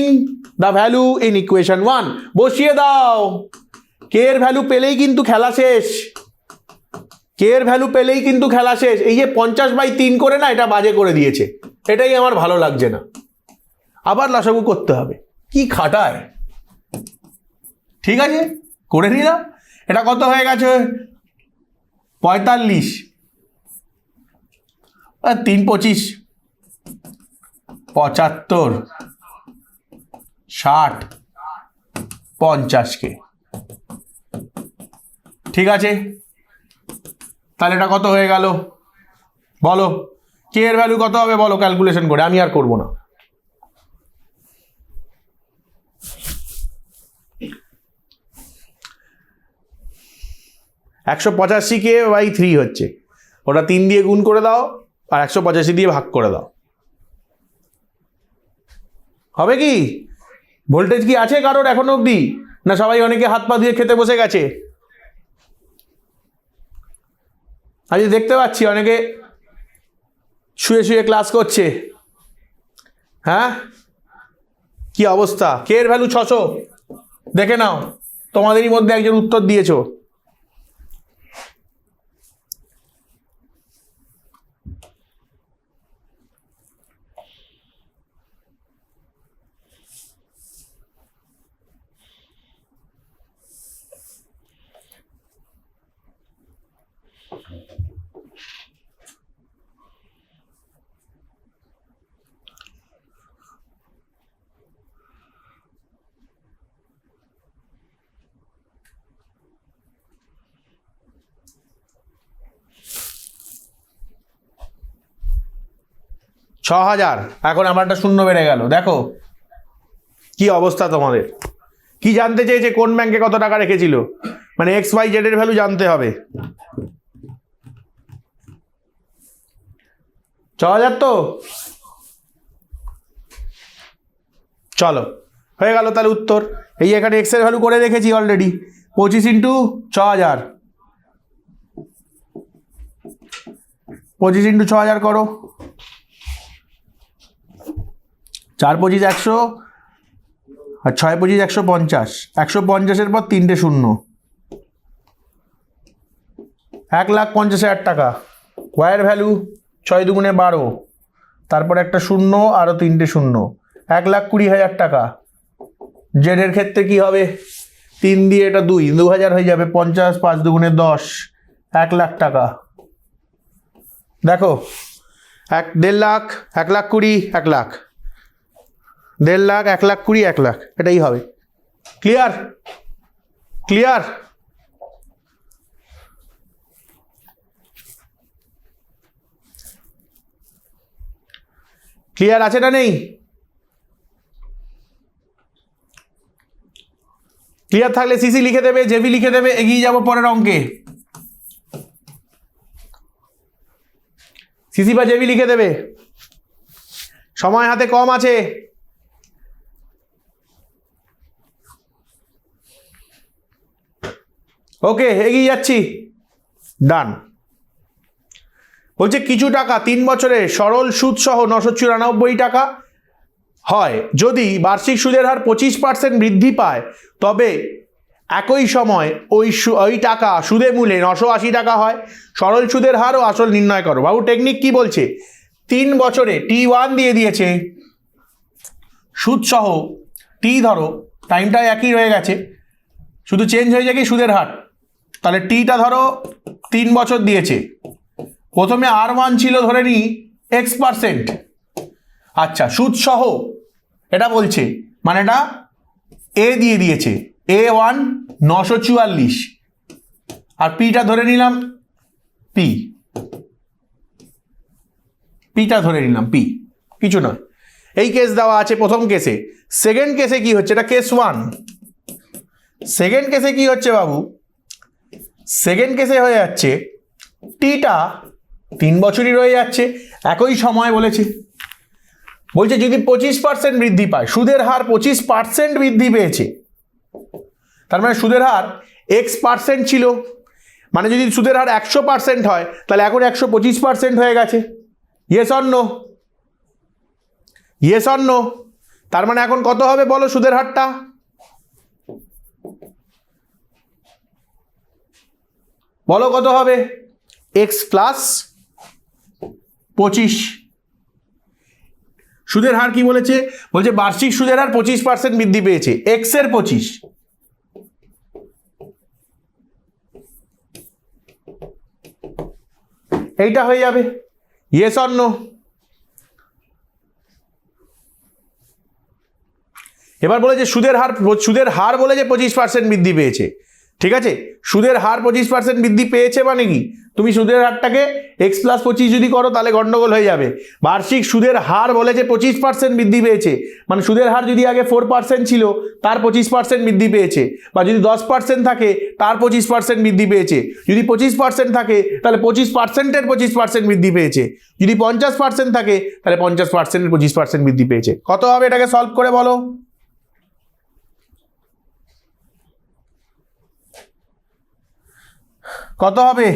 Speaker 1: the value in equation 1 বসিয়ে দাও। কে এর ভ্যালু পেলেই কিন্তু খেলা শেষ। এই যে 50/3 করে না, এটা বাজে করে দিয়েছে। এটাই আমার ভালো লাগছে না। আবার লসাগু করতে হবে, কি খাটায়। ঠিক আছে, করে নিলাম। এটা কত হয়ে গেছে? 45, 3 25, 75, 60, 50K। ঠিক আছে, তাহলে এটা কত হয়ে গেল বলো? কে এর ভ্যালু কত হবে বলো ক্যালকুলেশন করে, আমি আর করবো না। (185K/3) হচ্ছে, ওটা 3 দিয়ে গুণ করে দাও আর 185 দিয়ে ভাগ করে দাও। হবে কি? ভোল্টেজ কি আছে কারোর এখনো অবধি? না সবাই অনেকে হাত পা দিয়ে খেতে বসে গেছে? আমি দেখতে পাচ্ছি অনেকে শুয়ে শুয়ে ক্লাস করছে। হ্যাঁ, কি অবস্থা? কে এর ভ্যালু 600, দেখে নাও। তোমাদেরই মধ্যে একজন উত্তর দিয়েছো। $6000। এখন আমার একটা শূন্য বেড়ে গেল। দেখো কি অবস্থা তোমাদের। কি জানতে চেয়েছে? কোন ব্যাংকে কত টাকা রেখেছিল, মানে XYZ এর ভ্যালু জানতে হবে। 6000 তো চলো হয়ে গেল। তাহলে উত্তর এই, এখানে এক্স এর ভ্যালু করে রেখেছি অলরেডি। 25 × 6000, 25 × 6000 করো। 4 25 100 আর 6 25 150। 150-এর পর 3টে শূন্য, 1,50,000 টাকা। ওয়াইয়ের ভ্যালু 6 × 2 = 12, তারপর একটা শূন্য, আরও 3টে শূন্য, 1,20,000 টাকা। জেডের ক্ষেত্রে কি হবে? 3 দিয়ে এটা 2,000 হয়ে যাবে। 50, 5 × 2 = 10, 1,00,000 টাকা। দেখো 1.5 লাখ, 1,20,000, 1,00,000, 1.5 লাখ, 1,20,000, 1,00,000, এটাই হবে। ক্লিয়ার? ক্লিয়ার? ক্লিয়ার আছে না নেই? ক্লিয়ার থাকলে সিসি লিখে দেবে, জেবি লিখে দেবে, এগিয়ে যাব পরের অঙ্কে। সিসি বা জেবি লিখে দেবে, সময় হাতে কম আছে। ওকে, এগিয়ে যাচ্ছি। ডান। বলছে কিছু টাকা 3 বছরে সরল সুদ সহ 994 টাকা হয়। যদি বার্ষিক সুদের হার 25% বৃদ্ধি পায় তবে একই সময় ওই টাকা সুদে মূলে 980 টাকা হয়। সরল সুদের হার ও আসল নির্ণয় করো। বাবু টেকনিক কি বলছে, 3 বছরে T1 দিয়ে দিয়েছে সুদ সহ, টি ধরো টাইমটা একই রয়ে গেছে, শুধু চেঞ্জ হয়ে যায় কি সুদের হার। তাহলে টিটা ধরো 3 বছর দিয়েছে, প্রথমে R1 ছিল ধরে নিই X%, আচ্ছা সুদ সহ এটা বলছে মানে এটা এ দিয়ে দিয়েছে A1 944, আর পিটা ধরে নিলাম পিটা ধরে নিলাম পি, কিছু নয়। এই কেস দেওয়া আছে প্রথম কেসে। সেকেন্ড কেসে কি হচ্ছে, এটা কেস 1। সেকেন্ড কেসে কি হচ্ছে বাবু, সেকেন্ড কেসে হয়ে যাচ্ছে টিটা 3 বছরই রয়ে যাচ্ছে, একই সময় বলেছে। বলছে যদি 25% বৃদ্ধি পায়, সুদের হার 25% বৃদ্ধি পেয়েছে, তার মানে সুদের হার X% ছিল, মানে যদি সুদের হার 100% হয় তাহলে এখন 125% হয়ে গেছে। Yes or no? Yes or no? তার মানে এখন কত হবে বলো সুদের হারটা? বলো কত হবে? X plus 25। সুদের হার কি বলেছে, বলছে বার্ষিক সুদের হার 25% বৃদ্ধি পেয়েছে, X এর 25, এইটা হয়ে যাবে। Yes or no? এবার বলেছে সুদের হার বলেছে 25% বৃদ্ধি পেয়েছে, ঠিক আছে। সুদের হার 25% বৃদ্ধি পেয়েছে মানে কি, তুমি সুদের হারটাকে X প্লাস 25 যদি করো তাহলে গন্ডগোল হয়ে যাবে। বার্ষিক সুদের হার বলেছে 25% বৃদ্ধি পেয়েছে, মানে সুদের হার যদি আগে 4% ছিল তার 25% বৃদ্ধি পেয়েছে, বা যদি 10% থাকে তার 25% বৃদ্ধি পেয়েছে, যদি 25% থাকে তাহলে 25%-এর 25% বৃদ্ধি পেয়েছে, যদি 50% থাকে তাহলে 50%-এর 25% বৃদ্ধি পেয়েছে। কত হবে এটাকে সলভ করে বলো? কত হবে?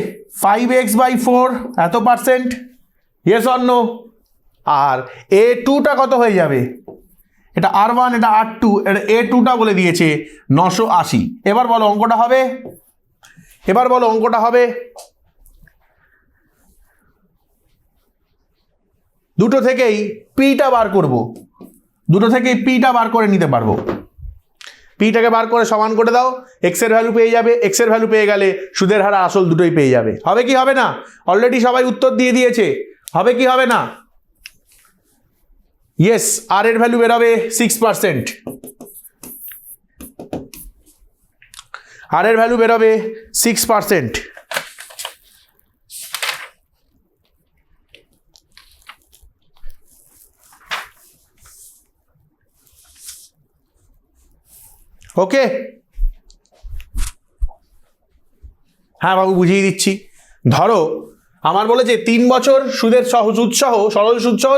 Speaker 1: 5x/4 এত পার্সেন্ট। Yes or no? আর A2টা কত হয়ে যাবে, এটা R1 এটা R2, এটা A2টা বলে দিয়েছে 980। এবার বলো অঙ্কটা হবে, এবার বলো অঙ্কটা হবে। দুটো থেকেই পিটা বার করব, দুটো থেকেই পিটা বার করে নিতে পারবো। পিটাকে বার করে সমান করে দাও, X এর ভ্যালু পেয়ে যাবে, X এর ভ্যালু পেয়ে গেলে সুদের হার আসল দুটোই পেয়ে যাবে। হবে কি হবে না? অলরেডি সবাই উত্তর দিয়ে দিয়েছে, হবে কি হবে না? ইয়েস, আর এর ভ্যালু বেরোবে 6%, আর এর ভ্যালু বেরোবে 6%। ওকে, হ্যাঁ বাবু বুঝিয়ে দিচ্ছি। ধরো আমার বলেছে 3 বছর সুদের সুদ সহ সরল সুদ সহ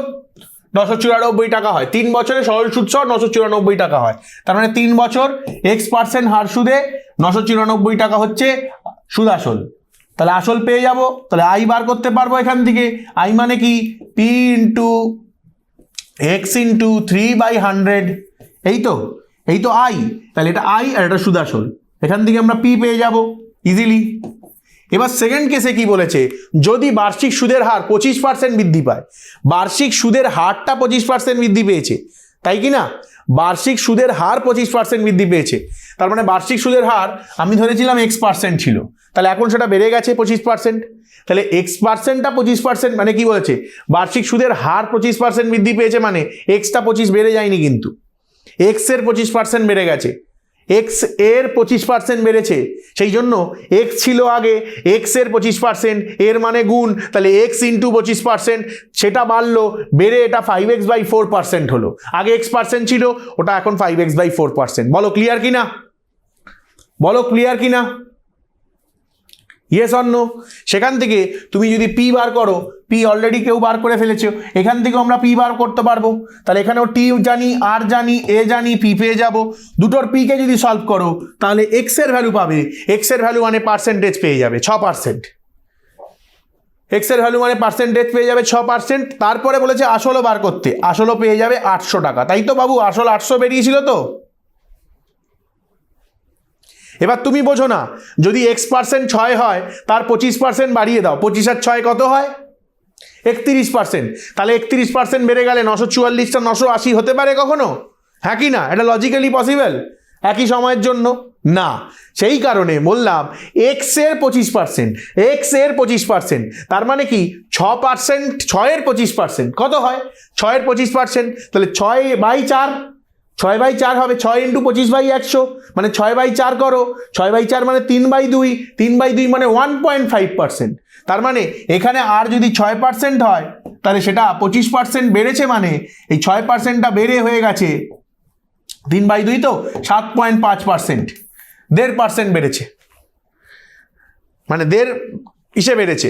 Speaker 1: 994 টাকা হয়, 3 বছরে সরল সুদ সহ 994 টাকা হয়। তার মানে 3 বছর X% হার সুদে 994 টাকা হচ্ছে সুদ আসল। তাহলে আসল পেয়ে যাব, তাহলে আই বার করতে পারবো এখান থেকে। আই মানে কি, P ইন্টু X ইন্টু 3/100, এই তো আই। তাহলে এটা আই আর এটা সুদ আসল, এখান থেকে আমরা পি পেয়ে যাব ইজিলি। এবার সেকেন্ড কেসে কি বলেছে, যদি বার্ষিক সুদের হার 25% বৃদ্ধি পায়, বার্ষিক সুদের হারটা 25% বৃদ্ধি পেয়েছে, তাই কি না? বার্ষিক সুদের হার 25% বৃদ্ধি পেয়েছে, তার মানে বার্ষিক সুদের হার আমি ধরেছিলাম X% ছিল, তাহলে এখন সেটা বেড়ে গেছে 25%। তাহলে X%টা 25%, মানে কি বলেছে, বার্ষিক সুদের হার 25% বৃদ্ধি পেয়েছে, মানে Xটা 25 বেড়ে যায়নি, কিন্তু X এর 25% বেড়ে গেছে, X এর 25% বেড়েছে, সেই জন্য X ছিল আগে, X এর 25% এর মানে গুণ, তাহলে X ইন্টু 25% সেটা বাড়লো, বেড়ে এটা 5x/4% হলো। আগে X% ছিল, ওটা এখন 5x/4%। বলো ক্লিয়ার কিনা, বলো ক্লিয়ার কিনা? Yes or no? সেখান থেকে তুমি যদি পি বার করো, পি অলরেডি কেউ বার করে ফেলেছো, এখান থেকেও আমরা পি বার করতে পারবো। তাহলে এখানেও টি জানি, আর জানি, এ জানি, পি পেয়ে যাব। দুটোর পি কে যদি সলভ করো তাহলে X এর ভ্যালু পাবে, X এর ভ্যালু মানে পার্সেন্টেজ পেয়ে যাবে 6%। এক্সের ভ্যালু মানে পার্সেন্টেজ পেয়ে যাবে 6%, তারপরে বলেছে আসলও বার করতে, আসলও পেয়ে যাবে 800 টাকা, তাই তো বাবু? আসল 800 বেরিয়েছিল তো। এবার তুমি বোঝো না, যদি x% 6 হয় তার 25% বাড়িয়ে দাও, 25 আর 6 কত হয়? 31%। তাহলে 31% বেড়ে গেলে 944টা 980 হতে পারে কখনো? হ্যাঁ কি না? এটা লজিক্যালি পসিবল একই সময়ের জন্য? না। সেই কারণে বললাম এক্স এর 25%, এক্স এর 25%, তার মানে কি 6%, 6 এর 25% কত হয়? 6 এর 25%, তাহলে 6/4, 6/4 হবে, 6 × 25/100, মানে 6/4 করো, 6/4 মানে 3/2, 3/2 মানে 1.5%। তার মানে এখানে আর যদি 6% হয় তাহলে সেটা 25% বেড়েছে, মানে এই 6%টা বেড়ে হয়ে গেছে 3/2, তো 7.5%, 1.5% বেড়েছে, মানে 1.5 ইসে বেড়েছে,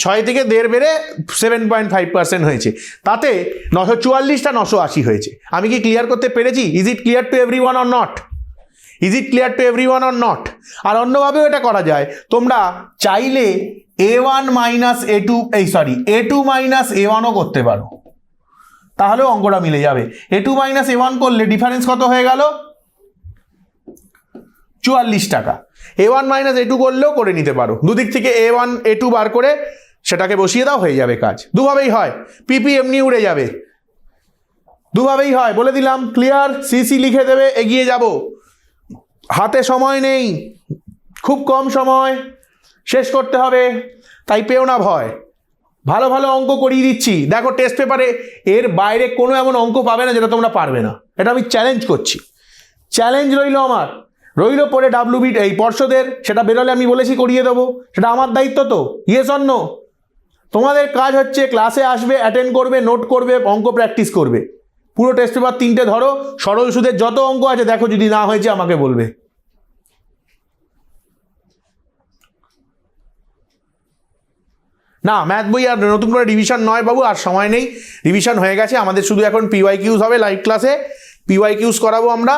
Speaker 1: 6 থেকে 1.5 বেড়ে 7.5% হয়েছে, তাতে 944টা 980 হয়েছে। আমি কি ক্লিয়ার করতে পেরেছি? Is it clear to everyone or not? Is it clear to everyone or not? আর অন্যভাবেও এটা করা যায়, তোমরা চাইলে a1 - a2, a2 - a1ও করতে পারো, তাহলেও অঙ্কটা মিলে যাবে। a2 - a1 করলে ডিফারেন্স কত হয়ে গেল? 44 টাকা। a1 - a2 করলেও করে নিতে পারো, দুদিক থেকে a1 a2 বার করে সেটাকে বসিয়ে দাও, হয়ে যাবে কাজ। দুভাবেই হয়, পিপি এমনি উড়ে যাবে, দুভাবেই হয়, বলে দিলাম। ক্লিয়ার? সিসি লিখে দেবে, এগিয়ে যাব। হাতে সময় নেই, খুব কম সময়, শেষ করতে হবে, তাই পেও না ভয়। ভালো ভালো অঙ্ক করিয়ে দিচ্ছি, দেখো টেস্ট পেপারে এর বাইরে কোনো এমন অঙ্ক পাবে না যেটা তোমরা পারবে না, এটা আমি চ্যালেঞ্জ করছি। চ্যালেঞ্জ রইল আমার, রইল পরে WB এই পর্ষদের, সেটা বেরোলে আমি বলেছি করিয়ে দেবো, সেটা আমার দায়িত্ব তো। Yes or no? তোমাদের কাজ হচ্ছে ক্লাসে আসবে, অ্যাটেন্ড করবে, নোট করবে, অঙ্ক প্র্যাকটিস করবে। পুরো টেস্ট পেপার 3টে ধরো, সরল সুদের যত অঙ্ক আছে দেখো, যদি না হয়েছে আমাকে বলবে। না, ম্যাথ বই আর নতুন করে রিভিশন নয় বাবু, আর সময় নেই, রিভিশন হয়ে গেছে আমাদের। শুধু এখন PYQs হবে লাইভ ক্লাসে, PYQs করাবো আমরা।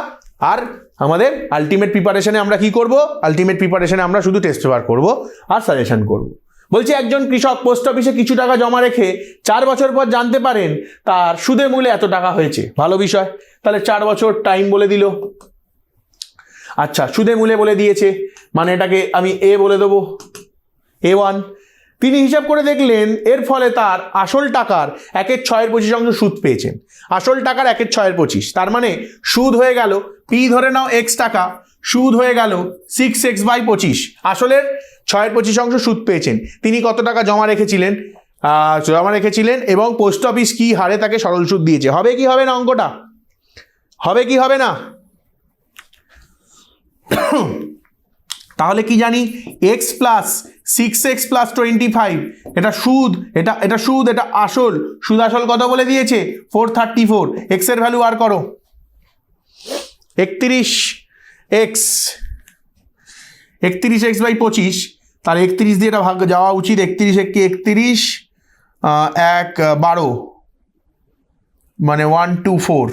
Speaker 1: আর আমাদের আলটিমেট প্রিপারেশনে আমরা কি করব? আলটিমেট প্রিপারেশনে আমরা শুধু টেস্ট পেপার করব আর সাজেশন করব। বলছি, একজন কৃষক পোস্ট অফিসে কিছু টাকা জমা রেখে 4 বছর পর জানতে পারেন তার সুদে মূলে এত টাকা হয়েছে। ভালো বিষয়, তাহলে 4 বছর টাইম বলে দিল। আচ্ছা, সুদে মূলে বলে দিয়েছে, মানে এটাকে আমি এ বলে দেবো, A1। তিনি হিসাব করে দেখলেন এর ফলে তার আসল টাকার 1/6 সুদ পেয়েছেন। আসল টাকার 1/6, তার মানে সুদ হয়ে গেল, পি ধরে নাও x টাকা, সুদ হয়ে গেল 6x/25। আসলের 6/25 সুদ পেয়েছেন। তিনি কত টাকা জমা রেখেছিলেন? এবং পোস্ট অফিস কি হারে তাকে সরল সুদ দিয়েছে। হবে কি হবে না অঙ্কটা? হবে কি হবে না? তাহলে কি জানি? x + 6x + 25, এটা সুদ, এটা সুদ, এটা আসল। সুদ আসল কত বলে দিয়েছে? 434। x এর ভ্যালু আর করো, 31x/25, তাহলে 31 দিয়ে এটা ভাগ যাওয়া উচিত। 31 1 12, মানে 124।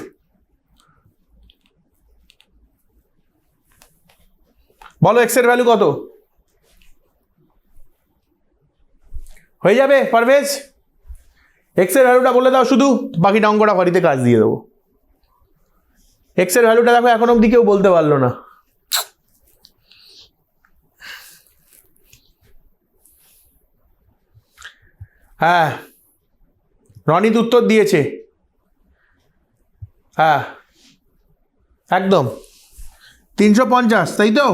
Speaker 1: বলো x এর ভ্যালু কত হয়ে যাবে? পারভেজ, x এর ভ্যালুটা বলে দাও শুধু, বাকিটা অঙ্কটা বাড়িতে কাজ দিয়ে দেবো। x এর ভ্যালুটা দেখো, এখন অবধি কেউ বলতে পারলো না। হ্যাঁ, রনিত উত্তর দিয়েছে। হ্যাঁ, একদম 350, তাই তো?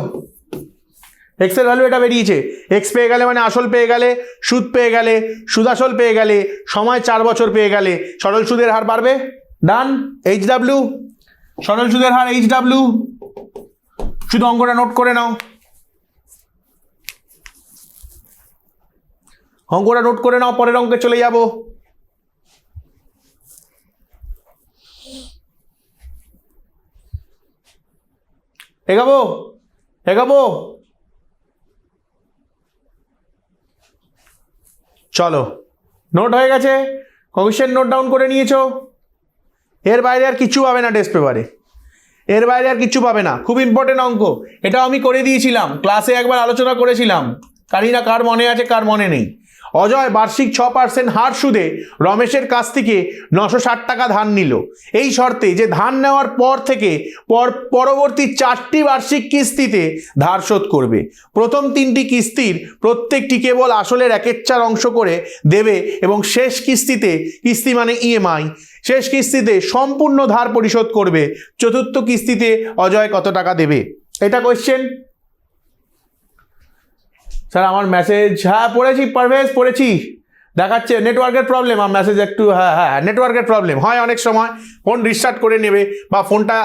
Speaker 1: x এর ভ্যালু এটা বেরিয়েছে। x পেয়ে গেলে মানে আসল পেয়ে গেলে, সুদ পেয়ে গেলে, সুদ আসল পেয়ে গেলে, সময় 4 বছর পেয়ে গেলে, সরল সুদের হার বাড়বে। ডান। HW, সরল সুদের হার HW, শুধু অঙ্কটা নোট করে নাও, অঙ্কটা নোট করে নাও, পরের অঙ্কে চলে যাব। এগাবো এগাবো, চলো। নোট হয়ে গেছে, কোয়েশ্চেন নোট ডাউন করে নিয়েছো। এর বাইরে আর কিচ্ছু পাবে না টেস্ট পেপারে, এর বাইরে আর কিচ্ছু পাবে না। খুব ইম্পর্টেন্ট অঙ্ক, এটাও আমি করে দিয়েছিলাম, ক্লাসে একবার আলোচনা করেছিলাম, জানি না কার মনে আছে কার মনে নেই। অজয় বার্ষিক 6% হার সুদে রমেশের কাছ থেকে 960 টাকা ধার নিল, এই শর্তে যে ধার নেওয়ার পর থেকে পরবর্তী 4টি বার্ষিক কিস্তিতে ধার শোধ করবে। প্রথম 3টি কিস্তির প্রত্যেকটি কেবল আসলের 1/4 অংশ করে দেবে এবং শেষ কিস্তিতে, কিস্তি মানে ইএমআই, শেষ কিস্তিতে সম্পূর্ণ ধার পরিশোধ করবে। চতুর্থ কিস্তিতে অজয় কত টাকা দেবে? এটা কোয়েশ্চেন। স্যার আমার মেসেজ, হ্যাঁ পড়েছি পারভেজ, পড়েছি, দেখাচ্ছে নেটওয়ার্কের প্রবলেম। আমার মেসেজ একটু, হ্যাঁ নেটওয়ার্কের প্রবলেম হয় অনেক সময়, ফোন রিস্টার্ট করে নেবে বা ফোনটা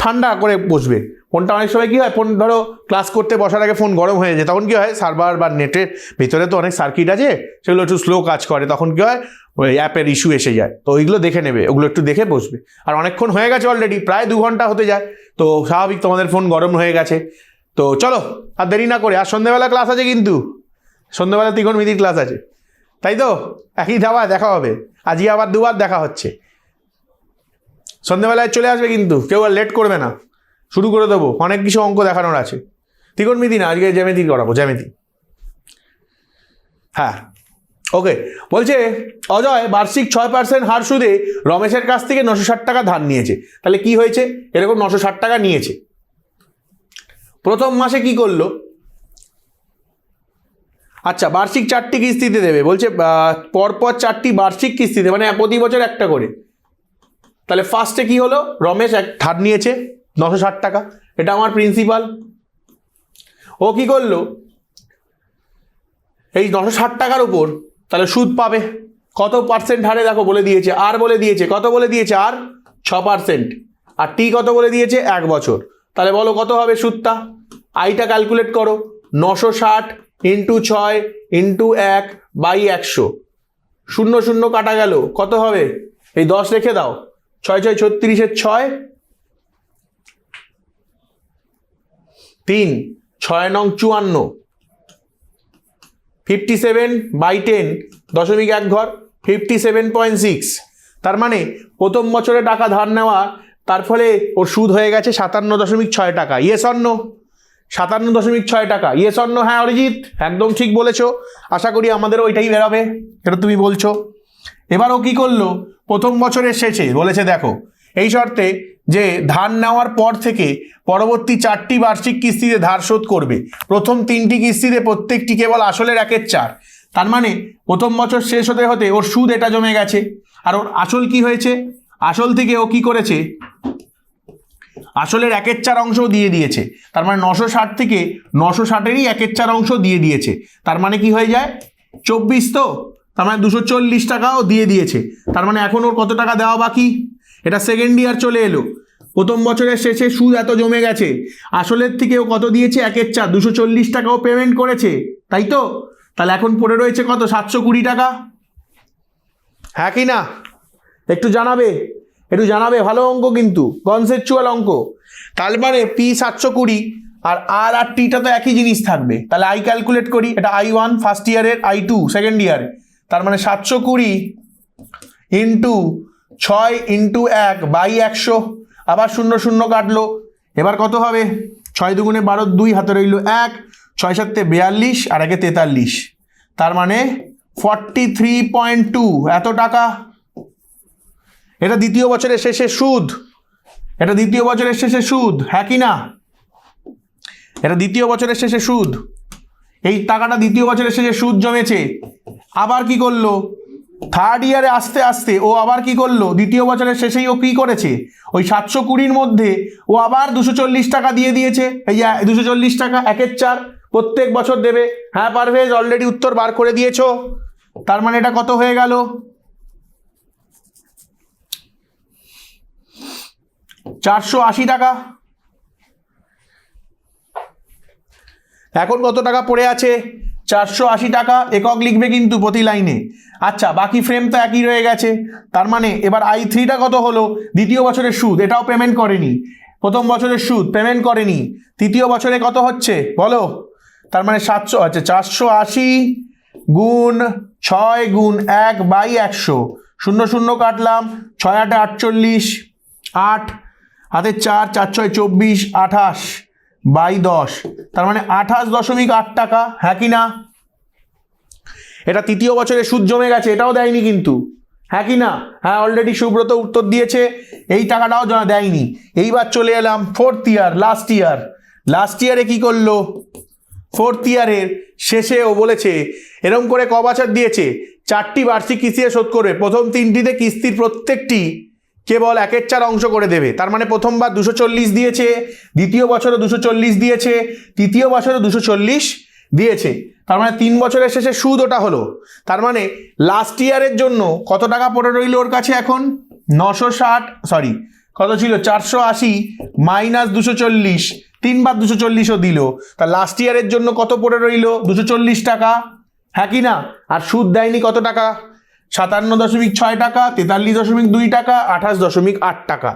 Speaker 1: ঠান্ডা করে বসবে। ফোনটা অনেক সময় কী হয়, ফোন ধরো ক্লাস করতে বসার আগে ফোন গরম হয়ে যায়, তখন কী হয় সার্ভার বা নেটের ভিতরে তো অনেক সার্কিট আছে, সেগুলো একটু স্লো কাজ করে, তখন কী হয় ওই অ্যাপের ইস্যু এসে যায়। তো ওইগুলো দেখে নেবে, ওগুলো একটু দেখে বসবে। আর অনেকক্ষণ হয়ে গেছে অলরেডি, প্রায় 2 ঘন্টা হতে যায়, তো স্বাভাবিক তোমাদের ফোন গরম হয়ে গেছে। তো চলো আর দেরি না করে, আর সন্ধ্যেবেলা ক্লাস আছে, কিন্তু সন্ধ্যেবেলা ত্রিকোণমিতির ক্লাস আছে, তাই তো? একই ধাবায় দেখা হবে, আজকে আবার 2বার দেখা হচ্ছে। সন্ধ্যেবেলায় চলে আসবে কিন্তু, কেউ আর লেট করবে না, শুরু করে দেবো, অনেক কিছু অঙ্ক দেখানোর আছে। ত্রিকোণমিতি না, আজকে জ্যামিতি করাবো, জ্যামিতি। হ্যাঁ ওকে, বলছে অজয় বার্ষিক 6% হার সুদে রমেশের কাছ থেকে 960 টাকা ধার নিয়েছে। তাহলে কি হয়েছে, এরকম 960 টাকা নিয়েছে। প্রথম মাসে কি করলো, আচ্ছা বার্ষিক 4টি কিস্তিতে দেবে বলছে, পরপর 4টি বার্ষিক কিস্তিতে, মানে প্রতি বছর একটা করে। তাহলে ফার্স্টে কি হলো, রমেশ ধার নিয়েছে 960 টাকা, এটা আমার প্রিন্সিপাল। ও কি করলো, এই 960 টাকার উপর তাহলে সুদ পাবে কত পার্সেন্ট হারে, দেখো বলে দিয়েছে, আর বলে দিয়েছে, কত বলে দিয়েছে, আর 6%, আর টি কত বলে দিয়েছে, 1 বছর। তাহলে বলো কত হবে সুদটা, আইটা ক্যালকুলেট করো, 960 × 6 × 1 বাই 100, 0 0 কাটা গেল, কত হবে, এই 10 রেখে দাও, 6 6 36 6, 3 6 9 54, 57 বাই 10 .1 ঘর, 57.6। তার মানে প্রথম বছরে টাকা ধার নেওয়া, তার ফলে ওর সুদ হয়ে গেছে 57.6 টাকা। Yes or no? 57.6 টাকা, ইয়েস অর নো? হ্যাঁ অরিজিৎ একদম ঠিক বলেছো, আশা করি আমাদের ওইটাই বেরোবে, এটা তুমি বলছো। এবার ও কি করলো, প্রথম বছরের শেষে বলেছে দেখো, এই শর্তে যে ধার নেওয়ার পর থেকে পরবর্তী 4টি বার্ষিক কিস্তিতে ধার শোধ করবে। প্রথম 3টি কিস্তিতে প্রত্যেকটি কেবল আসলের 1/4। তার মানে প্রথম বছর শেষ হতে হতে ওর সুদ এটা জমে গেছে, আর ওর আসল কি হয়েছে, আসল থেকে ও কি করেছে, আসলের 1/4 অংশ দিয়ে দিয়েছে। তার মানে 960 থেকে 960-এরই 1/4 অংশ দিয়ে দিয়েছে। তার মানে কি হয়ে যায়, 24, তো তার মানে 240 টাকাও দিয়ে দিয়েছে। তার মানে এখন ওর কত টাকা দেওয়া বাকি, এটা সেকেন্ড ইয়ার চলে এলো, প্রথম বছরের শেষে সুদ এত জমে গেছে, আসলের থেকে ও কত দিয়েছে, 1/4, 240 টাকাও পেমেন্ট করেছে, তাই তো? তাহলে এখন পড়ে রয়েছে কত, 720 টাকা। হ্যাঁ কি না, একটু জানাবে, একটু জানাবে, ভালো অঙ্ক কিন্তু, কনসেপচুয়াল অঙ্ক। তার মানে পি 720, আর আর টিটা তো একই জিনিস থাকবে। তাহলে আই ক্যালকুলেট করি, এটা I1 ফার্স্ট ইয়ারের, I2 সেকেন্ড ইয়ারে। তার মানে 720 × 6 × 1 বাই 100, আবার 0 0 কাটলো, এবার কত হবে, 6 2 12, 2 হাতে রইল 1, 6 7 42, আর 1 43, তার মানে 43.2 এত টাকা। এটা দ্বিতীয় বছরের শেষে সুদ, এটা দ্বিতীয় বছরের শেষে সুদ, হ্যাঁ কি না? এটা দ্বিতীয় বছরের শেষে সুদ, এই টাকাটা দ্বিতীয় বছরের শেষে সুদ জমেছে। আবার কি করলো, থার্ড ইয়ারে আস্তে আস্তে ও আবার কি করলো, দ্বিতীয় বছরের শেষেই ও কি করেছে, ওই 720-র মধ্যে ও আবার 240 টাকা দিয়ে দিয়েছে। এই যে 240 টাকা 1/4 প্রত্যেক বছর দেবে। হ্যাঁ পারভেজ অলরেডি উত্তর বার করে দিয়েছো। তার মানে এটা কত হয়ে গেল, 480 টাকা। এখন কত টাকা পড়ে আছে, 480 টাকা, একক লিখবে কিন্তু প্রতি লাইনে। আচ্ছা বাকি ফ্রেম তো একই রয়ে গেছে, তার মানে এবার I3টা কত হলো, দ্বিতীয় বছরের সুদ, এটাও পেমেন্ট করেনি, প্রথম বছরের সুদ পেমেন্ট করেনি, তৃতীয় বছরে কত হচ্ছে বলো, তার মানে 700, আচ্ছা 480 গুণ 6 গুণ 1 বাই 100, 0 0 কাটলাম, 6 8 48, 8 হাতে 4, 4 6 24, 28 বাই 10, তার মানে 28.8 টাকা, হ্যাঁ কি না? এটা তৃতীয় বছরে সুদ জমে গেছে, এটাও দেয়নি কিন্তু, হ্যাঁ কি না? হ্যাঁ, অলরেডি সুব্রত উত্তর দিয়েছে, এই টাকাটাও দেয়নি। এইবার চলে এলাম ফোর্থ ইয়ার, লাস্ট ইয়ারে কি করলো? ফোর্থ ইয়ারের শেষে ও বলেছে এরকম করে ক বছর দিয়েছে, 4টি বার্ষিক কিস্তিতে শোধ করবে। প্রথম 3টিতে কিস্তির প্রত্যেকটি কেবল 1/4 অংশ করে দেবে। তার মানে প্রথমবার 240 দিয়েছে, দ্বিতীয় বছরে 240 দিয়েছে, তৃতীয় বছরে 240 দিয়েছে। তার মানে 3 বছরের শেষে সুদ ওটা হলো। তার মানে লাস্ট ইয়ারের জন্য কত টাকা পড়ে রইল ওর কাছে এখন? 960, কত ছিল? 480 মাইনাস 240, 3 বার 240ও দিল। তা লাস্ট ইয়ারের জন্য কত পড়ে রইল? 240 টাকা, হ্যাঁ কি না? আর সুদ দেয়নি কত টাকা? 57.6 টাকা, 43.2 টাকা, 28.8 টাকা।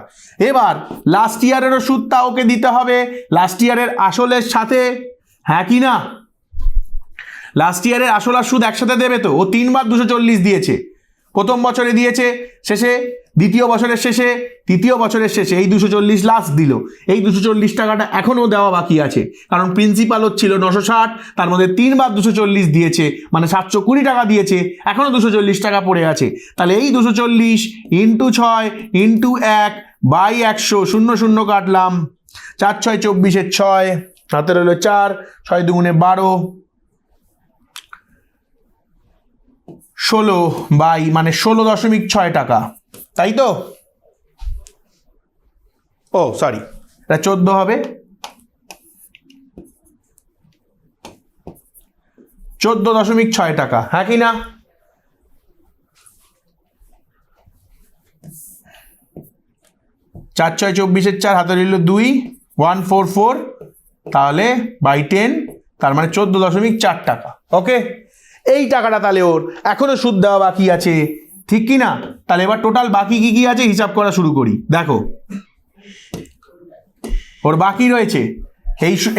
Speaker 1: এবার লাস্ট ইয়ারেরও সুদটা ওকে দিতে হবে লাস্ট ইয়ারের আসলের সাথে, হ্যাঁ কি না? লাস্ট ইয়ারের আসল আর সুদ একসাথে দেবে তো। ও 3 বার 240 দিয়েছে, প্রথম বছরে দিয়েছে শেষে, দ্বিতীয় বছরের শেষে, তৃতীয় বছরের শেষে, এই 240 লাস্ট দিল। এই 240 টাকাটা এখনও দেওয়া বাকি আছে, কারণ প্রিন্সিপাল হচ্ছিল 960, তার মধ্যে 3 বার 240 দিয়েছে, মানে 720 টাকা দিয়েছে, এখনও 240 টাকা পড়ে আছে। তাহলে এই 240 ইন্টু 6 ইন্টু 1 বাই 100, 0 0 কাটলাম, 4 6 24, 6 হাতে রইল 4, 6 2 12, 16 বাই মানে 16.6 টাকা, তাই তো? ও সরি, এটা 14 হবে, 14.6 টাকা, হ্যাঁ কি না? চার 6 24, 4 হাতে রইল 2, 144, তাহলে বাই 10, তার মানে 14.4 টাকা। ওকে, এই টাকাটা তাহলে ওর এখনো সুদ দেওয়া বাকি আছে, ঠিক কি না? তাহলে এবার টোটাল বাকি কি কি আছে হিসাব করা শুরু করি। দেখো, ওর বাকি রয়েছে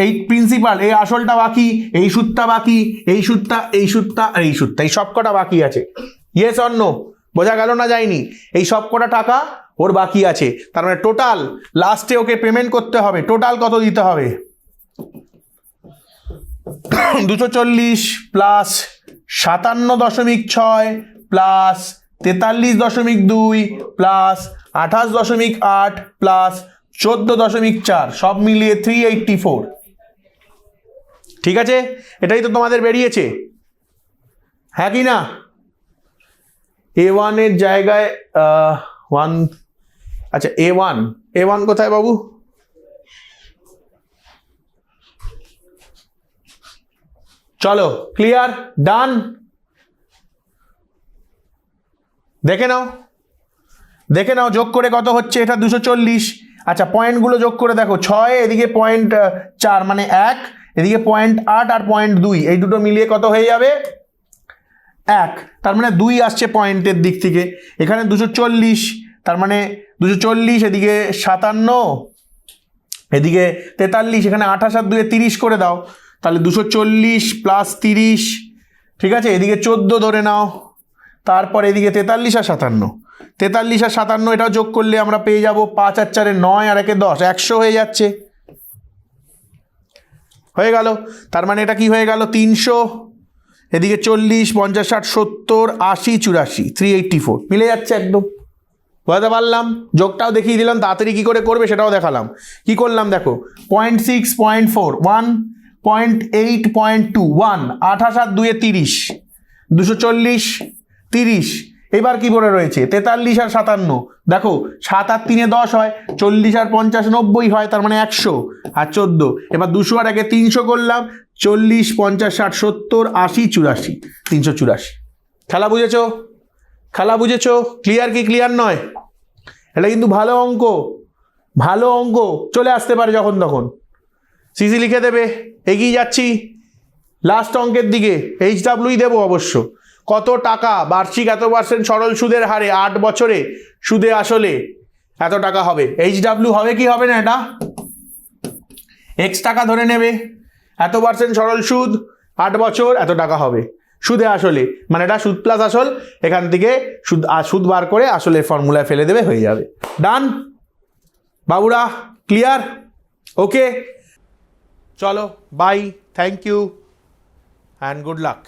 Speaker 1: এই প্রিন্সিপাল, এই আসলটা বাকি, এই সুদটা বাকি, এই সুদটা, এই সুদটা, আর এই সুদটা, এই সবকটা বাকি আছে। Yes or no? বোঝা গেল না যায়নি? এই সবকটা টাকা ওর বাকি আছে। তার মানে টোটাল লাস্টে ওকে পেমেন্ট করতে হবে। টোটাল কত দিতে হবে? 240 প্লাস 57.6 প্লাস 43.2 প্লাস 28.8 প্লাস 14.4, সব মিলিয়ে 384। ঠিক আছে, এটাই তো তোমাদের বেরিয়েছে, হ্যাঁ কি না? A1 এর জায়গায় 1, আচ্ছা A1 কোথায় বাবু? চলো, ক্লিয়ার, ডান। দেখে নাও যোগ করে কত হচ্ছে এটা? 240। আচ্ছা, পয়েন্টগুলো যোগ করে দেখো, 6, এদিকে 0.4 মানে 1, এদিকে 0.8 আর 0.2, এই দুটো মিলিয়ে কত হয়ে যাবে? 1। তার মানে 2 আসছে পয়েন্টের দিক থেকে। এখানে 240, তার মানে 240, এদিকে 57, এদিকে 43, এখানে 28 আর 2 30 করে দাও, তাহলে 240 প্লাস 30, ঠিক আছে? এদিকে 14 ধরে নাও, তারপর এদিকে 43 আর 57, 43 আর 57 এটাও যোগ করলে আমরা পেয়ে যাব 5 আর 4 9 আর 1 10, 100 হয়ে যাচ্ছে, হয়ে গেল। তার মানে এটা কি হয়ে গেল? 300, এদিকে 40 50 60 70 80 84, 384 মিলে যাচ্ছে একদম। বুঝতে পারলাম? যোগটাও দেখিয়ে দিলাম, তাড়াতাড়ি কী করে করবে সেটাও দেখালাম। কি করলাম দেখো, 0.6 0.4 1 0.8 0.2 1, 28 আর 2 30, 240 30। এবার কি পড়ে রয়েছে? 43 আর 57, দেখো 7 আর 3 10 হয়, 40 আর 50 90 হয়, তার মানে 100 আর 14। এবার 200 আর 1 300 করলাম, 40 50 60 70 80 84, 384। খেলা বুঝেছো? ক্লিয়ার কি ক্লিয়ার নয়? এটা কিন্তু ভালো অঙ্ক চলে আসতে পারে যখন তখন। সিসি লিখে দেবে। এগিয়ে যাচ্ছি লাস্ট অঙ্কের দিকে, HWই দেবো অবশ্য। কত টাকা বার্ষিক এত % সরল সুদের হারে 8 বছরে সুদে আসলে এত টাকা হবে? HW হবে কি হবে না? এটা X টাকা ধরে নেবে, এত % সরল সুদ 8 বছর এত টাকা হবে সুদে আসলে, মানে এটা সুদ প্লাস আসল, এখান থেকে সুদ বার করে আসলের ফর্মুলায় ফেলে দেবে, হয়ে যাবে। ডান বাবুরা, ক্লিয়ার? ওকে, চলো bye, thank you and good lakh.